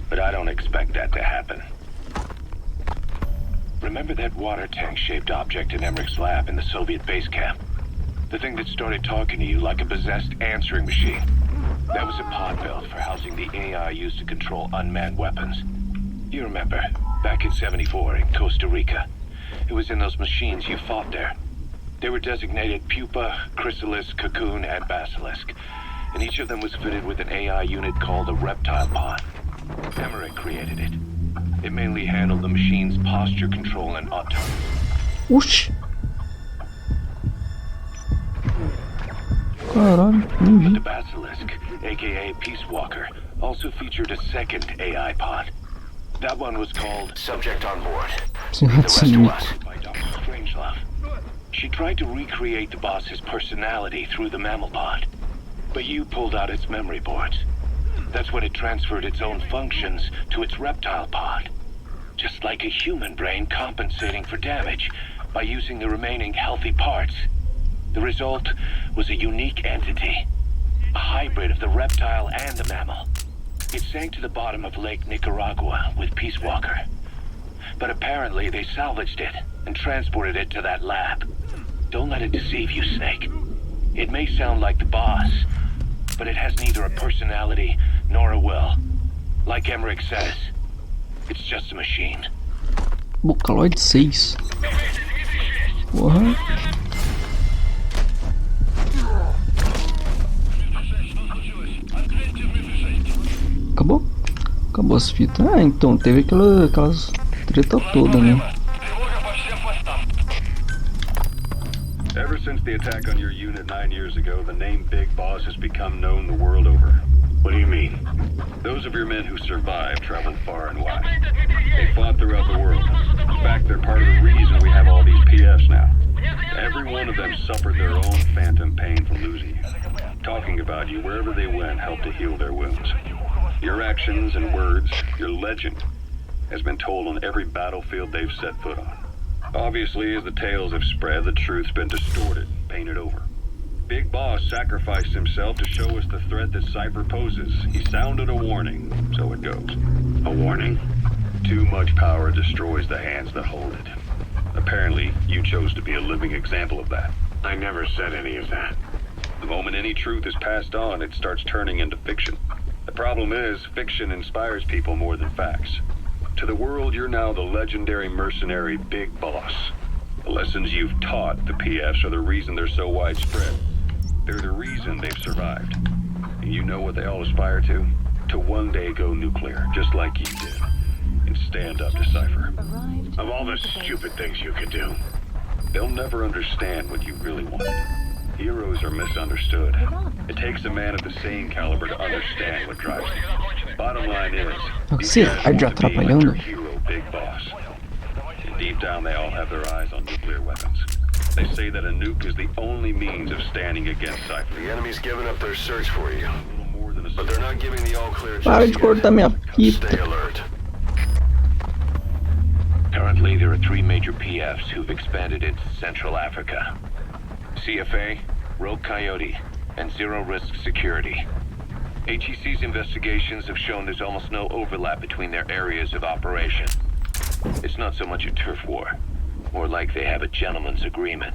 But I don't expect that to happen. Remember that water tank-shaped object in Emmerich's lab in the Soviet base camp? The thing that started talking to you like a possessed answering machine? That was a pod built for housing the AI used to control unmanned weapons. You remember, back in '74 in Costa Rica. It was in those machines you fought there. They were designated Pupa, Chrysalis, Cocoon, and Basilisk, and each of them was fitted with an AI unit called a reptile pod. Emmerich created it. It mainly handled the machine's posture control and autonomy. Oxi. Caralho, nem But vi. the Basilisk, aka Peace Walker, also featured a second AI pod. That one was called Subject on board. Sem The rest to raciocínio. us. by Dr. Strangelove. She tried to recreate the boss's personality through the mammal pod, but you pulled out its memory boards. That's when it transferred its own functions to its reptile pod. Just like a human brain compensating for damage by using the remaining healthy parts. The result was a unique entity, a hybrid of the reptile and the mammal. It sank to the bottom of Lake Nicaragua with Peace Walker. But apparently they salvaged it and transported it to that lab. Don't let it deceive you, Snake. It may sound like the boss, but it has neither a personality nor a will. Like Emmerich says, it's just a machine. Vocaloid 6. Porra. Acabou? Acabou as fitas. Ah, então, teve aquelas treta toda, né? Ever since the attack on your unit 9 years ago, the name Big Boss has become known the world over. What do you mean? Those of your men who survived traveled far and wide. They fought throughout the world. In fact, they're part of the reason we have all these PFs now. Every one of them suffered their own phantom pain from losing you. Talking about you wherever they went helped to heal their wounds. Your actions and words, your legend, has been told on every battlefield they've set foot on. Obviously, as the tales have spread, the truth's been distorted, painted over. Big Boss sacrificed himself to show us the threat that Cypher poses. He sounded a warning, so it goes. A warning? Too much power destroys the hands that hold it. Apparently, you chose to be a living example of that. I never said any of that. The moment any truth is passed on, it starts turning into fiction. The problem is, fiction inspires people more than facts. To the world, you're now the legendary mercenary Big Boss. The lessons you've taught the PFs are the reason they're so widespread. They're the reason they've survived. And you know what they all aspire to? To one day go nuclear, just like you did. And stand up to Cypher. Of all the stupid things you could do. They'll never understand what you really want. Heroes are misunderstood. It takes a man of the same caliber to understand what drives them. Bottom line is, these Sim, guys aí já want to be like atrapalhando. their hero, Big Boss. And deep down, they all have their eyes on nuclear weapons. They say that a nuke is the only means of standing against Cypher. The enemy's given up their search for you, A little more than a but they're not giving the all clear Para just de cortar minha yet. Stay fita. alert. Currently, there are 3 major PFs who've expanded into Central Africa. CFA, Rogue Coyote, and Zero Risk Security. HEC's investigations have shown there's almost no overlap between their areas of operation. It's not so much a turf war, more like they have a gentleman's agreement.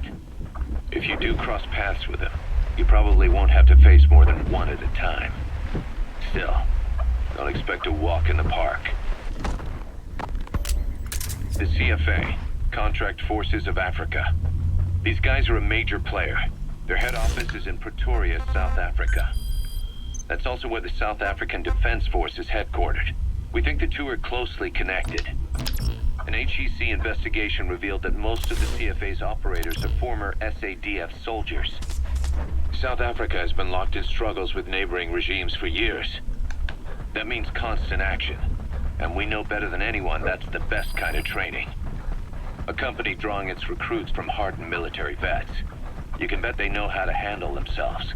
If you do cross paths with them, you probably won't have to face more than one at a time. Still, don't expect a walk in the park. The CFA, Contract Forces of Africa. These guys are a major player. Their head office is in Pretoria, South Africa. That's also where the South African Defense Force is headquartered. We think the two are closely connected. An HEC investigation revealed that most of the CFA's operators are former SADF soldiers. South Africa has been locked in struggles with neighboring regimes for years. That means constant action, and we know better than anyone that's the best kind of training. A company drawing its recruits from hardened military vets. You can bet they know how to handle themselves.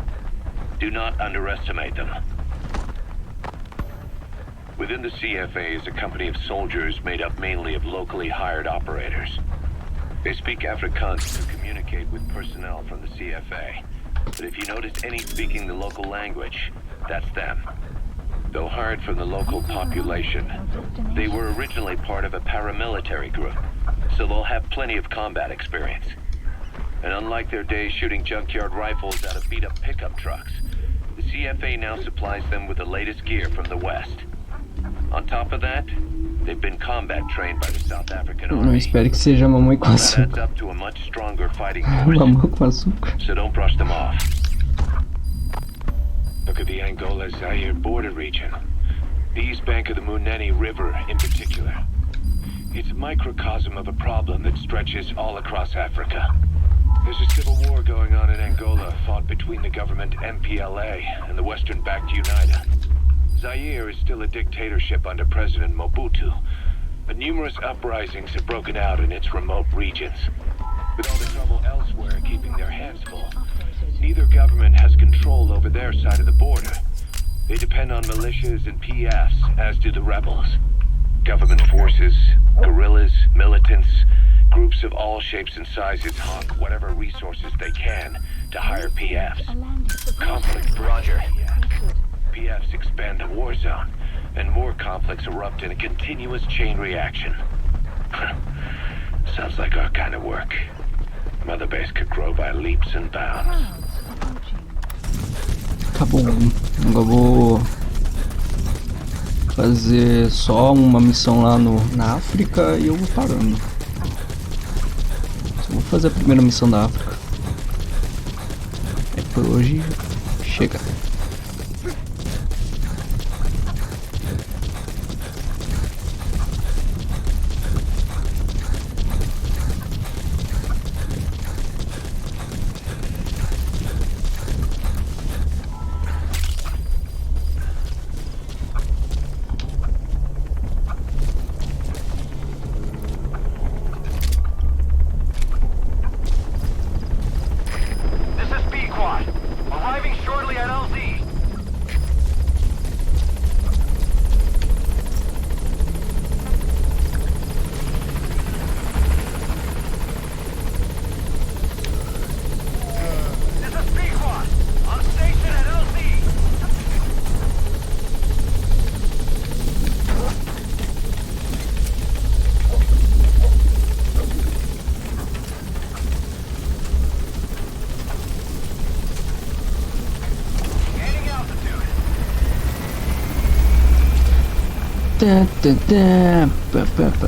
Do not underestimate them. Within the CFA is a company of soldiers made up mainly of locally hired operators. They speak Afrikaans to communicate with personnel from the CFA. But if you notice any speaking the local language, that's them. Though hired from the local population, they were originally part of a paramilitary group, so they'll have plenty of combat experience. And unlike their days shooting junkyard rifles out of beat-up pickup trucks, the CFA now supplies them with the latest gear from the West. On top of that, they've been combat trained by the South African Army. Não espere que seja mamãe com That adds açúcar. up to a much stronger fighting Mamão force. com açúcar. So don't brush them off. Look at the Angola-Zaire border region. The east bank of the Munene River in particular. It's a microcosm of a problem that stretches all across Africa. There's a civil war going on in Angola, fought between the government MPLA and the Western-backed UNITA. Zaire is still a dictatorship under President Mobutu, but numerous uprisings have broken out in its remote regions. With all the trouble elsewhere keeping their hands full, neither government has control over their side of the border. They depend on militias and PFs, as do the rebels. Government forces, guerrillas, militants, groups of all shapes and sizes hawk whatever resources they can to hire PFs. Conflict Roger. PFs expand the war zone, and more conflicts erupt in a continuous chain reaction. Sounds like our kind of work. Mother Base could grow by leaps and bounds. Acabou. Agora vou fazer só uma missão lá na África e eu vou parando. Só vou fazer a primeira missão da África. É por hoje. Chega.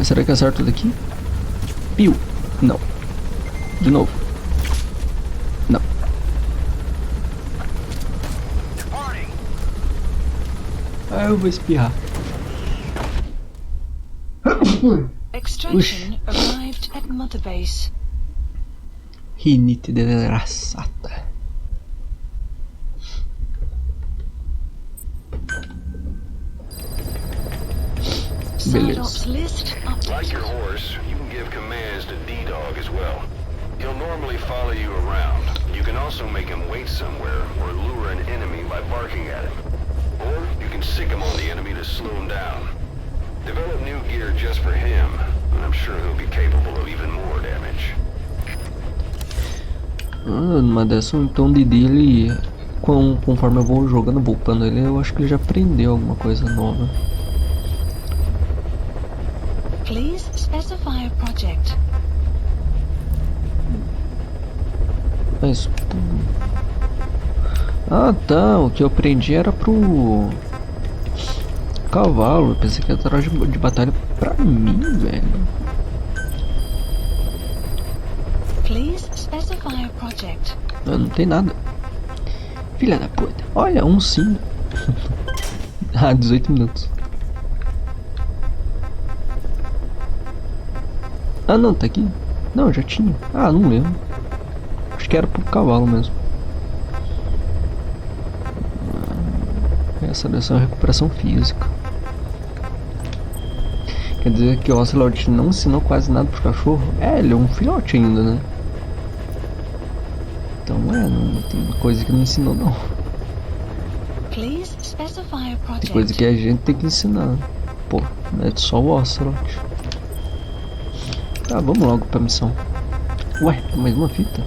Será que acerto daqui? Piu. Não. De novo. Não. Ah, eu vou espirrar. Extraction arrived at Mother Base. Rinite desgraçada. Beleza. Like your horse, you can give commands to D-Dog as well. He'll normally follow you around. You can also make him wait somewhere or lure an enemy by barking at him. Or you can sick him on the enemy to slow him down. Develop new gear just for him, and I'm sure he'll be capable of even more damage. Numa dessa, o tom dele, conforme eu vou jogando, vou upando ele, eu acho que ele já aprendeu alguma coisa nova. Please specify a project. Mas... Ah tá, o que eu aprendi era pro cavalo, eu pensei que era traje de batalha pra mim, velho. Please specify a project. Não tem nada. Filha da puta. Olha, um sim. Ah, 18 minutos. Ah, não, tá aqui. Não, já tinha. Ah, não lembro. Acho que era pro cavalo mesmo. Essa dessa é recuperação física. Quer dizer que o Ocelot não ensinou quase nada pro cachorro? É, ele é um filhote ainda, né? Então não tem coisa que não ensinou não. Tem coisa que a gente tem que ensinar. Pô, não é só o Ocelot. Tá, vamos logo pra missão. Ué, mais uma fita?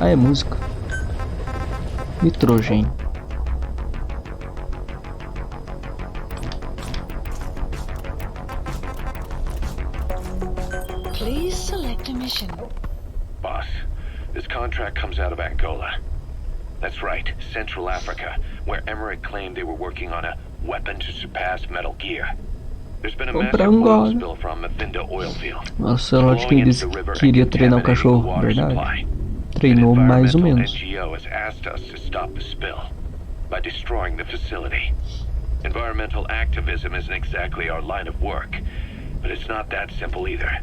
Ah, é música. Nitrogênio. Please select a mission. Boss, this contract comes out of Angola. That's right, Central Africa, where Emmerich claimed they were working on a weapon to surpass Metal Gear. There's been a massive oil spill from Mafinda oil field. Nossa, eu acho que ele disse que queria treinar o cachorro, verdade? Treinou mais ou menos. NGO has asked us to stop the spill by destroying the facility. Environmental activism isn't exactly our line of work, but it's not that simple either.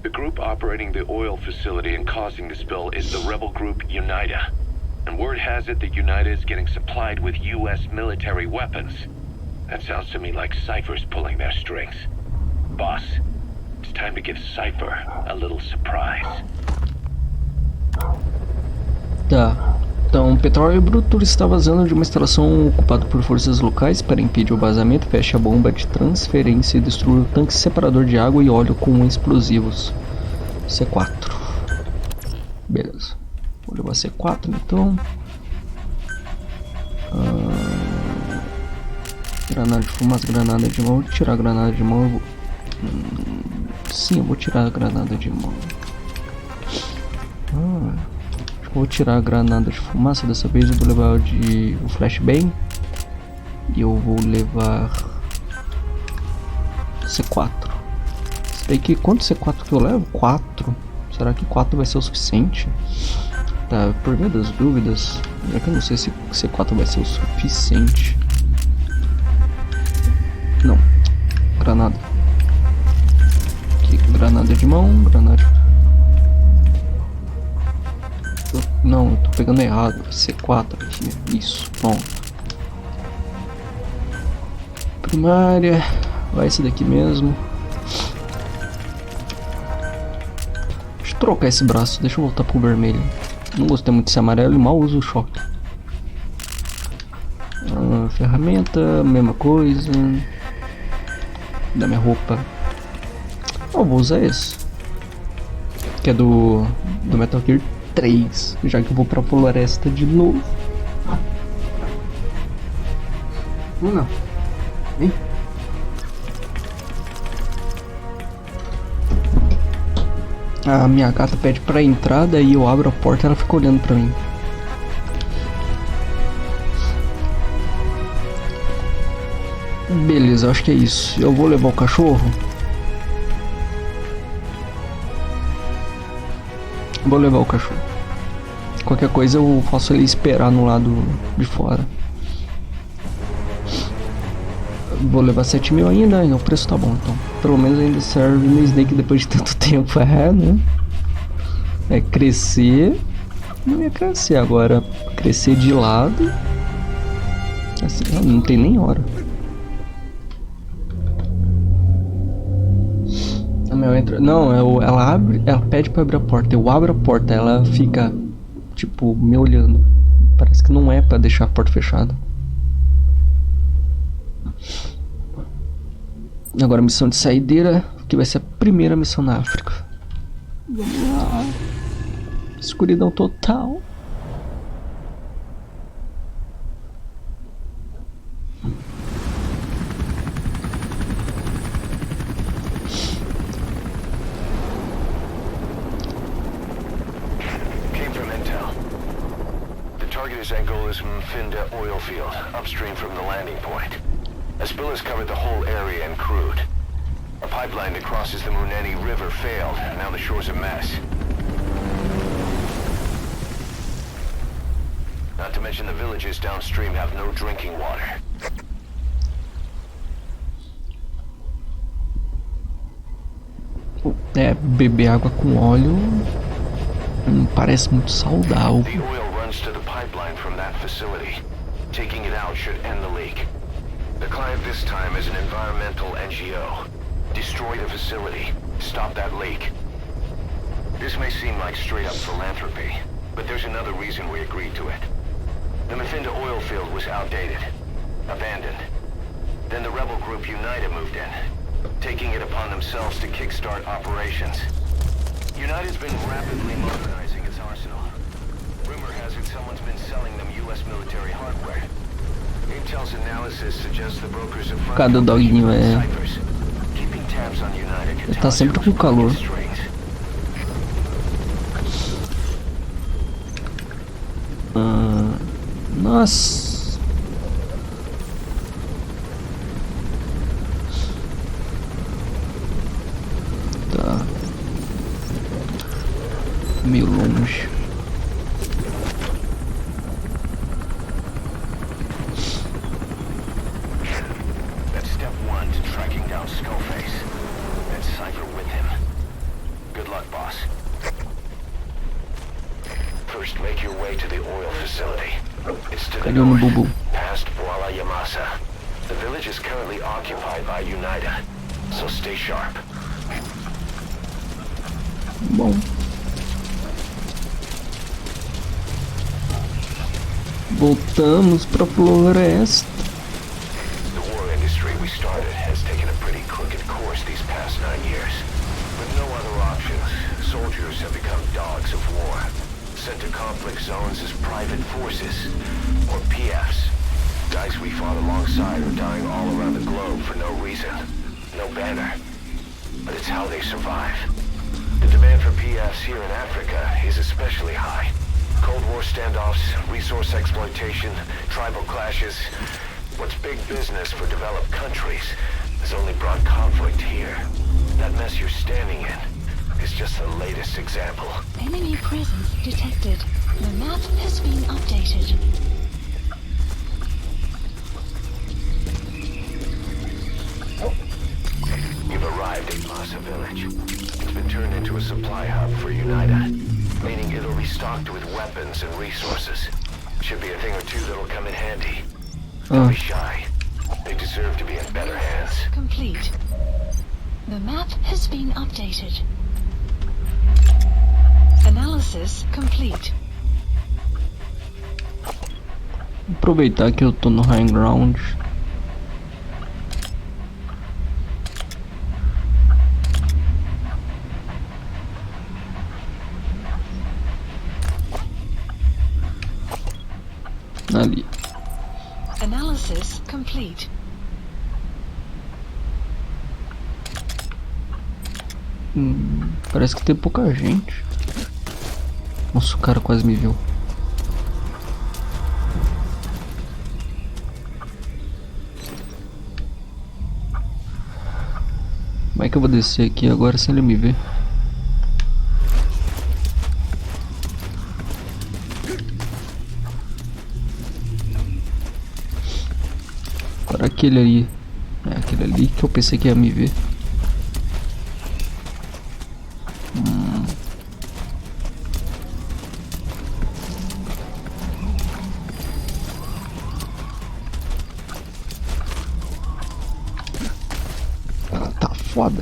The group operating the oil facility and causing the spill is the rebel group UNITA. And word has it that UNITA is getting supplied with US military weapons. That sounds to me like Cypher's pulling their strings. Boss, it's time to give Cypher a little surprise. Tá. Então, petróleo bruto está vazando de uma instalação ocupada por forças locais para impedir o vazamento. Feche a bomba de transferência e destrua o tanque separador de água e óleo com explosivos. C4. Beleza. Vou levar C4 então. Granada de fumaça, granada de mão. Vou tirar a granada de mão. Eu vou... Sim, eu vou tirar a granada de mão. Vou tirar a granada de fumaça, dessa vez eu vou levar o flashbang. E eu vou levar C4. Esse daqui, quanto C4 que eu levo? 4. Será que 4 vai ser o suficiente? Tá, por via das dúvidas, já que eu não sei se C4 vai ser o suficiente. Não, granada. Aqui, granada de mão, granada de... Não, eu tô pegando errado. C4 aqui. Isso, bom. Primária. Vai esse daqui mesmo. Deixa eu trocar esse braço. Deixa eu voltar pro vermelho. Não gostei muito desse amarelo e mal uso o choque. Ferramenta, mesma coisa. Da minha roupa. Oh, vou usar esse. Que é do Metal Gear 3, já que eu vou pra floresta de novo. Não. Vem. A minha gata pede pra entrar, daí eu abro a porta e ela fica olhando pra mim. Beleza, acho que é isso. Eu vou levar o cachorro. Vou levar o cachorro. Qualquer coisa eu faço ele esperar no lado de fora. Vou levar 7.000 ainda, o preço tá bom então. Pelo menos ainda serve no Snake depois de tanto tempo. Né? É crescer. Não ia crescer agora. Crescer de lado. Assim, não tem nem hora. Não, ela abre, ela pede pra abrir a porta, eu abro a porta, ela fica, tipo, me olhando. Parece que não é pra deixar a porta fechada. Agora a missão de saideira, que vai ser a primeira missão na África. Vamos lá. Escuridão total. Angola's Mfinda oil field, upstream from the landing point. A spill has covered the whole area and crude. A pipeline that crosses the Muneni River failed. Now the shore's a mess. Not to mention the villages downstream have no drinking water. É, beber água com óleo parece muito saudável. The oil runs to the pipeline from that facility. Taking it out should end the leak. The client this time is an environmental NGO. Destroy the facility. Stop that leak. This may seem like straight-up philanthropy, but there's another reason we agreed to it. The Mafinda oil field was outdated, abandoned. Then the rebel group United moved in, taking it upon themselves to kickstart operations. United's been rapidly modernizing its arsenal. Rumor has it someone's been selling them U.S. military hardware. Intel's analysis suggests the brokers have Cada doguinho keeping tabs on United. Ele tá sempre com calor. Nossa. Tá. Meio longe. That's step one to tracking down Skullface. And Cypher with him. Good luck, boss. First, make your way to the oil facility. It's to the north, past Walla Yamasa. The village is currently occupied by United, so stay sharp. Bom. Voltamos pra floresta. The war industry we started has taken a pretty crooked course these past 9 years. With no other options, soldiers have become dogs of war. Sent to conflict zones as private forces, or PFs. Guys we fought alongside are dying all around the globe for no reason. No banner. But it's how they survive. The demand for PFs here in Africa is especially high. Cold War standoffs, resource exploitation, tribal clashes. What's big business for developed countries has only brought conflict here. That mess you're standing in is just the latest example. Enemy presence detected. The map has been updated. You've arrived at Masa Village. It's been turned into a supply hub for United, meaning it'll be stocked with weapons and resources. Should be a thing or two that'll come in handy. Don't be shy. They deserve to be in better hands. Complete. The map has been updated. Analysis complete. Aproveitar que eu tô no high ground. Ali. Analysis complete. Parece que tem pouca gente. Nossa, o cara quase me viu. Como é que eu vou descer aqui agora sem ele me ver? Para aquele ali. É aquele ali que eu pensei que ia me ver. Tá foda.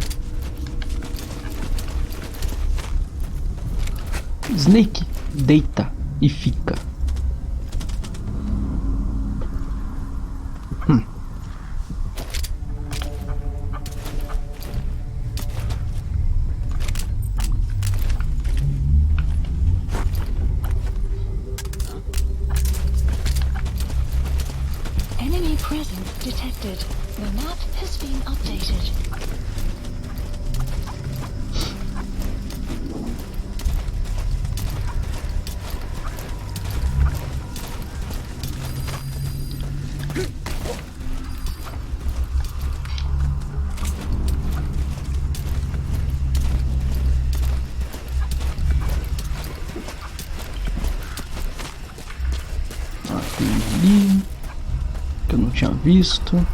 Snake, deita e fica. Enemy presence detected. The map has been updated. Tem ali que eu não tinha visto.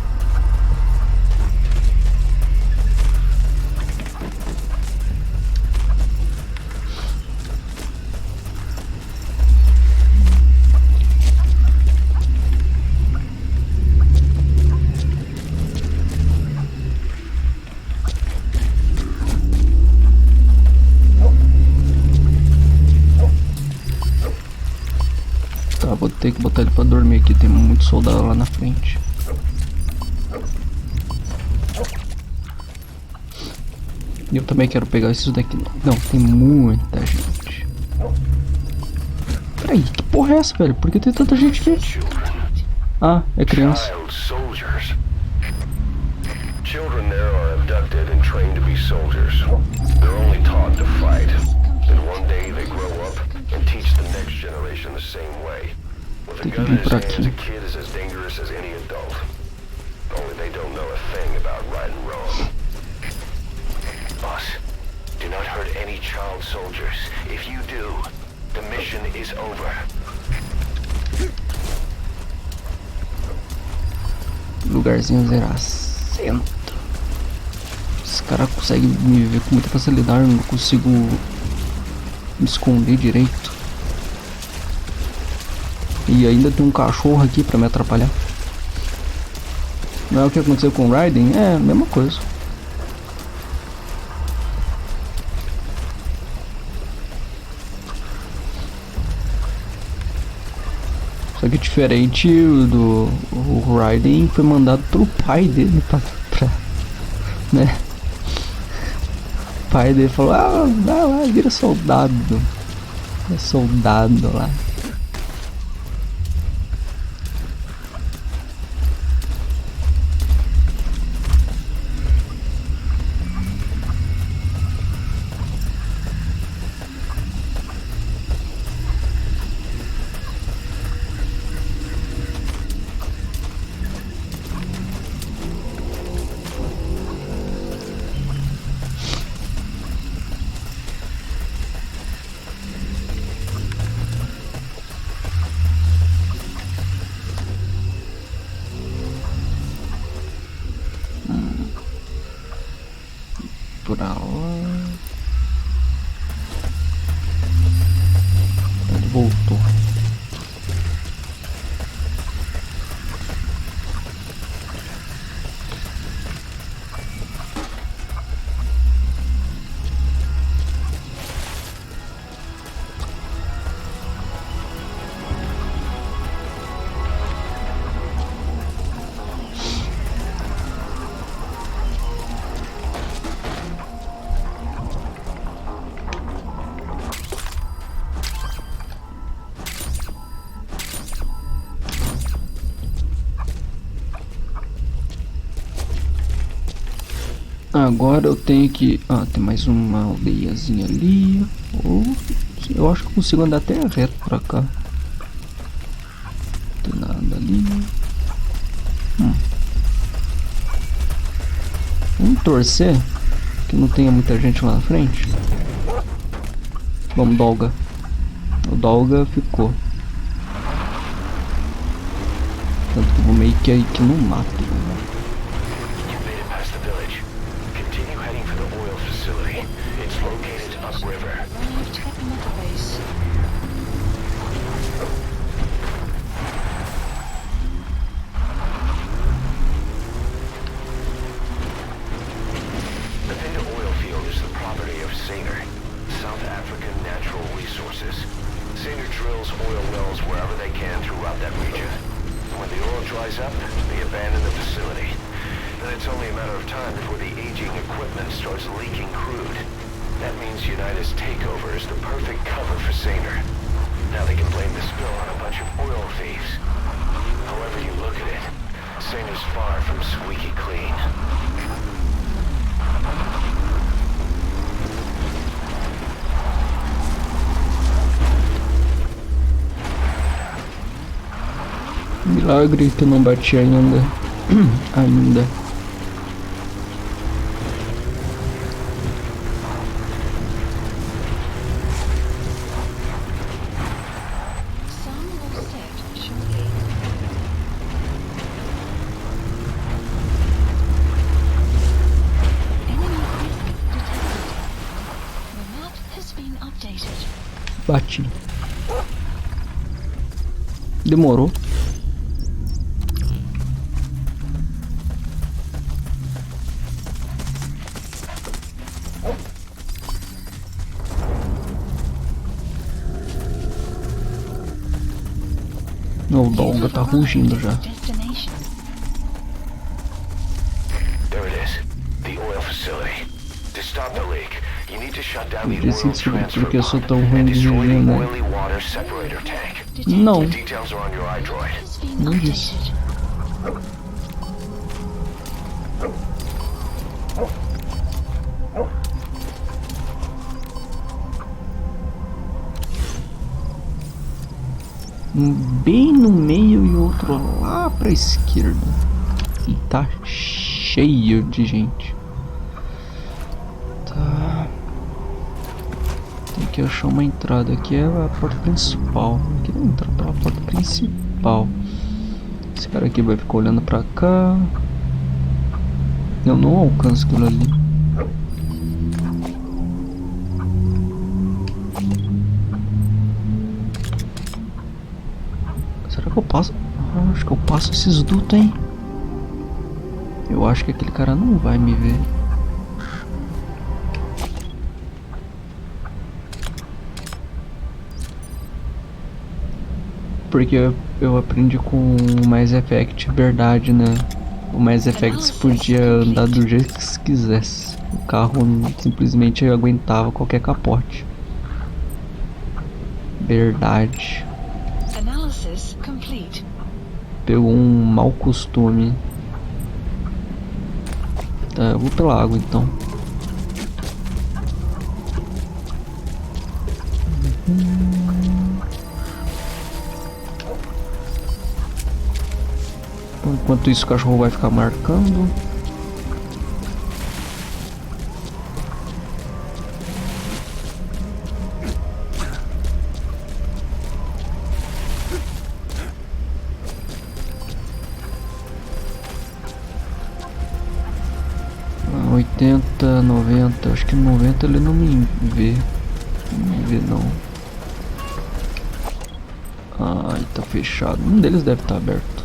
Tá, vou ter que botar ele pra dormir aqui, tem muito soldado lá na frente. E eu também quero pegar isso daqui. Não, tem muita gente. Peraí, que porra é essa, velho? Por que tem tanta gente aqui? Ah, é criança. Children there are abducted and trained to be soldiers. They're only taught to fight. Then one day they grow up and teach the next generation the same way. With a gun in his hands, a kid is as dangerous as any adult. Only they don't know a thing about right and wrong. Boss, do not hurt any child soldiers. If you do, the mission is over. Lugarzinho zeracento. Esse cara consegue me ver com muita facilidade, eu não consigo me esconder direito. E ainda tem um cachorro aqui pra me atrapalhar. Não é o que aconteceu com o Raiden? É a mesma coisa. Só que diferente do o Raiden foi mandado pelo pai dele pra né? O pai dele falou, ah, vai lá, vira soldado. É soldado lá. Por lá. Ele voltou. Agora eu tenho que... Ah, tem mais uma aldeiazinha ali. Eu acho que eu consigo andar até reto pra cá. Não tem nada ali. Vamos torcer que não tenha muita gente lá na frente. Vamos, Dolga. O Dolga ficou. Tanto que eu vou meio que aí que no mato. Milagre que eu não bati ainda. Ainda. Bati. Demorou. O Dolga tá rugindo já. There it is. The oil facility. To stop the leak, you need to shut down the Disse oil descobrir transfer porque eu sou pump tão ruim and de destroy viver, the né? oily water separator tank. Não, The details are on your iDroid. não disse. Um bem no meio e outro lá pra esquerda. E tá cheio de gente. Tá. Tem que achar uma entrada. Aqui é a porta principal. Aqui não entra pela porta principal. Esse cara aqui vai ficar olhando pra cá. Eu não alcanço aquilo ali. Será que eu passo? Ah, acho que eu passo esses dutos, hein? Eu acho que aquele cara não vai me ver. Porque eu aprendi com o Mass Effect verdade, né? O Mass Effect podia andar do jeito que se quisesse. O carro simplesmente aguentava qualquer capote. Verdade. Pegou um mau costume. Tá, eu vou pela água então. Enquanto isso o cachorro vai ficar marcando. Ah, 80, 90, acho que 90 ele não me vê. Não me vê não. Ai, tá fechado. Um deles deve estar aberto.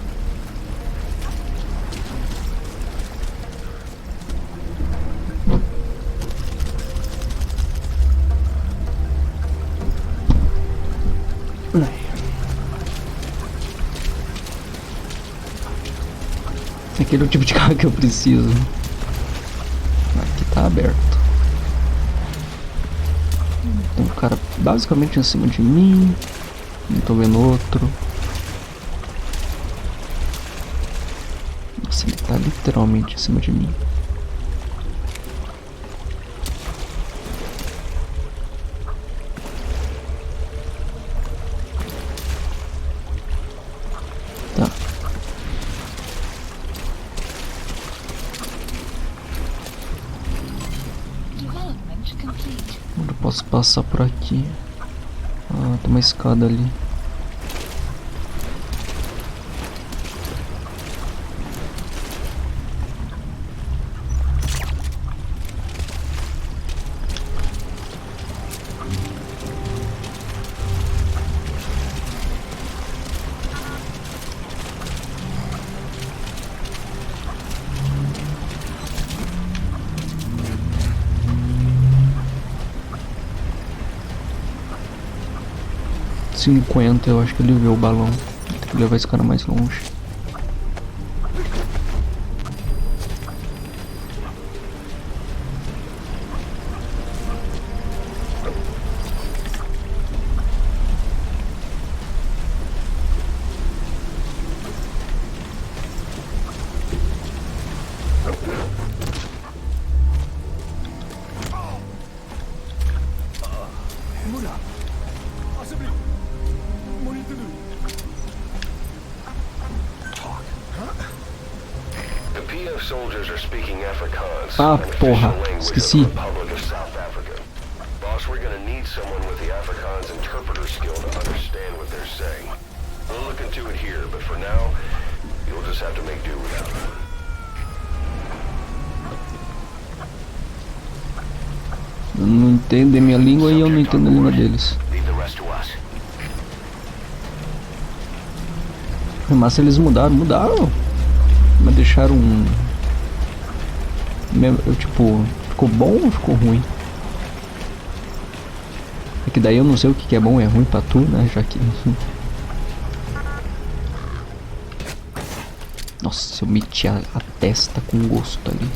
Aquele é o tipo de carro que eu preciso. Aqui tá aberto. Tem um cara basicamente em cima de mim. Não tô vendo outro. Nossa, ele tá literalmente em cima de mim. Tá. Eu posso passar por aqui. Ah, tem uma escada ali. Eu acho que ele viu o balão. Tem que levar esse cara mais longe. Ah, porra, esqueci. Eu não entendo a minha língua e eu não entendo a língua deles. Mas eles mudaram. Mas deixaram tipo, ficou bom ou ficou ruim? É que daí eu não sei o que é bom e é ruim pra tu, né? Já que Nossa, eu meti a testa com gosto ali.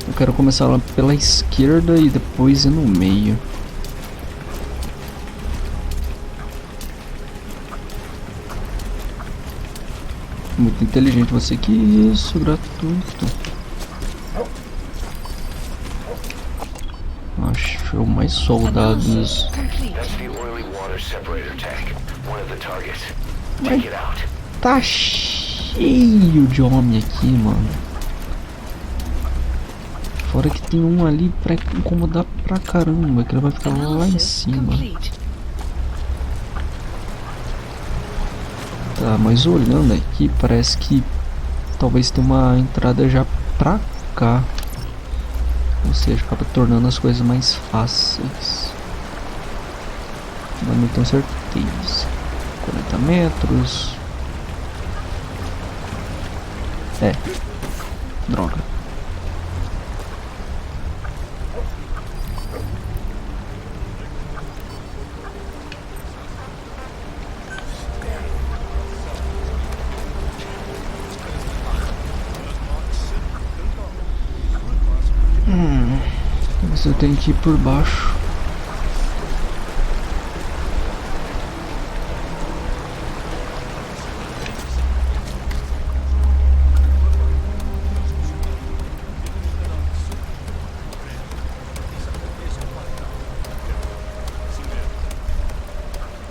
Eu quero começar lá pela esquerda e depois ir no meio. Muito inteligente você. Que isso, gratuito. Achou mais soldados. Mas tá cheio de homem aqui, mano. Fora que tem um ali pra incomodar pra caramba, que ele vai ficar lá em cima. Tá, mas olhando aqui, parece que talvez tenha uma entrada já pra cá. Ou seja, acaba tornando as coisas mais fáceis. Mas não tenho certeza. 40 metros. É. Droga. Você tem que ir por baixo.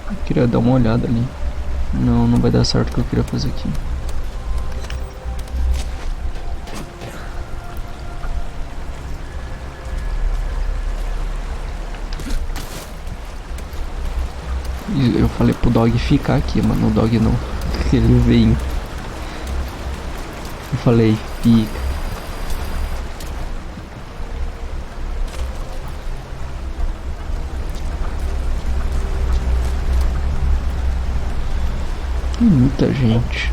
Eu queria dar uma olhada ali. Não, não vai dar certo o que eu queria fazer aqui. Eu falei pro dog ficar aqui, mano, o dog não. Ele veio. Eu falei, fica. Tem muita gente.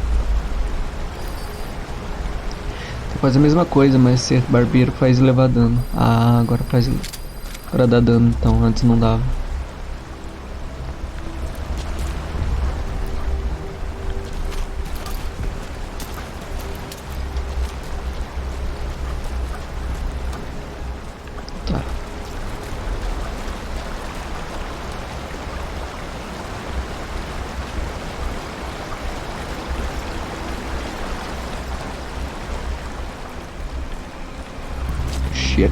Faz a mesma coisa, mas ser barbeiro faz levar dano. Ah, agora faz. Agora dá dano, então antes não dava. Shit.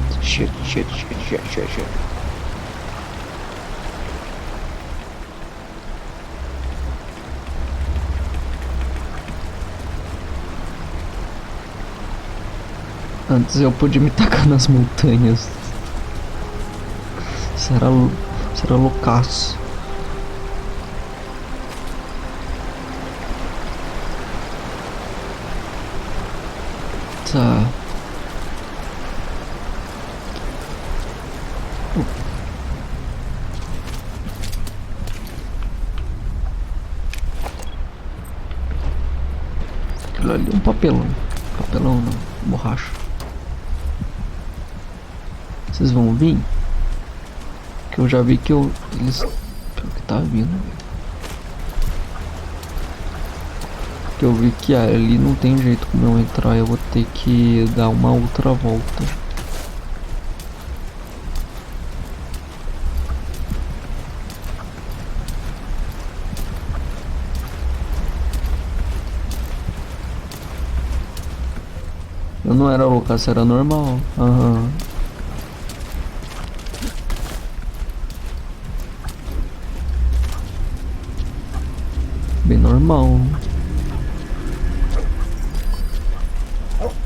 Antes eu podia me tacar nas montanhas. Será loucaço. Tá. Aquilo ali é um papelão. Papelão não, borracha. Vocês vão vir? Que eu já vi que eles... que tá vindo. Que eu vi que ali não tem jeito como eu entrar. Eu vou ter que dar uma outra volta. Eu não era loucaço, era normal. Aham. Bem normal.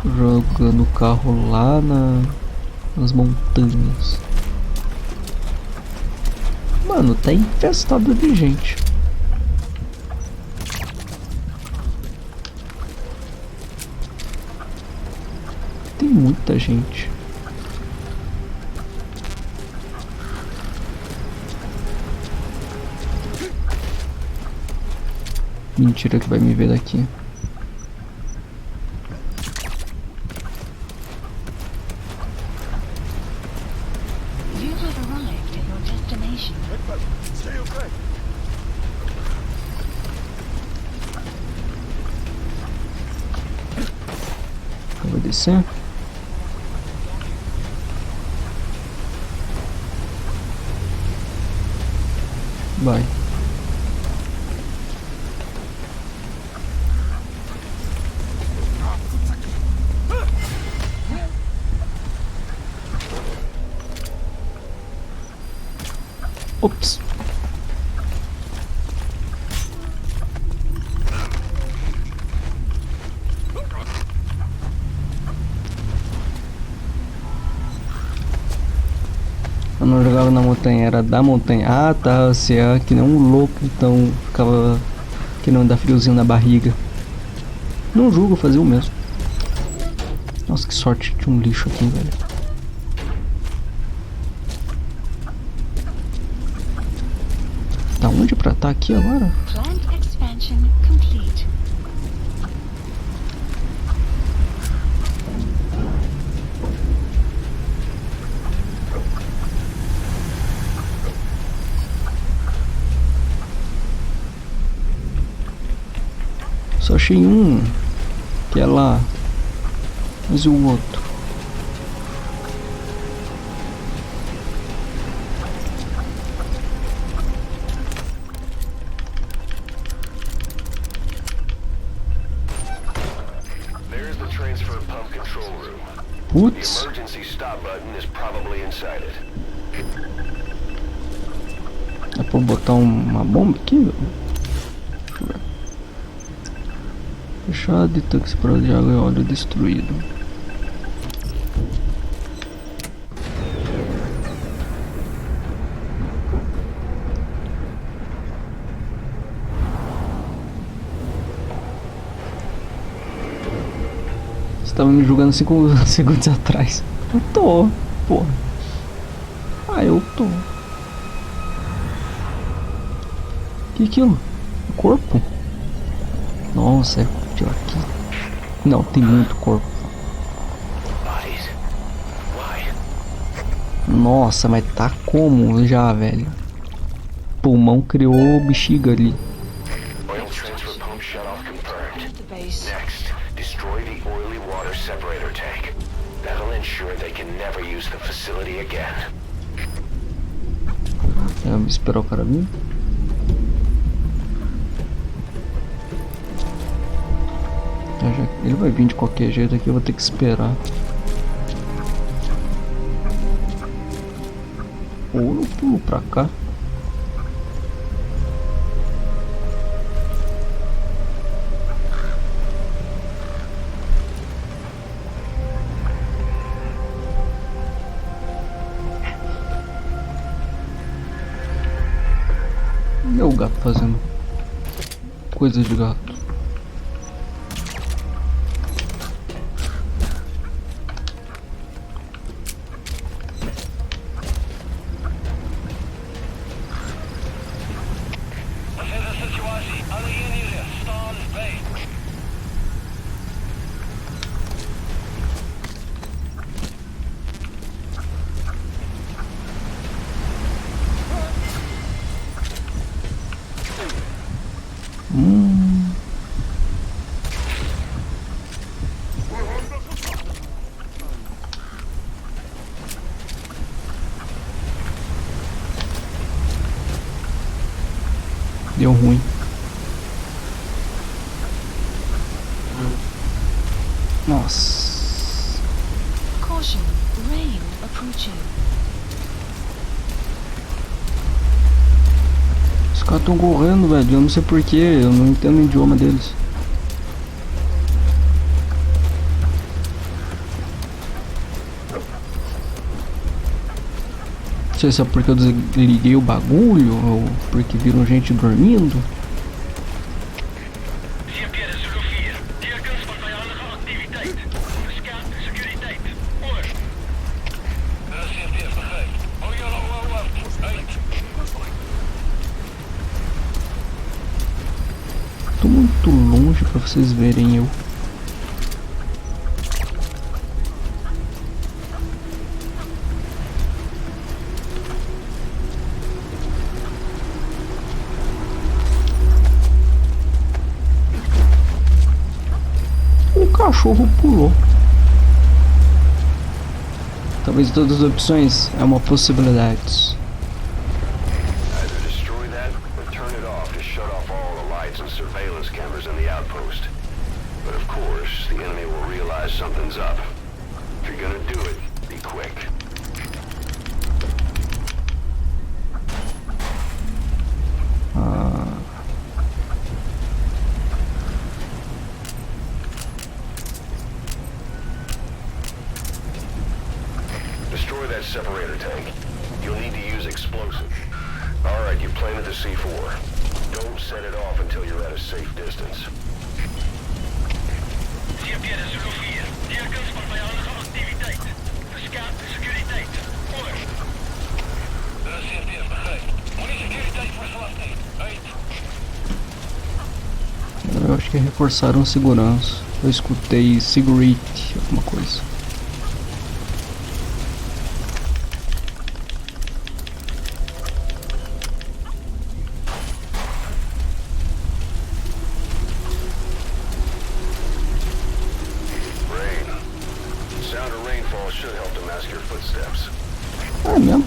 Jogando o carro lá nas montanhas. Mano, tá infestado de gente. Tem muita gente. Mentira que vai me ver daqui. descer? Vai. Ops. Eu não jogava na montanha, era da montanha. Ah, tá, você é que nem um louco, então ficava querendo dar friozinho na barriga. Não julgo, fazia o mesmo. Nossa, que sorte de um lixo aqui, velho. Tá onde pra tá aqui agora? Plant expansion complete. Só achei um, que é lá. Mas e o outro? There's the transfer pump control room. Putz. The emergency stop button is probably inside it. Dá pra botar uma bomba aqui, velho? Deixa eu ver. Fechado de tanque separado de água e óleo destruído. Você tava me julgando 5 segundos atrás. Eu tô, porra. Ah, eu tô. Que é aquilo? O corpo? Nossa, é pior aqui. Não, tem muito corpo. Nossa, mas tá como já, velho? Pulmão criou bexiga ali. Oil transfer pump shutoff confirmed. Next, destroy the oily water separator tank. That'll ensure they can never use the facility again. Vamos esperar o cara vir. Ele vai vir de qualquer jeito aqui, eu vou ter que esperar. Ou eu pulo pra cá. E o gato fazendo coisa de gato. Deu ruim. Nossa. Caution, rain approaching. Os caras estão correndo, velho. Eu não sei porquê, eu não entendo o idioma deles. Não sei se é porque eu desliguei o bagulho ou porque viram gente dormindo. Tô muito longe pra vocês verem eu. O cachorro pulou. Talvez todas as opções é uma possibilidade. Either destroy that or turn it off to shut off all the lights and surveillance cameras in the outpost. But of course, the enemy will realize something's up. If you're gonna do it, be quick. Destroy that separator tank. You'll need to use explosive. Alright, you planted the C4. Don't set it off until you're at a safe distance. Eu acho que reforçaram segurança. Eu escutei security, alguma coisa. Sound of rainfall should help to mask your footsteps. É mesmo?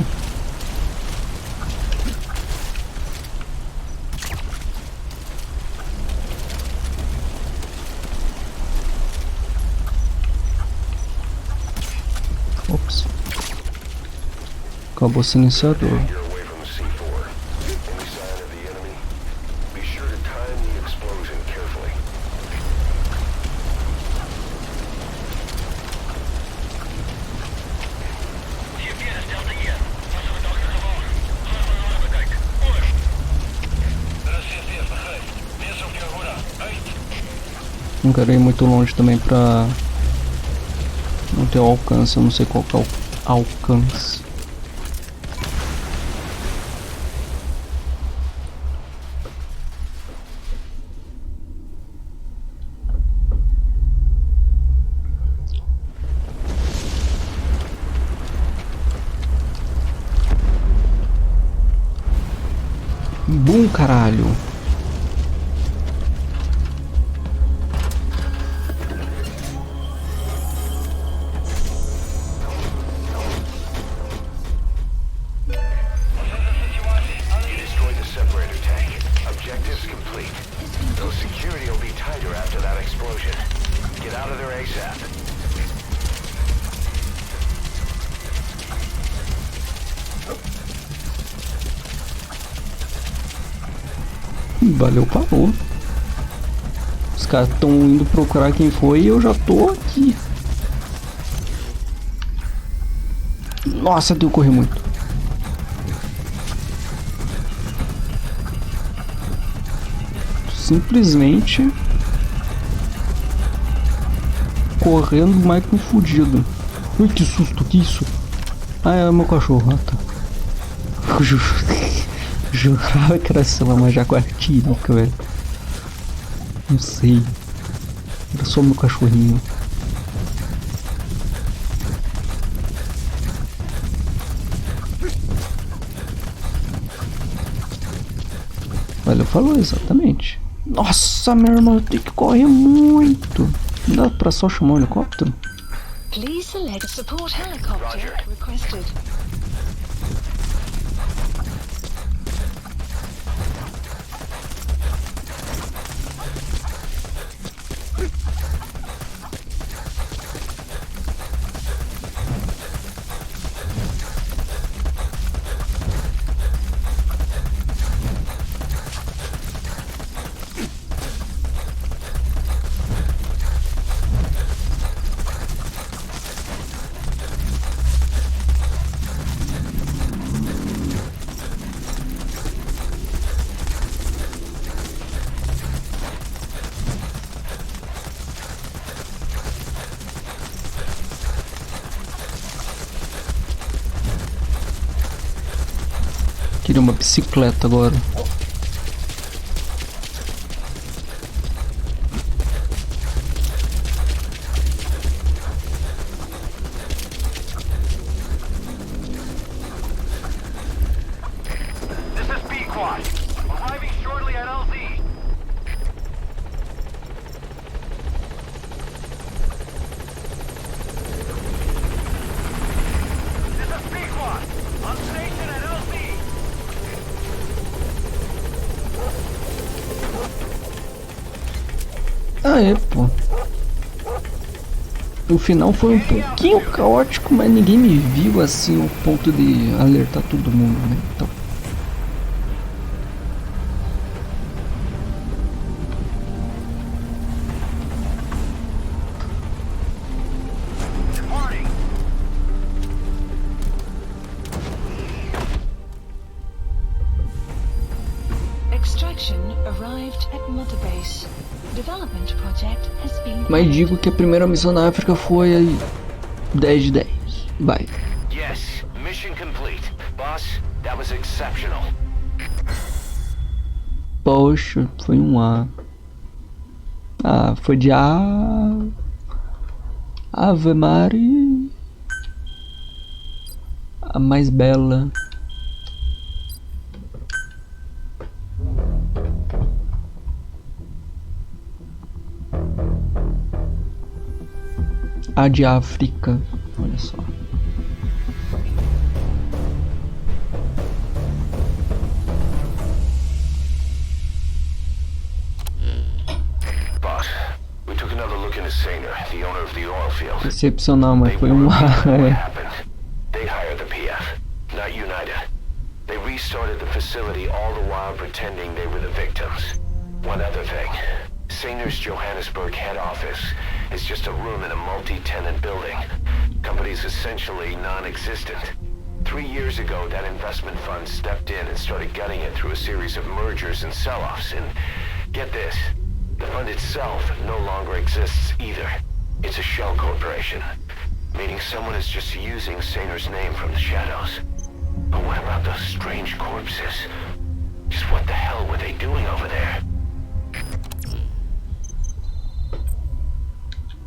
Ops. Acabou o silenciador. You're away from the C4. Any sign of the enemy? Be sure to time the explosion carefully. Não quero ir muito longe também pra não ter o alcance, eu não sei qual que é o alcance. Bum, caralho. Valeu, falou. Os caras estão indo procurar quem foi e eu já tô aqui. Nossa, deu correr muito. Simplesmente correndo mais que um fudido. Ui, que susto, que isso? Ah, é meu cachorro, ah, tá. Jurava que era, sei lá, uma jaguatirica, velho. Não sei. Era só meu cachorrinho. Valeu, falou exatamente. Nossa, meu irmão, eu tenho que correr muito. Não dá pra só chamar um helicóptero? Please select support helicopter requested. Queria uma bicicleta agora. Ah, é, pô. O final foi um pouquinho caótico, mas ninguém me viu assim ao ponto de alertar todo mundo, né? Então. Mas digo que a primeira missão na África foi aí 10 de 10. Vai. Yes, mission complete. Boss, that was exceptional. Poxa, foi um A. Ah, foi de A. Ave Maria. A mais bela. A de África, olha só. Boss, we took another look into Sainer, the owner of the oil field. Excepcional, mas foi um A. They hired the PF, not United. They restarted the facility all the while pretending they were the victims. One other thing. Sainer's Johannesburg head office is just a room in a multi-tenant building. Company's essentially non-existent. 3 years ago, that investment fund stepped in and started gutting it through a series of mergers and sell-offs. And get this, the fund itself no longer exists either. It's a shell corporation, meaning someone is just using Sainer's name from the shadows. But what about those strange corpses? Just what the hell were they doing over there?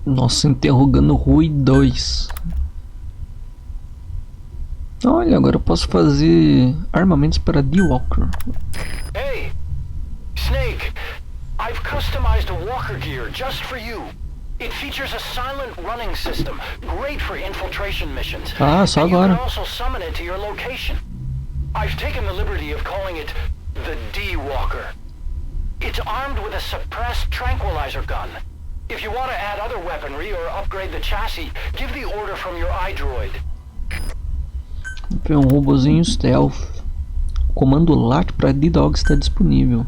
Nossa, interrogando Rui 2. Olha, agora eu posso fazer armamentos para D-Walker. Hey, Snake, I've customized a walker gear just for you. It features a silent running system, great for infiltration missions. Ah, só agora. You can also summon it to your location. I've taken the liberty of calling it the D-Walker. It's armed with a suppressed tranquilizer gun. If you want to add other weaponry or upgrade the chassis, give the order from your iDroid. Tem um robozinho stealth. O comando LAT para D-Dog está disponível.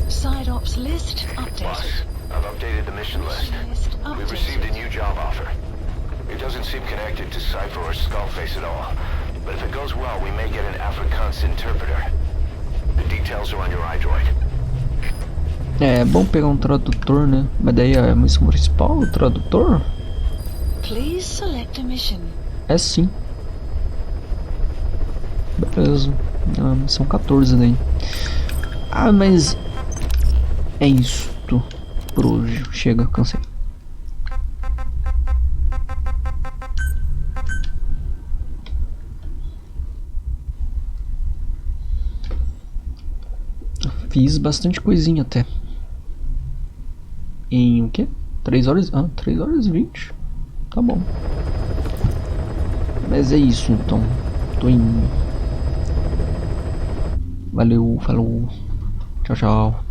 Side ops list updated. Boss, I've updated the mission list. We've received a new job offer. It doesn't seem connected to Cypher or Skullface at all. But if it goes well, we may get an Afrikaans interpreter. The details are on your iDroid. É bom pegar um tradutor, né? Mas daí a missão principal, o tradutor? Please select a mission. É sim. Beleza. É a missão 14 daí. Ah, mas é isto por hoje. Chega, cansei. Fiz bastante coisinha até. Em o quê? 3 horas? Ah, 3 horas e 20. Tá bom. Mas é isso então. Tô indo. Valeu, falou. Tchau, tchau.